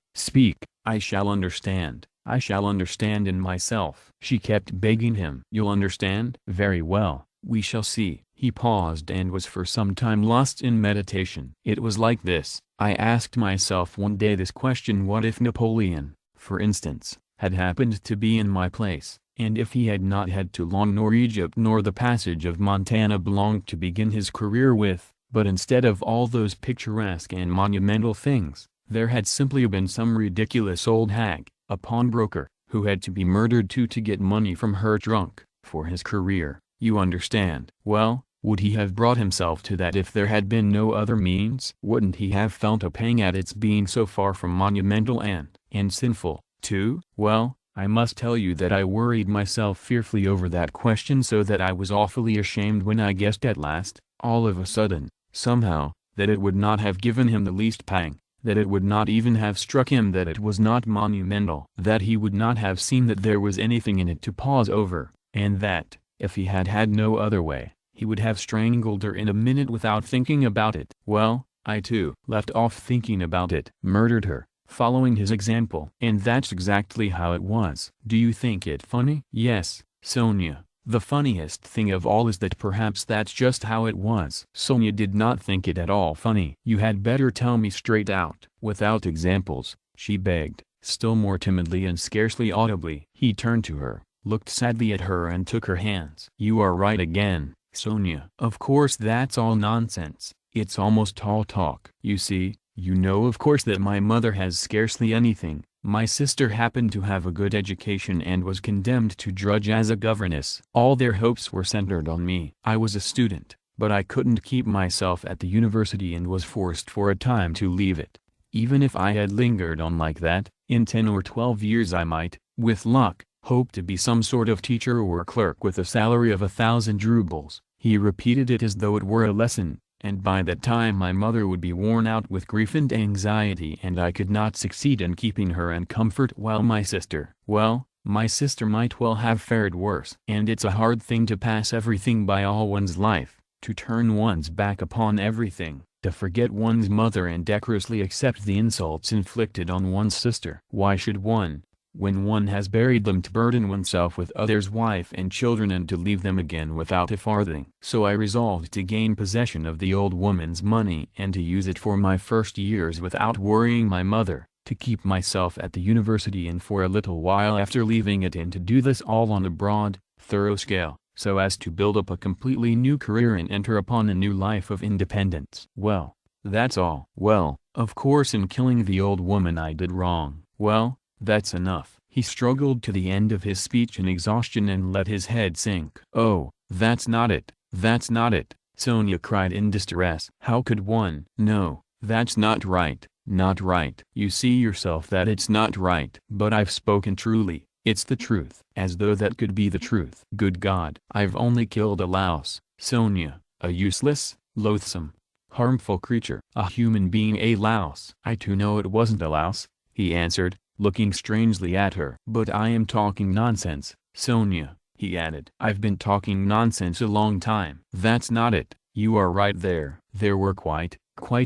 I shall understand. I shall understand in myself. She kept begging him. You'll understand? Very well, we shall see. He paused and was for some time lost in meditation. It was like this. I asked myself one day this question: what if Napoleon, for instance, had happened to be in my place, and if he had not had Toulon nor Egypt nor the passage of Montana Blanc to begin his career with, but instead of all those picturesque and monumental things, there had simply been some ridiculous old hag, a pawnbroker, who had to be murdered to get money from her trunk, for his career, you understand. Well, would he have brought himself to that if there had been no other means? Wouldn't he have felt a pang at its being so far from monumental and sinful? 2? Well, I must tell you that I worried myself fearfully over that question, so that I was awfully ashamed when I guessed at last, all of a sudden, somehow, that it would not have given him the least pang, that it would not even have struck him that it was not monumental, that he would not have seen that there was anything in it to pause over, and that, if he had had no other way, he would have strangled her in a minute without thinking about it. Well, I too left off thinking about it, murdered her, following his example. And that's exactly how it was. Do you think it funny? Yes, Sonia. The funniest thing of all is that perhaps that's just how it was. Sonia did not think it at all funny. You had better tell me straight out, without examples, she begged, still more timidly and scarcely audibly. He turned to her, looked sadly at her and took her hands. You are right again, Sonia. Of course that's all nonsense. It's almost all talk. You see, you know of course that my mother has scarcely anything. My sister happened to have a good education and was condemned to drudge as a governess. All their hopes were centered on me. I was a student, but I couldn't keep myself at the university and was forced for a time to leave it. Even if I had lingered on like that, in 10 or 12 years I might, with luck, hope to be some sort of teacher or clerk with a salary of 1,000 rubles. He repeated it as though it were a lesson. And by that time my mother would be worn out with grief and anxiety, and I could not succeed in keeping her in comfort, while my sister might well have fared worse. And it's a hard thing to pass everything by all one's life, to turn one's back upon everything, to forget one's mother and decorously accept the insults inflicted on one's sister. Why should one, when one has buried them, to burden oneself with others' wife and children and to leave them again without a farthing? So I resolved to gain possession of the old woman's money and to use it for my first years without worrying my mother, to keep myself at the university and for a little while after leaving it, and to do this all on a broad, thorough scale, so as to build up a completely new career and enter upon a new life of independence. Well, that's all. Well, of course in killing the old woman I did wrong. Well, that's enough. He struggled to the end of his speech in exhaustion and let his head sink. Oh, that's not it, that's not it, Sonia cried in distress. How could one? No, that's not right, not right. You see yourself that it's not right. But I've spoken truly, it's the truth. As though that could be the truth. Good God, I've only killed a louse, Sonia, a useless, loathsome, harmful creature. A human being, a louse. I too know it wasn't a louse, he answered, looking strangely at her. But I am talking nonsense, Sonia, he added. I've been talking nonsense a long time. That's not it, you are right there. There were quite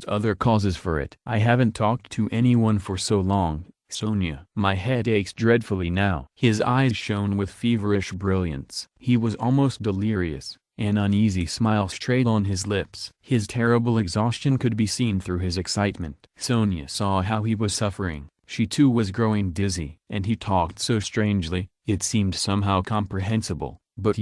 other causes for it. I haven't talked to anyone for so long, Sonia. My head aches dreadfully now. His eyes shone with feverish brilliance. He was almost delirious. An uneasy smile strayed on his lips. His terrible exhaustion could be seen through his excitement. Sonia saw how he was suffering. She too was growing dizzy. And he talked so strangely, it seemed somehow comprehensible, but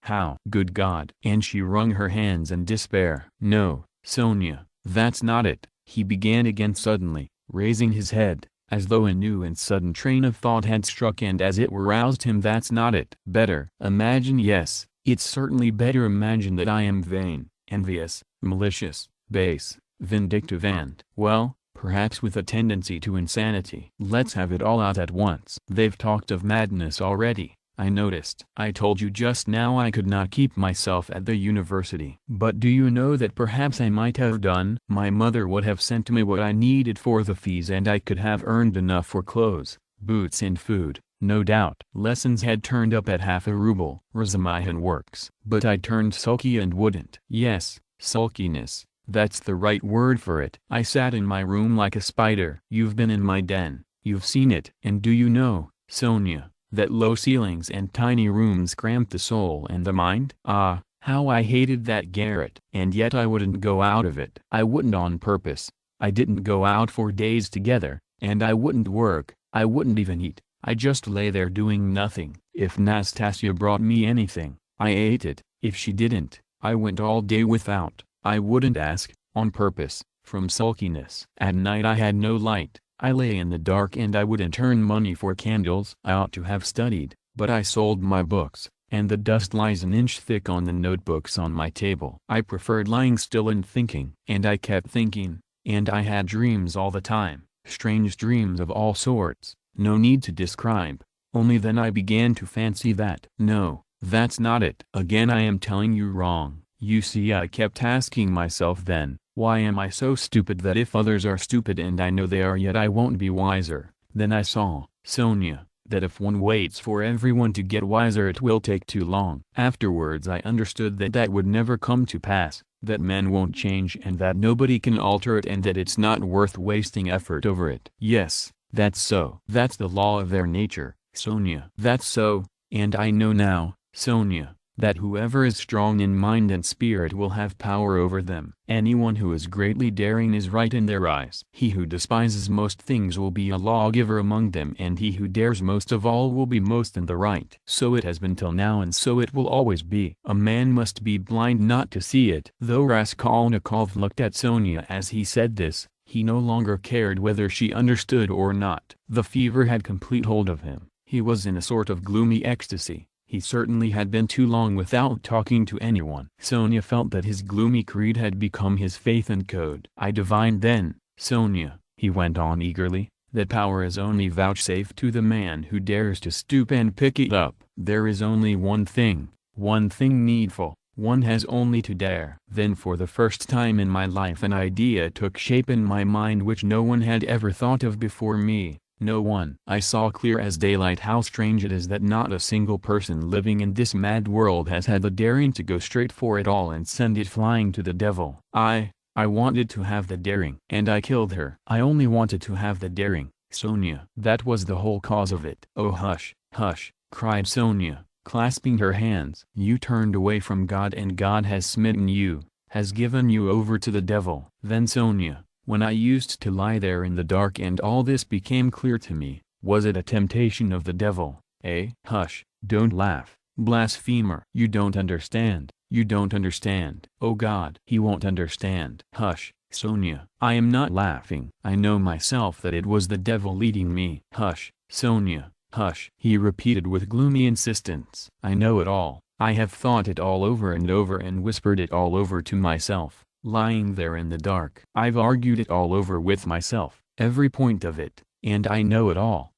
how? Good God! And she wrung her hands in despair. No, Sonia, that's not it, he began again suddenly, raising his head, as though a new and sudden train of thought had struck and as it were roused him. That's not it. Better imagine, yes, it's certainly better imagine that I am vain, envious, malicious, base, vindictive and, well, perhaps with a tendency to insanity. Let's have it all out at once. They've talked of madness already, I noticed. I told you just now I could not keep myself at the university. But do you know that perhaps I might have done? My mother would have sent me what I needed for the fees and I could have earned enough for clothes, boots and food, no doubt. Lessons had turned up at half a ruble. Razumaian works. But I turned sulky and wouldn't. Yes, sulkiness. That's the right word for it. I sat in my room like a spider. You've been in my den, you've seen it. And do you know, Sonia, that low ceilings and tiny rooms cramped the soul and the mind? Ah, how I hated that garret. And yet I wouldn't go out of it. I wouldn't on purpose. I didn't go out for days together, and I wouldn't work, I wouldn't even eat. I just lay there doing nothing. If Nastasia brought me anything, I ate it. If she didn't, I went all day without. I wouldn't ask, on purpose, from sulkiness. At night I had no light. I lay in the dark and I wouldn't earn money for candles. I ought to have studied, but I sold my books, and the dust lies an inch thick on the notebooks on my table. I preferred lying still and thinking. And I kept thinking, and I had dreams all the time, strange dreams of all sorts, No need to describe. Only then I began to fancy that. No, that's not it. Again I am telling you wrong. You see, I kept asking myself then, why am I so stupid that if others are stupid and I know they are, yet I won't be wiser? Then I saw, Sonia, that if one waits for everyone to get wiser it will take too long. Afterwards I understood that that would never come to pass, that men won't change and that nobody can alter it and that it's not worth wasting effort over it. Yes, that's so. That's the law of their nature, Sonia. That's so, and I know now, Sonia, that whoever is strong in mind and spirit will have power over them. Anyone who is greatly daring is right in their eyes. He who despises most things will be a lawgiver among them, and he who dares most of all will be most in the right. So it has been till now and so it will always be. A man must be blind not to see it. Though Raskolnikov looked at Sonia as he said this, he no longer cared whether she understood or not. The fever had complete hold of him. He was in a sort of gloomy ecstasy. He certainly had been too long without talking to anyone. Sonia felt that his gloomy creed had become his faith and code. I divined then, Sonia, he went on eagerly, that power is only vouchsafed to the man who dares to stoop and pick it up. There is only one thing needful. One has only to dare. Then for the first time in my life an idea took shape in my mind which no one had ever thought of before me. No one. I saw clear as daylight how strange it is that not a single person living in this mad world has had the daring to go straight for it all and send it flying to the devil. I wanted to have the daring. And I killed her. I only wanted to have the daring, Sonia. That was the whole cause of it. Oh hush, hush, cried Sonia, clasping her hands. You turned away from God and God has smitten you, has given you over to the devil. Then Sonia, when I used to lie there in the dark and all this became clear to me, was it a temptation of the devil, eh? Hush, don't laugh, blasphemer. You don't understand, you don't understand. Oh God, he won't understand. Hush, Sonia. I am not laughing. I know myself that it was the devil leading me. Hush, Sonia, hush, he repeated with gloomy insistence. I know it all. I have thought it all over and whispered it all over to myself. Lying there in the dark. I've argued it all over with myself, every point of it, and I know it all.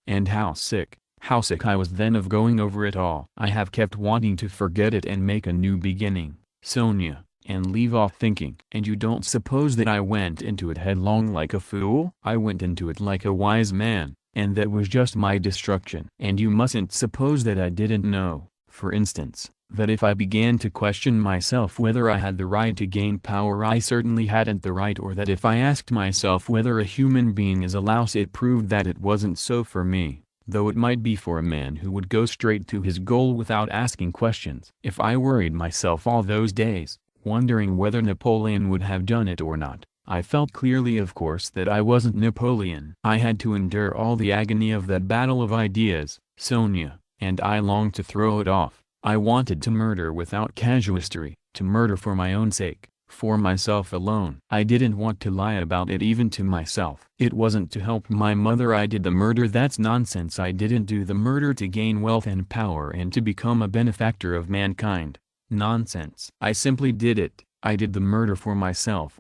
And how sick I was then of going over it all. I have kept wanting to forget it and make a new beginning, Sonia, and leave off thinking. And you don't suppose that I went into it headlong like a fool? I went into it like a wise man, and that was just my destruction. And you mustn't suppose that I didn't know, for instance, that if I began to question myself whether I had the right to gain power I certainly hadn't the right, or that if I asked myself whether a human being is a louse it proved that it wasn't so for me, though it might be for a man who would go straight to his goal without asking questions. If I worried myself all those days, wondering whether Napoleon would have done it or not, I felt clearly of course that I wasn't Napoleon. I had to endure all the agony of that battle of ideas, Sonia, and I longed to throw it off. I wanted to murder without casuistry, to murder for my own sake, for myself alone. I didn't want to lie about it even to myself. It wasn't to help my mother I did the murder. That's nonsense. I didn't do the murder to gain wealth and power and to become a benefactor of mankind. Nonsense. I simply did it. I did the murder for myself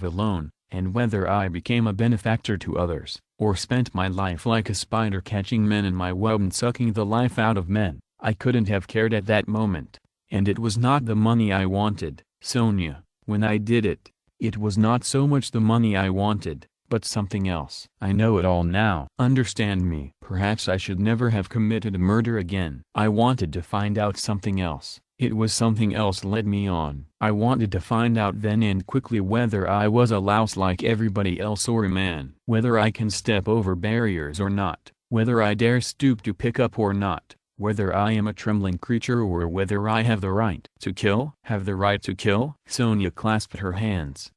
alone, and whether I became a benefactor to others, or spent my life like a spider catching men in my web and sucking the life out of men, I couldn't have cared at that moment. And it was not the money I wanted, Sonia. When I did it, it was not so much the money I wanted, but something else. I know it all now. Understand me. Perhaps I should never have committed a murder again. I wanted to find out something else. It was something else led me on. I wanted to find out then and quickly whether I was a louse like everybody else or a man. Whether I can step over barriers or not. Whether I dare stoop to pick up or not. Whether I am a trembling creature or whether I have the right to kill. Have the right to kill? Sonia clasped her hands.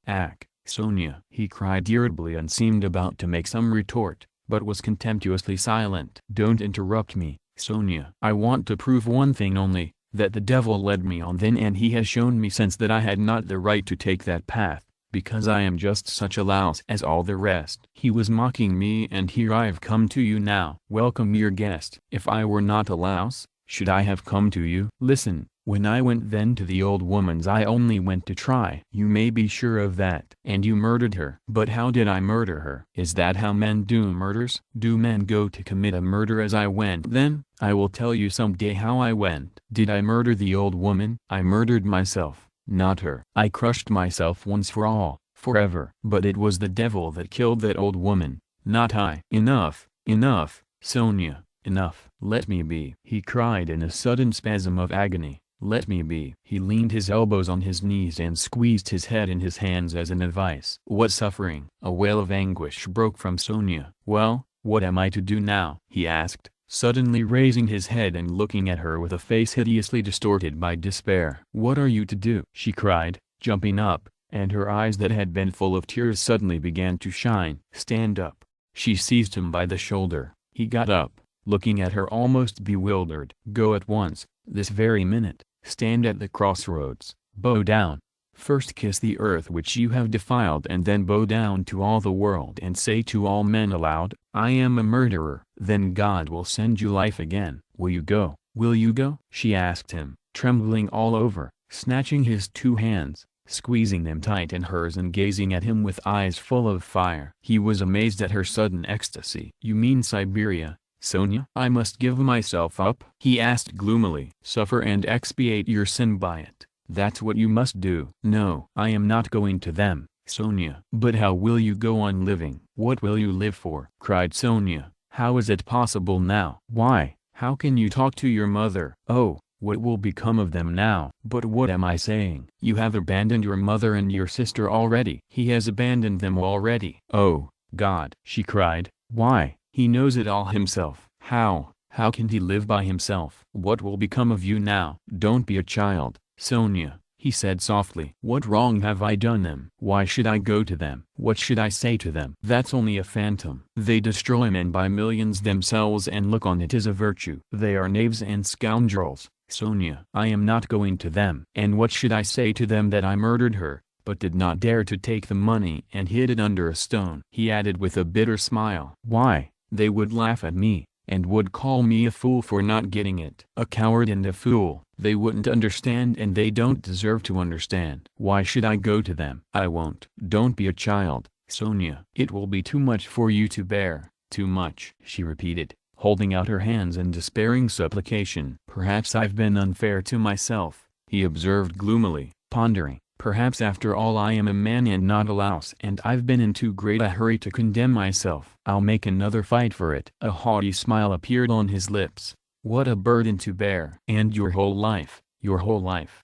Sonia, he cried irritably and seemed about to make some retort, but was contemptuously silent. Don't interrupt me, Sonia. I want to prove one thing only, that the devil led me on then and he has shown me since that I had not the right to take that path, because I am just such a louse as all the rest. He was mocking me and here I've come to you now. Welcome your guest. If I were not a louse, should I have come to you? Listen, When I went then to the old woman's I only went to try. You may be sure of that. And you murdered her. But how did I murder her? Is that how men do murders? Do men go to commit a murder as I went then? I will tell you some day how I went. Did I murder the old woman? I murdered myself, not her. I crushed myself once for all, forever. But it was the devil that killed that old woman, not I. Enough, enough, Sonia, enough. Let me be, he cried in a sudden spasm of agony. Let me be. He leaned his elbows on his knees and squeezed his head in his hands as in a vice. What suffering! A wail of anguish broke from Sonia. Well, what am I to do now? He asked, suddenly raising his head and looking at her with a face hideously distorted by despair. What are you to do? She cried, jumping up, and her eyes that had been full of tears suddenly began to shine. Stand up. She seized him by the shoulder. He got up, looking at her almost bewildered. Go at once, this very minute. Stand at the crossroads, bow down. First kiss the earth which you have defiled and then bow down to all the world and say to all men aloud, I am a murderer. Then God will send you life again. Will you go? Will you go? She asked him, trembling all over, snatching his two hands, squeezing them tight in hers and gazing at him with eyes full of fire. He was amazed at her sudden ecstasy. You mean Siberia, Sonia? I must give myself up? He asked gloomily. Suffer and expiate your sin by it. That's what you must do. No, I am not going to them, Sonia. But how will you go on living? What will you live for? Cried Sonia. How is it possible now? Why, how can you talk to your mother? Oh, what will become of them now? But what am I saying? You have abandoned your mother and your sister already. He has abandoned them already. Oh, God, she cried. Why? He knows it all himself. How can he live by himself? What will become of you now? Don't be a child, Sonia, he said softly. What wrong have I done them? Why should I go to them? What should I say to them? That's only a phantom. They destroy men by millions themselves and look on it as a virtue. They are knaves and scoundrels, Sonia. I am not going to them. And what should I say to them that I murdered her, but did not dare to take the money and hid it under a stone? He added with a bitter smile. Why? They would laugh at me, and would call me a fool for not getting it. A coward and a fool. They wouldn't understand and they don't deserve to understand. Why should I go to them? I won't. Don't be a child, Sonia. It will be too much for you to bear, too much, she repeated, holding out her hands in despairing supplication. Perhaps I've been unfair to myself, he observed gloomily, pondering. Perhaps after all I am a man and not a louse and I've been in too great a hurry to condemn myself. I'll make another fight for it. A haughty smile appeared on his lips. What a burden to bear. And your whole life.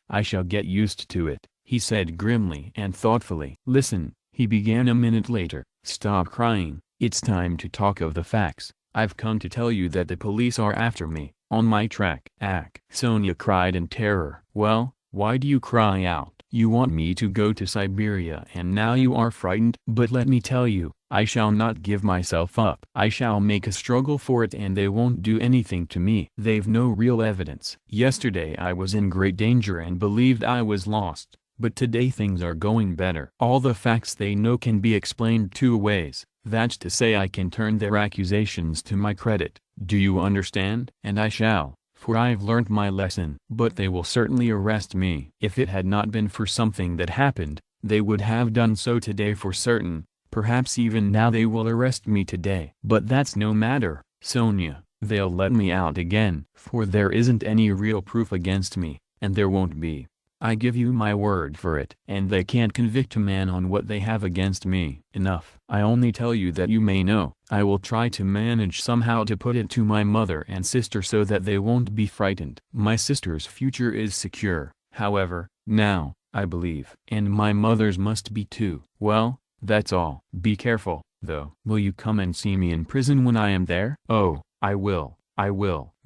I shall get used to it, he said grimly and thoughtfully. Listen, he began a minute later. Stop crying, it's time to talk of the facts. I've come to tell you that the police are after me, on my track. Sonia cried in terror. Well, why do you cry out? You want me to go to Siberia and now you are frightened? But let me tell you, I shall not give myself up. I shall make a struggle for it and they won't do anything to me. They've no real evidence. Yesterday I was in great danger and believed I was lost, but today things are going better. All the facts they know can be explained two ways. That's to say I can turn their accusations to my credit. Do you understand? And I shall. For I've learnt my lesson. But they will certainly arrest me. If it had not been for something that happened, they would have done so today for certain. Perhaps even now they will arrest me today. But that's no matter, Sonia. They'll let me out again. For there isn't any real proof against me, and there won't be. I give you my word for it. And they can't convict a man on what they have against me. Enough. I only tell you that you may know. I will try to manage somehow to put it to my mother and sister so that they won't be frightened. My sister's future is secure, however, now, I believe. And my mother's must be too. Well, that's all. Be careful, though. Will you come and see me in prison when I am there? Oh, I will.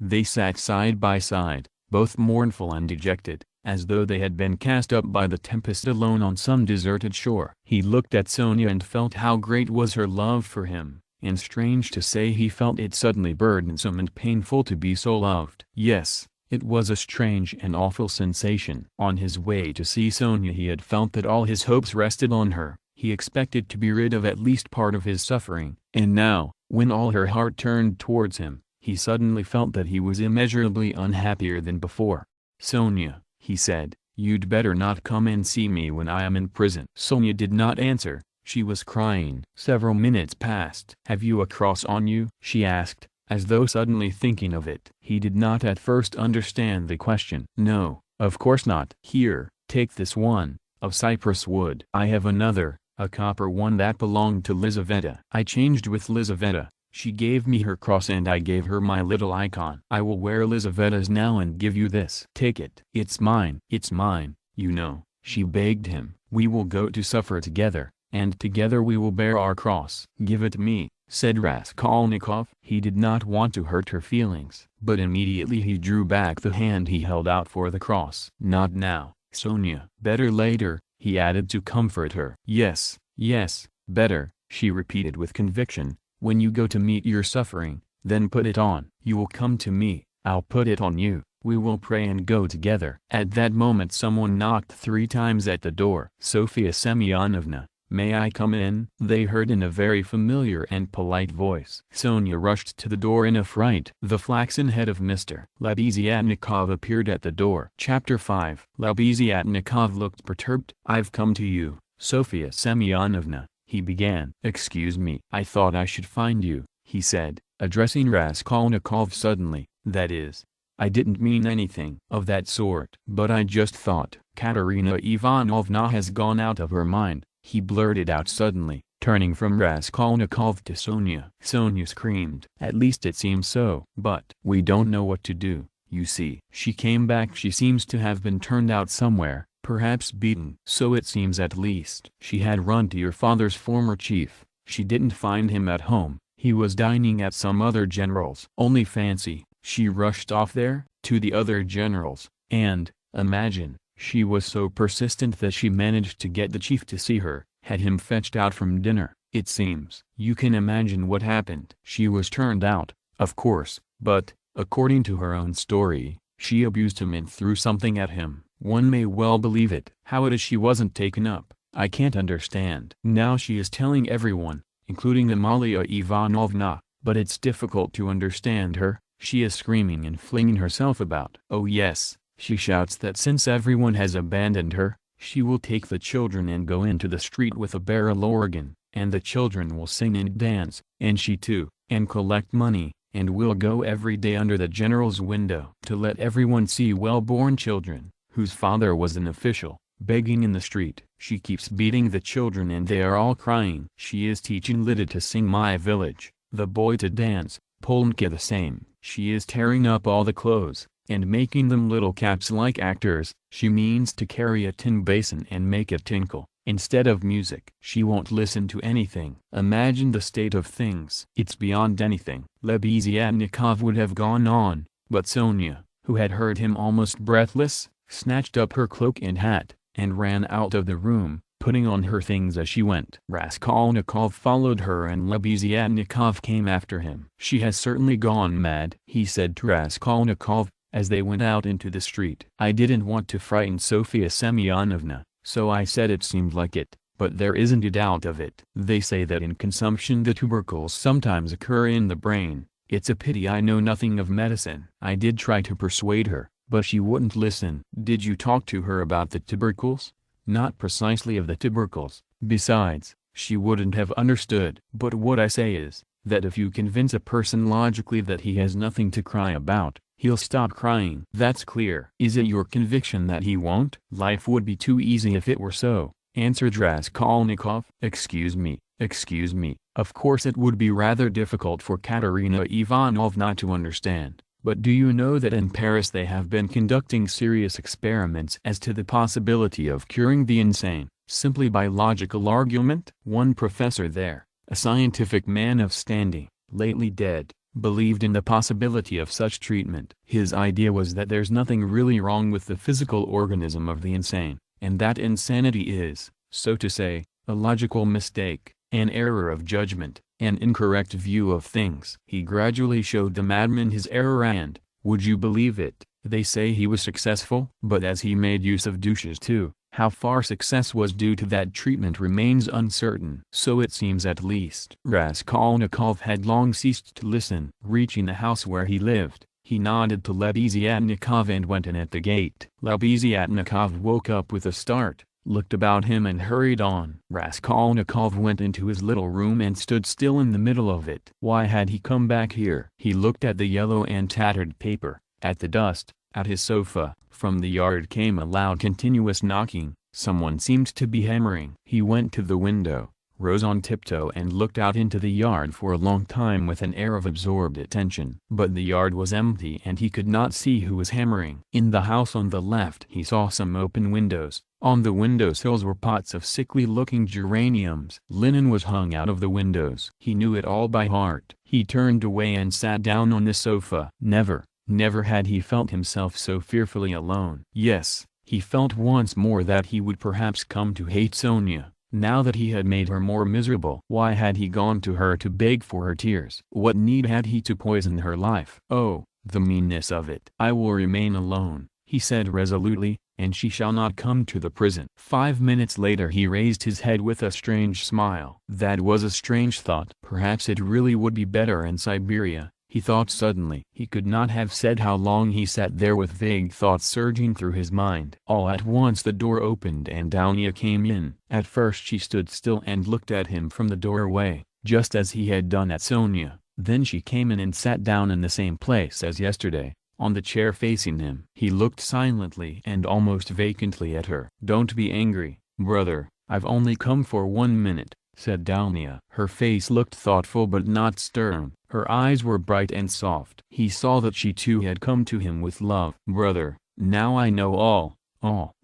They sat side by side, both mournful and dejected, as though they had been cast up by the tempest alone on some deserted shore. He looked at Sonia and felt how great was her love for him, and strange to say he felt it suddenly burdensome and painful to be so loved. Yes, it was a strange and awful sensation. On his way to see Sonia he had felt that all his hopes rested on her. He expected to be rid of at least part of his suffering. And now, when all her heart turned towards him, he suddenly felt that he was immeasurably unhappier than before. Sonia, he said. "You'd better not come and see me when I am in prison." Sonia did not answer. She was crying. Several minutes passed. "Have you a cross on you?" she asked, as though suddenly thinking of it. He did not at first understand the question. "No, of course not." "Here, take this one, of cypress wood. I have another, a copper one that belonged to Lizaveta. I changed with Lizaveta. She gave me her cross and I gave her my little icon. I will wear Lizaveta's now and give you this. Take it." "It's mine. It's mine, you know," she begged him. "We will go to suffer together, and together we will bear our cross." "Give it to me," said Raskolnikov. He did not want to hurt her feelings, but immediately he drew back the hand he held out for the cross. "Not now, Sonia. Better later," he added to comfort her. "Yes, yes, better," she repeated with conviction. "When you go to meet your suffering, then put it on. You will come to me, I'll put it on you, we will pray and go together." At that moment someone knocked 3 times at the door. "Sofia Semyonovna, may I come in?" they heard in a very familiar and polite voice. Sonia rushed to the door in a fright. The flaxen head of Mr. Lebeziatnikov appeared at the door. Chapter 5. Lebeziatnikov looked perturbed. "I've come to you, Sofia Semyonovna," he began. "Excuse me. I thought I should find you," he said, addressing Raskolnikov suddenly. "That is, I didn't mean anything of that sort. But I just thought Katerina Ivanovna has gone out of her mind," he blurted out suddenly, turning from Raskolnikov to Sonia. Sonia screamed. "At least it seems so. But we don't know what to do, you see. She came back. She seems to have been turned out somewhere, perhaps beaten. So it seems at least. She had run to your father's former chief. She didn't find him at home. He was dining at some other general's. Only fancy, she rushed off there, to the other general's, and, imagine, she was so persistent that she managed to get the chief to see her, had him fetched out from dinner. It seems. You can imagine what happened. She was turned out, of course, but, according to her own story, she abused him and threw something at him. One may well believe it. How it is she wasn't taken up, I can't understand. Now she is telling everyone, including Amalia Ivanovna, but it's difficult to understand her. She is screaming and flinging herself about. Oh yes, she shouts that since everyone has abandoned her, she will take the children and go into the street with a barrel organ, and the children will sing and dance, and she too, and collect money, and will go every day under the general's window to let everyone see well-born children, whose father was an official, begging in the street. She keeps beating the children and they are all crying. She is teaching Lida to sing My Village, the boy to dance, Polnka the same. She is tearing up all the clothes, and making them little caps like actors. She means to carry a tin basin and make it tinkle, instead of music. She won't listen to anything. Imagine the state of things. It's beyond anything. Lebeziatnikov would have gone on, but Sonia, who had heard him almost breathless, snatched up her cloak and hat, and ran out of the room, putting on her things as she went. Raskolnikov followed her and Lebeziatnikov came after him. "She has certainly gone mad," he said to Raskolnikov, as they went out into the street. "I didn't want to frighten Sofia Semyonovna, so I said it seemed like it, but there isn't a doubt of it. They say that in consumption the tubercles sometimes occur in the brain. It's a pity I know nothing of medicine." I did try to persuade her, but she wouldn't listen. "Did you talk to her about the tubercles?" "Not precisely of the tubercles. Besides, she wouldn't have understood. But what I say is, that if you convince a person logically that he has nothing to cry about, he'll stop crying." "That's clear." "Is it your conviction that he won't?" "Life would be too easy if it were so," answered Raskolnikov. Excuse me, of course it would be rather difficult for Katerina Ivanovna to understand. But do you know that in Paris they have been conducting serious experiments as to the possibility of curing the insane, simply by logical argument? One professor there, a scientific man of standing, lately dead, believed in the possibility of such treatment. His idea was that there's nothing really wrong with the physical organism of the insane, and that insanity is, so to say, a logical mistake, an error of judgment, an incorrect view of things. He gradually showed the madman his error and, would you believe it, they say he was successful. But as he made use of douches too, how far success was due to that treatment remains uncertain. So it seems at least. Raskolnikov had long ceased to listen. Reaching the house where he lived, He nodded to Lebeziatnikov and went in at the gate. Lebeziatnikov woke up with a start, looked about him and hurried on. Raskolnikov went into his little room and stood still in the middle of it. Why had he come back here? He looked at the yellow and tattered paper, at the dust, at his sofa. From the yard came a loud continuous knocking. Someone seemed to be hammering. He went to the window, rose on tiptoe and looked out into the yard for a long time with an air of absorbed attention. But the yard was empty and he could not see who was hammering. In the house on the left he saw some open windows. On the windowsills were pots of sickly-looking geraniums. Linen was hung out of the windows. He knew it all by heart. He turned away and sat down on the sofa. Never had he felt himself so fearfully alone. Yes, he felt once more that he would perhaps come to hate Sonia, now that he had made her more miserable. Why had he gone to her to beg for her tears? What need had he to poison her life? Oh, the meanness of it. I will remain alone, he said resolutely, and she shall not come to the prison. 5 minutes later he raised his head with a strange smile. That was a strange thought. Perhaps it really would be better in Siberia, he thought suddenly. He could not have said how long he sat there with vague thoughts surging through his mind. All at once the door opened and Downia came in. At first she stood still and looked at him from the doorway, just as he had done at Sonia. Then she came in and sat down in the same place as yesterday, on the chair facing him. He looked silently and almost vacantly at her. "Don't be angry, brother, I've only come for 1 minute," said Downia. Her face looked thoughtful but not stern. Her eyes were bright and soft. He saw that she too had come to him with love. "Brother, now I know all.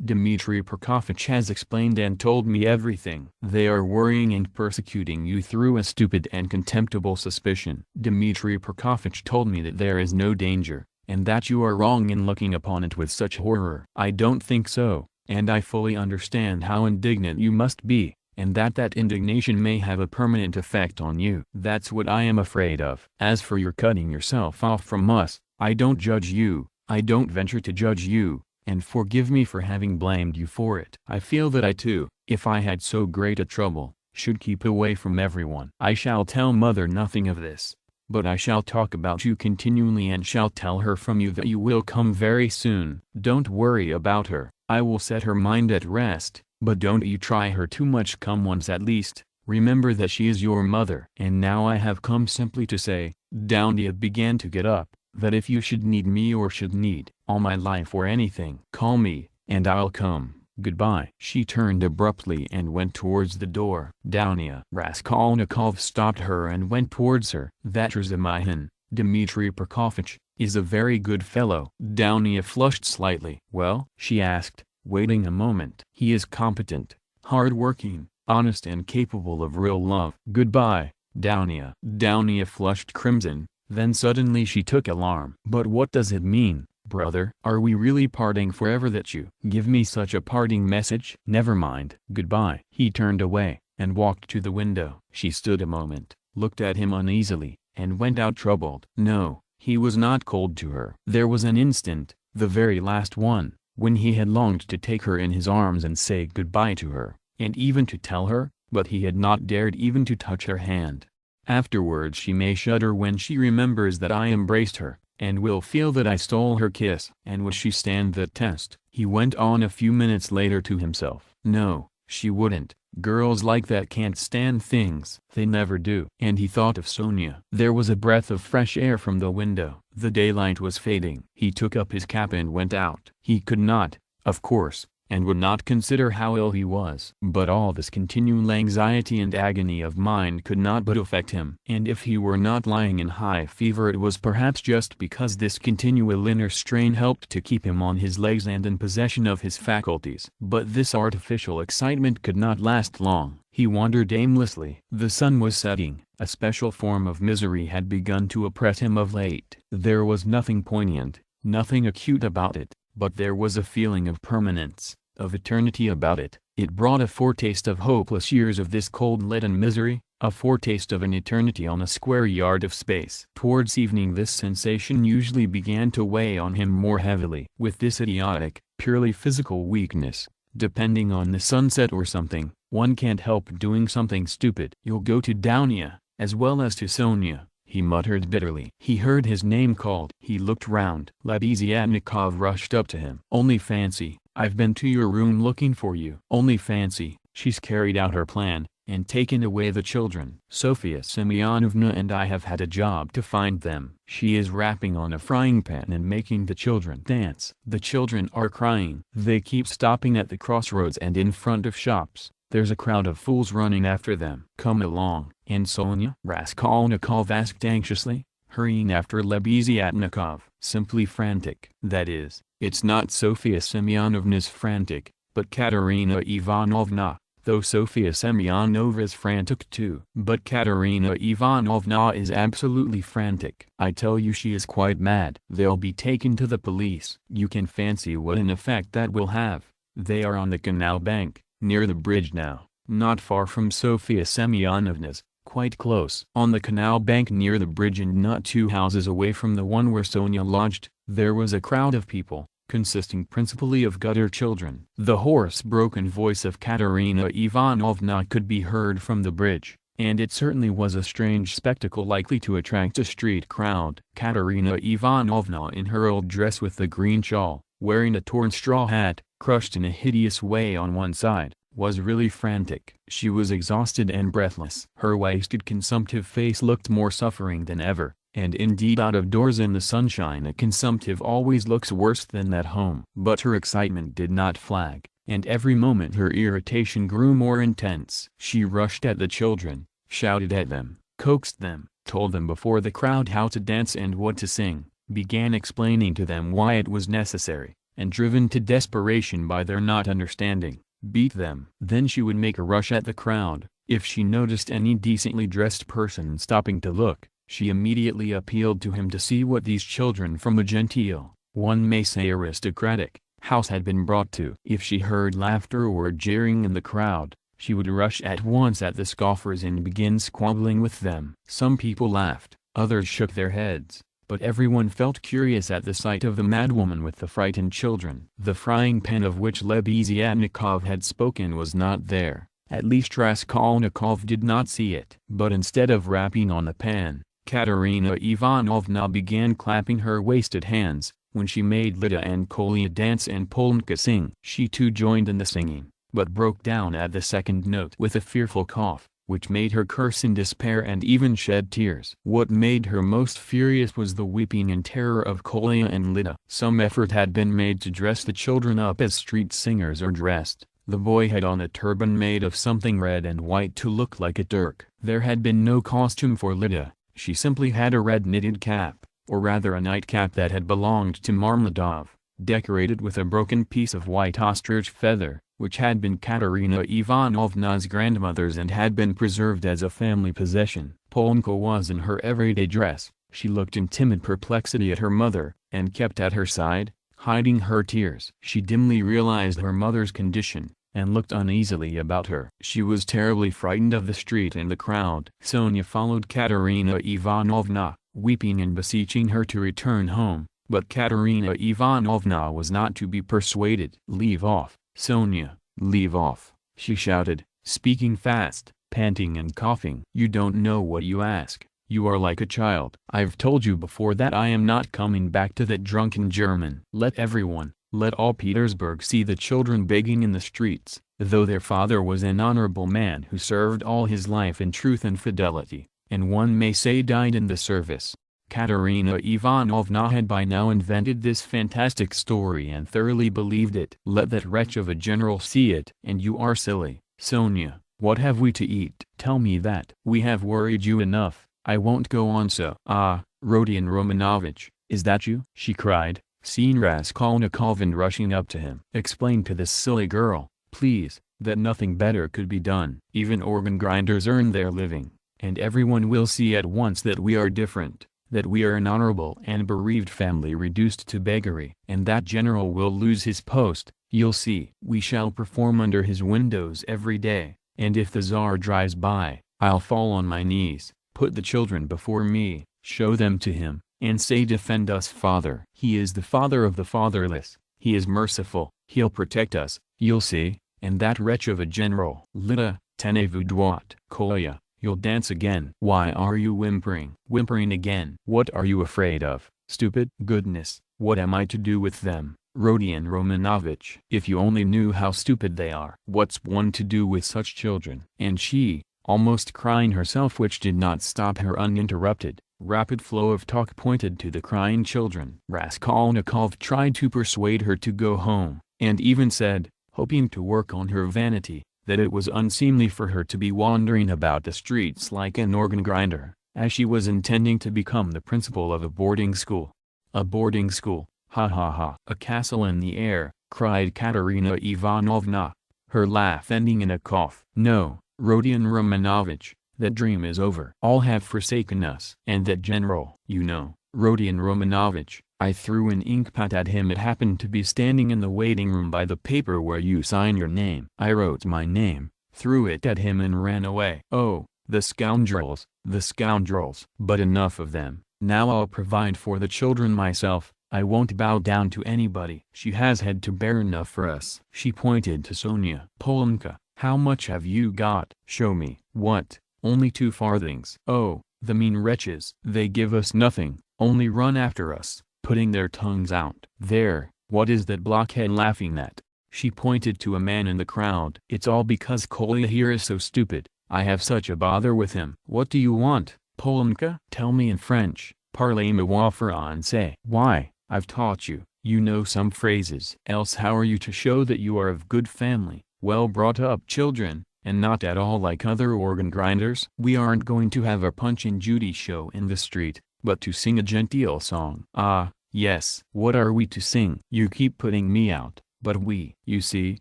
Dmitri Prokofitch has explained and told me everything. They are worrying and persecuting you through a stupid and contemptible suspicion. Dmitri Prokofitch told me that there is no danger, and that you are wrong in looking upon it with such horror. I don't think so, and I fully understand how indignant you must be, and that indignation may have a permanent effect on you. That's what I am afraid of. As for your cutting yourself off from us, I don't judge you, I don't venture to judge you, and forgive me for having blamed you for it. I feel that I too, if I had so great a trouble, should keep away from everyone. I shall tell mother nothing of this, but I shall talk about you continually and shall tell her from you that you will come very soon. Don't worry about her, I will set her mind at rest. But don't you try her too much. Come once at least, remember that she is your mother. And now I have come simply to say," Downia began to get up, "that if you should need me or should need all my life or anything, call me, and I'll come. Goodbye." She turned abruptly and went towards the door. Downia. Raskolnikov stopped her and went towards her. "That Razumihин, Dmitri Prokofitch, is a very good fellow." Downia flushed slightly. "Well?" she asked, waiting a moment. "He is competent, hard-working, honest and capable of real love." "Goodbye, Downia." Downia flushed crimson, then suddenly she took alarm. "But what does it mean, brother? Are we really parting forever that you give me such a parting message?" "Never mind. Goodbye." He turned away, and walked to the window. She stood a moment, looked at him uneasily, and went out troubled. No, he was not cold to her. There was an instant, the very last one, when he had longed to take her in his arms and say goodbye to her, and even to tell her, but he had not dared even to touch her hand. Afterwards she may shudder when she remembers that I embraced her, and will feel that I stole her kiss. And would she stand the test? He went on a few minutes later to himself. No, she wouldn't. Girls like that can't stand things. They never do. And he thought of Sonia. There was a breath of fresh air from the window. The daylight was fading. He took up his cap and went out. He could not, of course, and would not consider how ill he was. But all this continual anxiety and agony of mind could not but affect him. And if he were not lying in high fever, it was perhaps just because this continual inner strain helped to keep him on his legs and in possession of his faculties. But this artificial excitement could not last long. He wandered aimlessly. The sun was setting. A special form of misery had begun to oppress him of late. There was nothing poignant, nothing acute about it, but there was a feeling of permanence, of eternity about it. It brought a foretaste of hopeless years of this cold leaden misery, a foretaste of an eternity on a square yard of space. Towards evening this sensation usually began to weigh on him more heavily. With this idiotic, purely physical weakness, depending on the sunset or something, one can't help doing something stupid. "You'll go to Downia, as well as to Sonia," he muttered bitterly. He heard his name called. He looked round. Lebeziatnikov rushed up to him. "Only fancy, I've been to your room looking for you. Only fancy, she's carried out her plan, and taken away the children. Sofia Semyonovna and I have had a job to find them. She is rapping on a frying pan and making the children dance. The children are crying. They keep stopping at the crossroads and in front of shops. There's a crowd of fools running after them. Come along." "And Sonya?" Raskolnikov asked anxiously, hurrying after Lebeziatnikov. "Simply frantic. That is, it's not Sofia Semyonovna's frantic, but Katerina Ivanovna, though Sofia Semyonova's frantic too. But Katerina Ivanovna is absolutely frantic. I tell you she is quite mad. They'll be taken to the police. You can fancy what an effect that will have. They are on the canal bank, near the bridge now, not far from Sofia Semyonovna's, quite close. On the canal bank near the bridge and not 2 houses away from the one where Sonya lodged, there was a crowd of people, consisting principally of gutter children." The hoarse broken voice of Katerina Ivanovna could be heard from the bridge, and it certainly was a strange spectacle likely to attract a street crowd. Katerina Ivanovna in her old dress with the green shawl, wearing a torn straw hat, crushed in a hideous way on one side, was really frantic. She was exhausted and breathless. Her wasted consumptive face looked more suffering than ever, and indeed out of doors in the sunshine a consumptive always looks worse than at home. But her excitement did not flag, and every moment her irritation grew more intense. She rushed at the children, shouted at them, coaxed them, told them before the crowd how to dance and what to sing, began explaining to them why it was necessary, and driven to desperation by their not understanding, beat them. Then she would make a rush at the crowd. If she noticed any decently dressed person stopping to look, she immediately appealed to him to see what these children from a genteel, one may say aristocratic, house had been brought to. If she heard laughter or jeering in the crowd, she would rush at once at the scoffers and begin squabbling with them. Some people laughed, others shook their heads, but everyone felt curious at the sight of the madwoman with the frightened children. The frying pan of which Lebeziatnikov had spoken was not there, at least Raskolnikov did not see it. But instead of rapping on the pan, Katerina Ivanovna began clapping her wasted hands, when she made Lida and Kolya dance and Polka sing. She too joined in the singing, but broke down at the second note with a fearful cough, which made her curse in despair and even shed tears. What made her most furious was the weeping and terror of Kolya and Lida. Some effort had been made to dress the children up as street singers are dressed. The boy had on a turban made of something red and white to look like a Turk. There had been no costume for Lida. She simply had a red knitted cap, or rather a nightcap that had belonged to Marmeladov, decorated with a broken piece of white ostrich feather, which had been Katerina Ivanovna's grandmother's and had been preserved as a family possession. Polka was in her everyday dress. She looked in timid perplexity at her mother, and kept at her side, hiding her tears. She dimly realized her mother's condition, and looked uneasily about her. She was terribly frightened of the street and the crowd. Sonya followed Katerina Ivanovna, weeping and beseeching her to return home, but Katerina Ivanovna was not to be persuaded. "Leave off, Sonya, leave off," she shouted, speaking fast, panting and coughing. "You don't know what you ask. You are like a child. I've told you before that I am not coming back to that drunken German. Let everyone, let all Petersburg see the children begging in the streets, though their father was an honorable man who served all his life in truth and fidelity, and one may say died in the service." Katerina Ivanovna had by now invented this fantastic story and thoroughly believed it. "Let that wretch of a general see it. And you are silly, Sonya. What have we to eat? Tell me that. We have worried you enough. I won't go on so." "Ah, Rodion Romanovich, is that you?" she cried, seeing Raskolnikov and rushing up to him. "Explain to this silly girl, please, that nothing better could be done. Even organ grinders earn their living, and everyone will see at once that we are different, that we are an honorable and bereaved family reduced to beggary. And that general will lose his post, you'll see. We shall perform under his windows every day, and if the Tsar drives by, I'll fall on my knees, put the children before me, show them to him, and say, 'Defend us, Father.' He is the father of the fatherless, he is merciful, he'll protect us, you'll see. And that wretch of a general, Lida, tenez-vous droit. Kolya, You'll dance again. Why are you whimpering? Whimpering again. What are you afraid of, stupid? Goodness, what am I to do with them, Rodion Romanovich? If you only knew how stupid they are. What's one to do with such children? And she, almost crying herself, which did not stop her uninterrupted, rapid flow of talk, pointed to the crying children. Raskolnikov tried to persuade her to go home, and even said, hoping to work on her vanity, that it was unseemly for her to be wandering about the streets like an organ grinder, as she was intending to become the principal of a boarding school. A boarding school, ha ha ha. A castle in the air, cried Katerina Ivanovna, her laugh ending in a cough. No, Rodion Romanovich, that dream is over. All have forsaken us. And that general, you know, Rodion Romanovich, I threw an inkpot at him. It happened to be standing in the waiting room by the paper where you sign your name. I wrote my name, threw it at him and ran away. Oh, the scoundrels, the scoundrels. But enough of them. Now I'll provide for the children myself. I won't bow down to anybody. She has had to bear enough for us. She pointed to Sonia. Polenka, how much have you got? Show me. What? Only 2 farthings. Oh, the mean wretches. They give us nothing, only run after us, putting their tongues out. There, what is that blockhead laughing at? She pointed to a man in the crowd. It's all because Kolya here is so stupid. I have such a bother with him. What do you want, Polenka? Tell me in French. Parlez-moi français. Why, I've taught you. You know some phrases. Else how are you to show that you are of good family, well brought up children, and not at all like other organ grinders? We aren't going to have a Punch and Judy show in the street, but to sing a genteel song. Ah, yes. What are we to sing? You keep putting me out, but you see,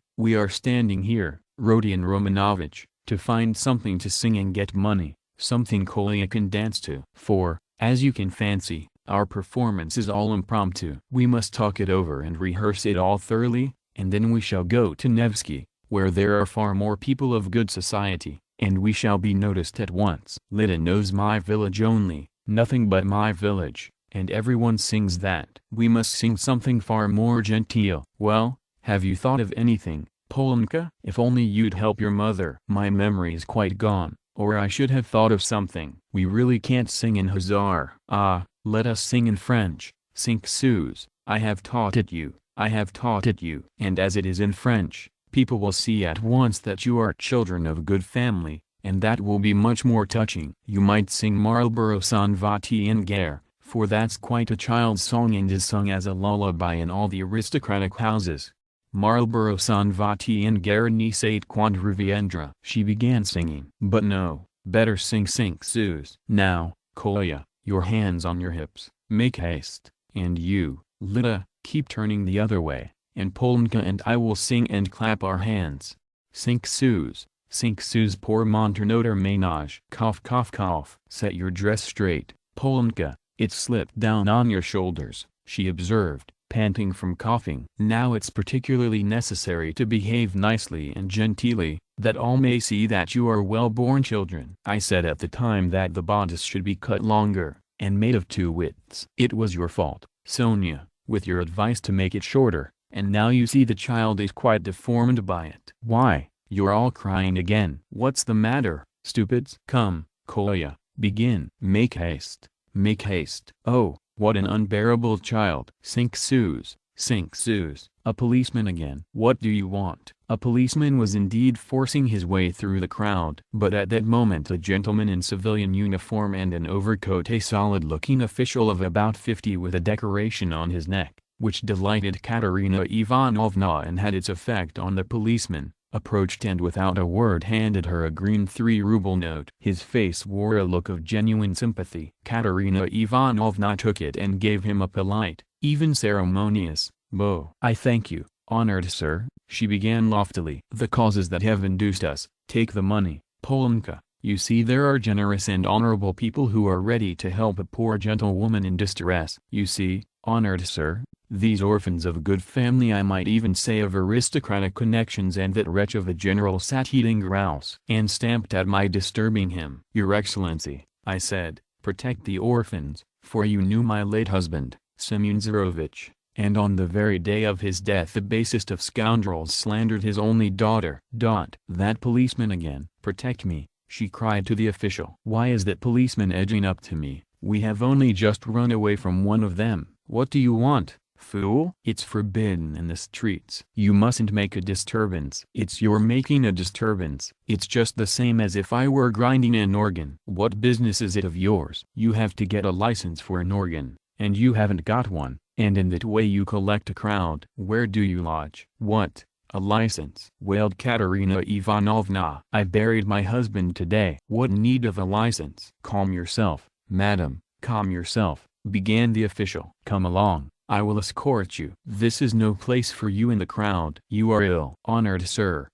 we are standing here, Rodion Romanovich, to find something to sing and get money, something Kolya can dance to. For, as you can fancy, our performance is all impromptu. We must talk it over and rehearse it all thoroughly, and then we shall go to Nevsky, where there are far more people of good society, and we shall be noticed at once. Lida knows my village only, nothing but my village, and everyone sings that. We must sing something far more genteel. Well, have you thought of anything, Polenka? If only you'd help your mother. My memory's quite gone, or I should have thought of something. We really can't sing in Hussar. Ah, let us sing in French. 5 sous, I have taught it you, I have taught it you. And as it is in French, people will see at once that you are children of good family, and that will be much more touching. You might sing Marlborough s'en va-t-il en guerre, for that's quite a child's song and is sung as a lullaby in all the aristocratic houses. Marlborough s'en va-t-il en guerre ni sait quand reviendra. She began singing. But no, better sing 5 sous. Now, Kolya, your hands on your hips, make haste, and you, Lida, keep turning the other way, and Polenka and I will sing and clap our hands. 5 sous, 5 sous pour monter notre ménage. Cough cough cough. Set your dress straight, Polenka, it slipped down on your shoulders, she observed, panting from coughing. Now it's particularly necessary to behave nicely and genteelly, that all may see that you are well-born children. I said at the time that the bodice should be cut longer, and made of 2 widths. It was your fault, Sonia, with your advice to make it shorter, and now you see the child is quite deformed by it. Why, you're all crying again. What's the matter, stupids? Come, Kolya, begin. Make haste, make haste. Oh, what an unbearable child. 5 sous, 5 sous. A policeman again. What do you want? A policeman was indeed forcing his way through the crowd. But at that moment a gentleman in civilian uniform and an overcoat, a solid-looking official of about 50 with a decoration on his neck, which delighted Katerina Ivanovna and had its effect on the policeman, approached and without a word handed her a green 3-ruble note. His face wore a look of genuine sympathy. Katerina Ivanovna took it and gave him a polite, even ceremonious, bow. I thank you, honored sir, she began loftily. The causes that have induced us, take the money, Polenka. You see, there are generous and honorable people who are ready to help a poor gentlewoman in distress. You see, honored sir, these orphans of good family, I might even say of aristocratic connections, and that wretch of a general sat eating grouse and stamped at my disturbing him. Your Excellency, I said, protect the orphans, for you knew my late husband, Semyon Zarovich, and on the very day of his death the basest of scoundrels slandered his only daughter. That policeman again. Protect me, she cried to the official. Why is that policeman edging up to me? We have only just run away from one of them. What do you want, fool? It's forbidden in the streets. You mustn't make a disturbance. It's you're making a disturbance. It's just the same as if I were grinding an organ. What business is it of yours? You have to get a license for an organ, and you haven't got one, and in that way you collect a crowd. Where do you lodge? What? A license? Wailed Katerina Ivanovna. I buried my husband today. What need of a license? Calm yourself, madam, calm yourself, began the official. Come along, I will escort you. This is no place for you in the crowd. You are ill. Honored sir,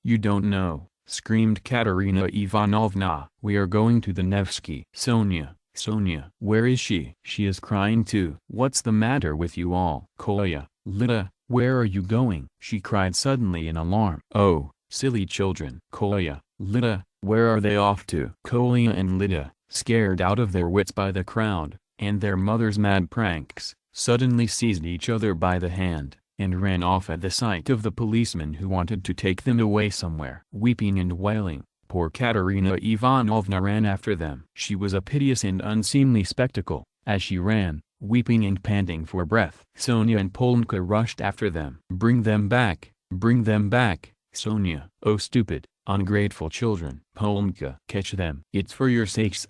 you don't know, screamed Katerina Ivanovna. We are going to the Nevsky. Sonia, where is she? She is crying too. What's the matter with you all? Kolya, Lida, where are you going? She cried suddenly in alarm. Oh, silly children. Kolya, Lida, where are they off to? Kolya and Lida, scared out of their wits by the crowd, and their mother's mad pranks, suddenly seized each other by the hand, and ran off at the sight of the policeman who wanted to take them away somewhere. Weeping and wailing, poor Katerina Ivanovna ran after them. She was a piteous and unseemly spectacle, as she ran, weeping and panting for breath. Sonia and Polonka rushed after them. Bring them back, Sonia. Oh stupid, ungrateful children. Polonka, catch them. It's for your sakes.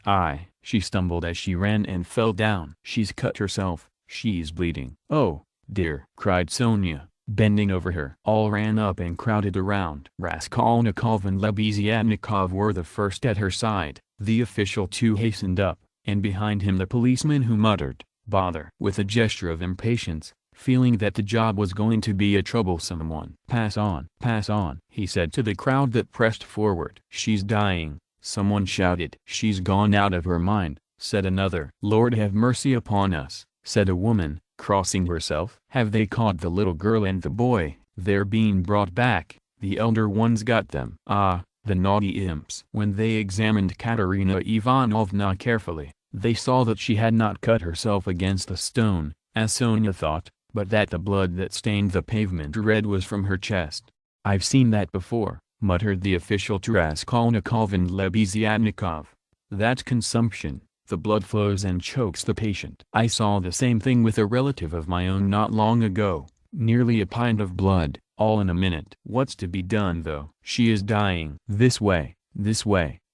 She stumbled as she ran and fell down. She's cut herself, she's bleeding. Oh, dear, cried Sonia, bending over her. All ran up and crowded around. Raskolnikov and Lebeziatnikov were the first at her side. The official too hastened up, and behind him the policeman, who muttered, "Bother," with a gesture of impatience, feeling that the job was going to be a troublesome one. Pass on, he said to the crowd that pressed forward. She's dying, someone shouted. She's gone out of her mind, said another. Lord have mercy upon us, said a woman, crossing herself. Have they caught the little girl and the boy? They're being brought back, the elder ones got them. Ah, the naughty imps. When they examined Katerina Ivanovna carefully, they saw that she had not cut herself against the stone, as Sonia thought, but that the blood that stained the pavement red was from her chest. I've seen that before, muttered the official to Raskolnikov and Lebeziatnikov. That's consumption. The blood flows and chokes the patient. I saw the same thing with a relative of my own not long ago, nearly a pint of blood, all in a minute. What's to be done though? She is dying. This way,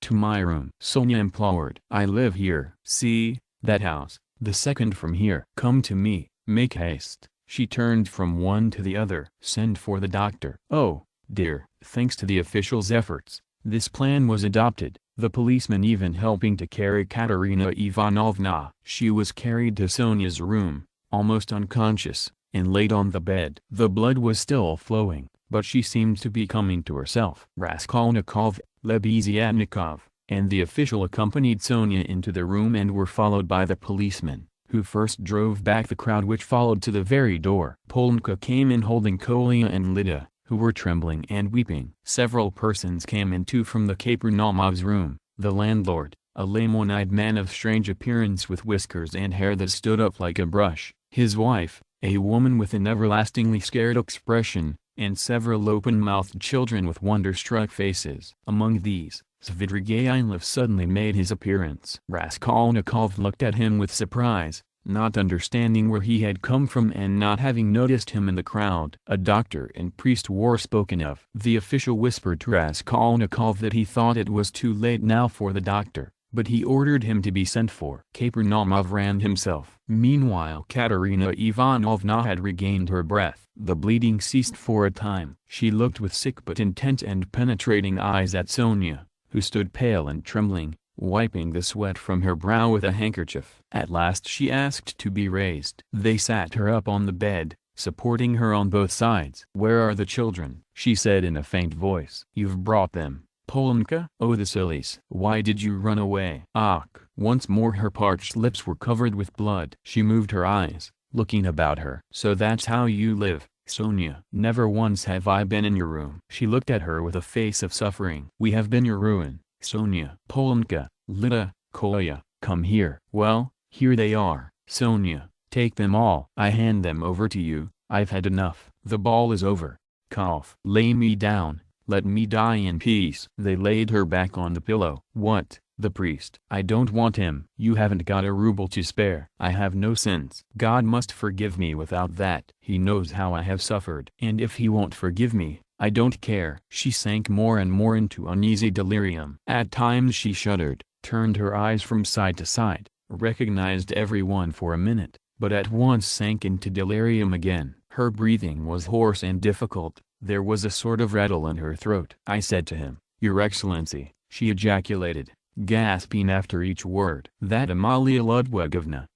to my room, Sonia implored. I live here. See, that house, the second from here. Come to me, make haste. She turned from one to the other. Send for the doctor. Oh, dear. Thanks to the official's efforts, this plan was adopted, the policeman even helping to carry Katerina Ivanovna. She was carried to Sonia's room, almost unconscious, and laid on the bed. The blood was still flowing, but she seemed to be coming to herself. Raskolnikov, Lebeziatnikov, and the official accompanied Sonia into the room and were followed by the policeman, who first drove back the crowd which followed to the very door. Polonka came in holding Kolya and Lida, who were trembling and weeping. Several persons came in too from the Kapernaumov's room. The landlord, a lemonade man of strange appearance with whiskers and hair that stood up like a brush, his wife, a woman with an everlastingly scared expression, and several open-mouthed children with wonder-struck faces. Among these, Svidrigaïlov suddenly made his appearance. Raskolnikov looked at him with surprise, not understanding where he had come from and not having noticed him in the crowd. A doctor and priest were spoken of. The official whispered to Raskolnikov that he thought it was too late now for the doctor, but he ordered him to be sent for. Kapernaumov ran himself. Meanwhile Katerina Ivanovna had regained her breath. The bleeding ceased for a time. She looked with sick but intent and penetrating eyes at Sonia, who stood pale and trembling, wiping the sweat from her brow with a handkerchief. At last she asked to be raised. They sat her up on the bed, supporting her on both sides. Where are the children? She said in a faint voice. You've brought them, Polonka? Oh the sillies. Why did you run away? Ach! Once more her parched lips were covered with blood. She moved her eyes, looking about her. So that's how you live, Sonia. Never once have I been in your room. She looked at her with a face of suffering. We have been your ruin, Sonia. Polonka, Lida, Kolya, come here. Well, here they are, Sonia. Take them all. I hand them over to you. I've had enough. The ball is over. Cough. Lay me down, Let me die in peace. They laid her back on the pillow. What? The priest. I don't want him. You haven't got a ruble to spare. I have no sins. God must forgive me without that. He knows how I have suffered. And if he won't forgive me, I don't care. She sank more and more into uneasy delirium. At times she shuddered, turned her eyes from side to side, recognized everyone for a minute, but at once sank into delirium again. Her breathing was hoarse and difficult. There was a sort of rattle in her throat. I said to him, "Your Excellency," she ejaculated, gasping after each word. "That Amalia Ludwigovna,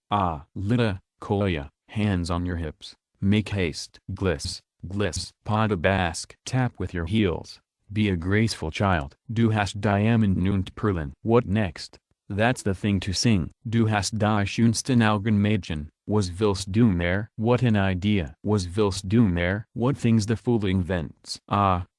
Lita, Kolya, hands on your hips. Make haste. Gliss, gliss. Podobask. Tap with your heels. Be a graceful child. Du hast diamond nunt perlen." What next? That's the thing to sing. Du hast die schönsten Augenmädchen. Was willst du mehr? What an idea. Was willst du mehr? What things the fool invents.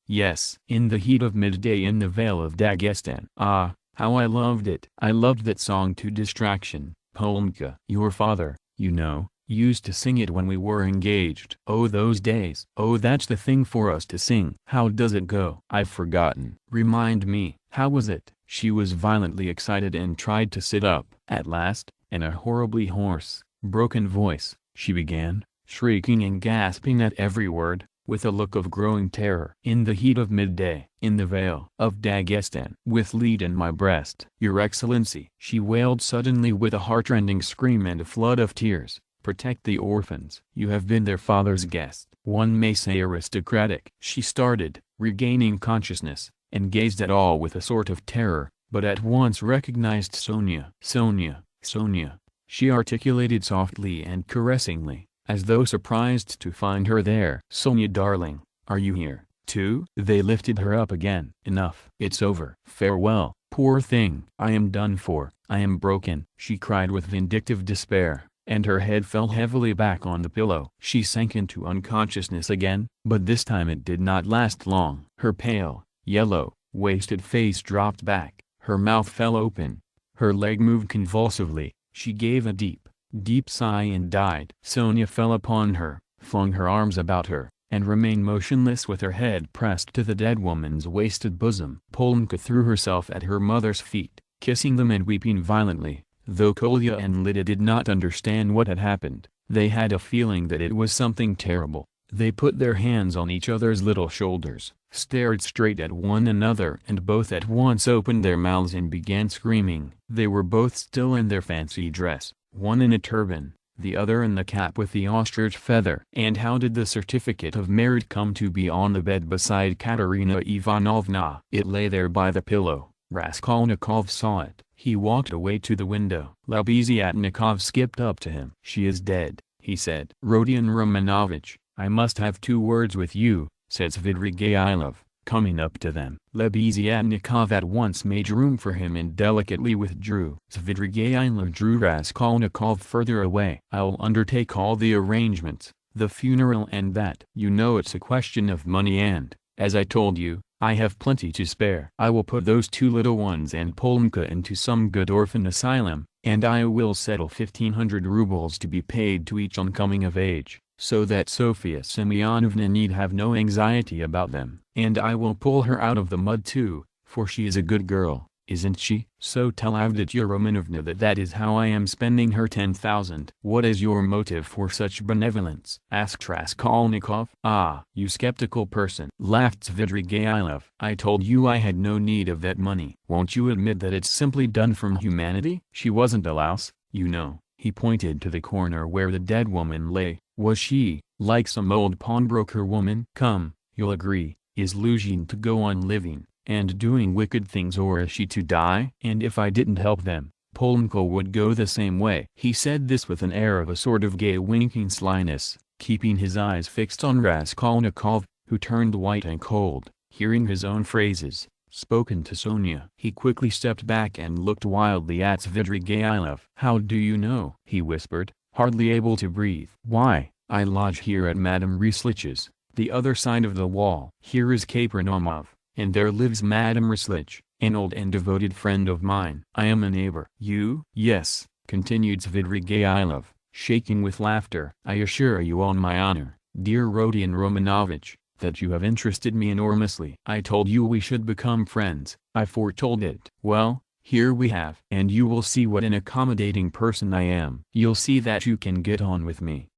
Yes. In the heat of midday in the Vale of Dagestan. How I loved it. I loved that song to distraction. Polka. Your father, you know, used to sing it when we were engaged. Oh, those days. Oh, that's the thing for us to sing. How does it go? I've forgotten. Remind me. How was it? She was violently excited and tried to sit up. At last, in a horribly hoarse, broken voice, she began, shrieking and gasping at every word, with a look of growing terror. In the heat of midday, in the Vale of Dagestan, with lead in my breast. Your Excellency, she wailed suddenly with a heartrending scream and a flood of tears. Protect the orphans. You have been their father's guest. One may say aristocratic. She started, regaining consciousness, and gazed at all with a sort of terror, but at once recognized Sonia. Sonia, Sonia, she articulated softly and caressingly, as though surprised to find her there. Sonia darling, are you here, too? They lifted her up again. Enough. It's over. Farewell. Poor thing. I am done for. I am broken. She cried with vindictive despair, and her head fell heavily back on the pillow. She sank into unconsciousness again, but this time it did not last long. Her pale, yellow, wasted face dropped back, her mouth fell open, her leg moved convulsively, she gave a deep, deep sigh and died. Sonia fell upon her, flung her arms about her, and remained motionless with her head pressed to the dead woman's wasted bosom. Polka threw herself at her mother's feet, kissing them and weeping violently. Though Kolya and Lida did not understand what had happened, they had a feeling that it was something terrible. They put their hands on each other's little shoulders, stared straight at one another, and both at once opened their mouths and began screaming. They were both still in their fancy dress, one in a turban, the other in the cap with the ostrich feather. And how did the certificate of marriage come to be on the bed beside Katerina Ivanovna? It lay there by the pillow. Raskolnikov saw it. He walked away to the window. Lebeziatnikov skipped up to him. "She is dead," he said. "Rodion Romanovich, I must have 2 words with you," said Svidrigaïlov, coming up to them. Lebeziatnikov at once made room for him and delicately withdrew. Svidrigaïlov drew Raskolnikov further away. "I'll undertake all the arrangements, the funeral and that. You know it's a question of money and, as I told you, I have plenty to spare. I will put those 2 little ones and Polka into some good orphan asylum, and I will settle 1,500 rubles to be paid to each on coming of age, so that Sofia Semyonovna need have no anxiety about them. And I will pull her out of the mud too, for she is a good girl, isn't she? So tell Avdotya Romanovna that is how I am spending her 10,000. What is your motive for such benevolence?" asked Raskolnikov. "Ah, you skeptical person," laughed Svidrigaïlov. "I told you I had no need of that money. Won't you admit that it's simply done from humanity? She wasn't a louse, you know." He pointed to the corner where the dead woman lay. "Was she, like some old pawnbroker woman? Come, you'll agree, is Luzhin to go on living and doing wicked things, or is she to die? And if I didn't help them, Polka would go the same way." He said this with an air of a sort of gay winking slyness, keeping his eyes fixed on Raskolnikov, who turned white and cold, hearing his own phrases, spoken to Sonia. He quickly stepped back and looked wildly at Svidrigaïlov. "How do you know?" he whispered, hardly able to breathe. "Why, I lodge here at Madame Rislich's, the other side of the wall. Here is Kapernaumov, and there lives Madame Rislich, an old and devoted friend of mine. I am a neighbor." "You?" "Yes," continued Svidrigaïlov, shaking with laughter. "I assure you on my honor, dear Rodion Romanovich, that you have interested me enormously. I told you we should become friends. I foretold it. Well, here we have. And you will see what an accommodating person I am. You'll see that you can get on with me.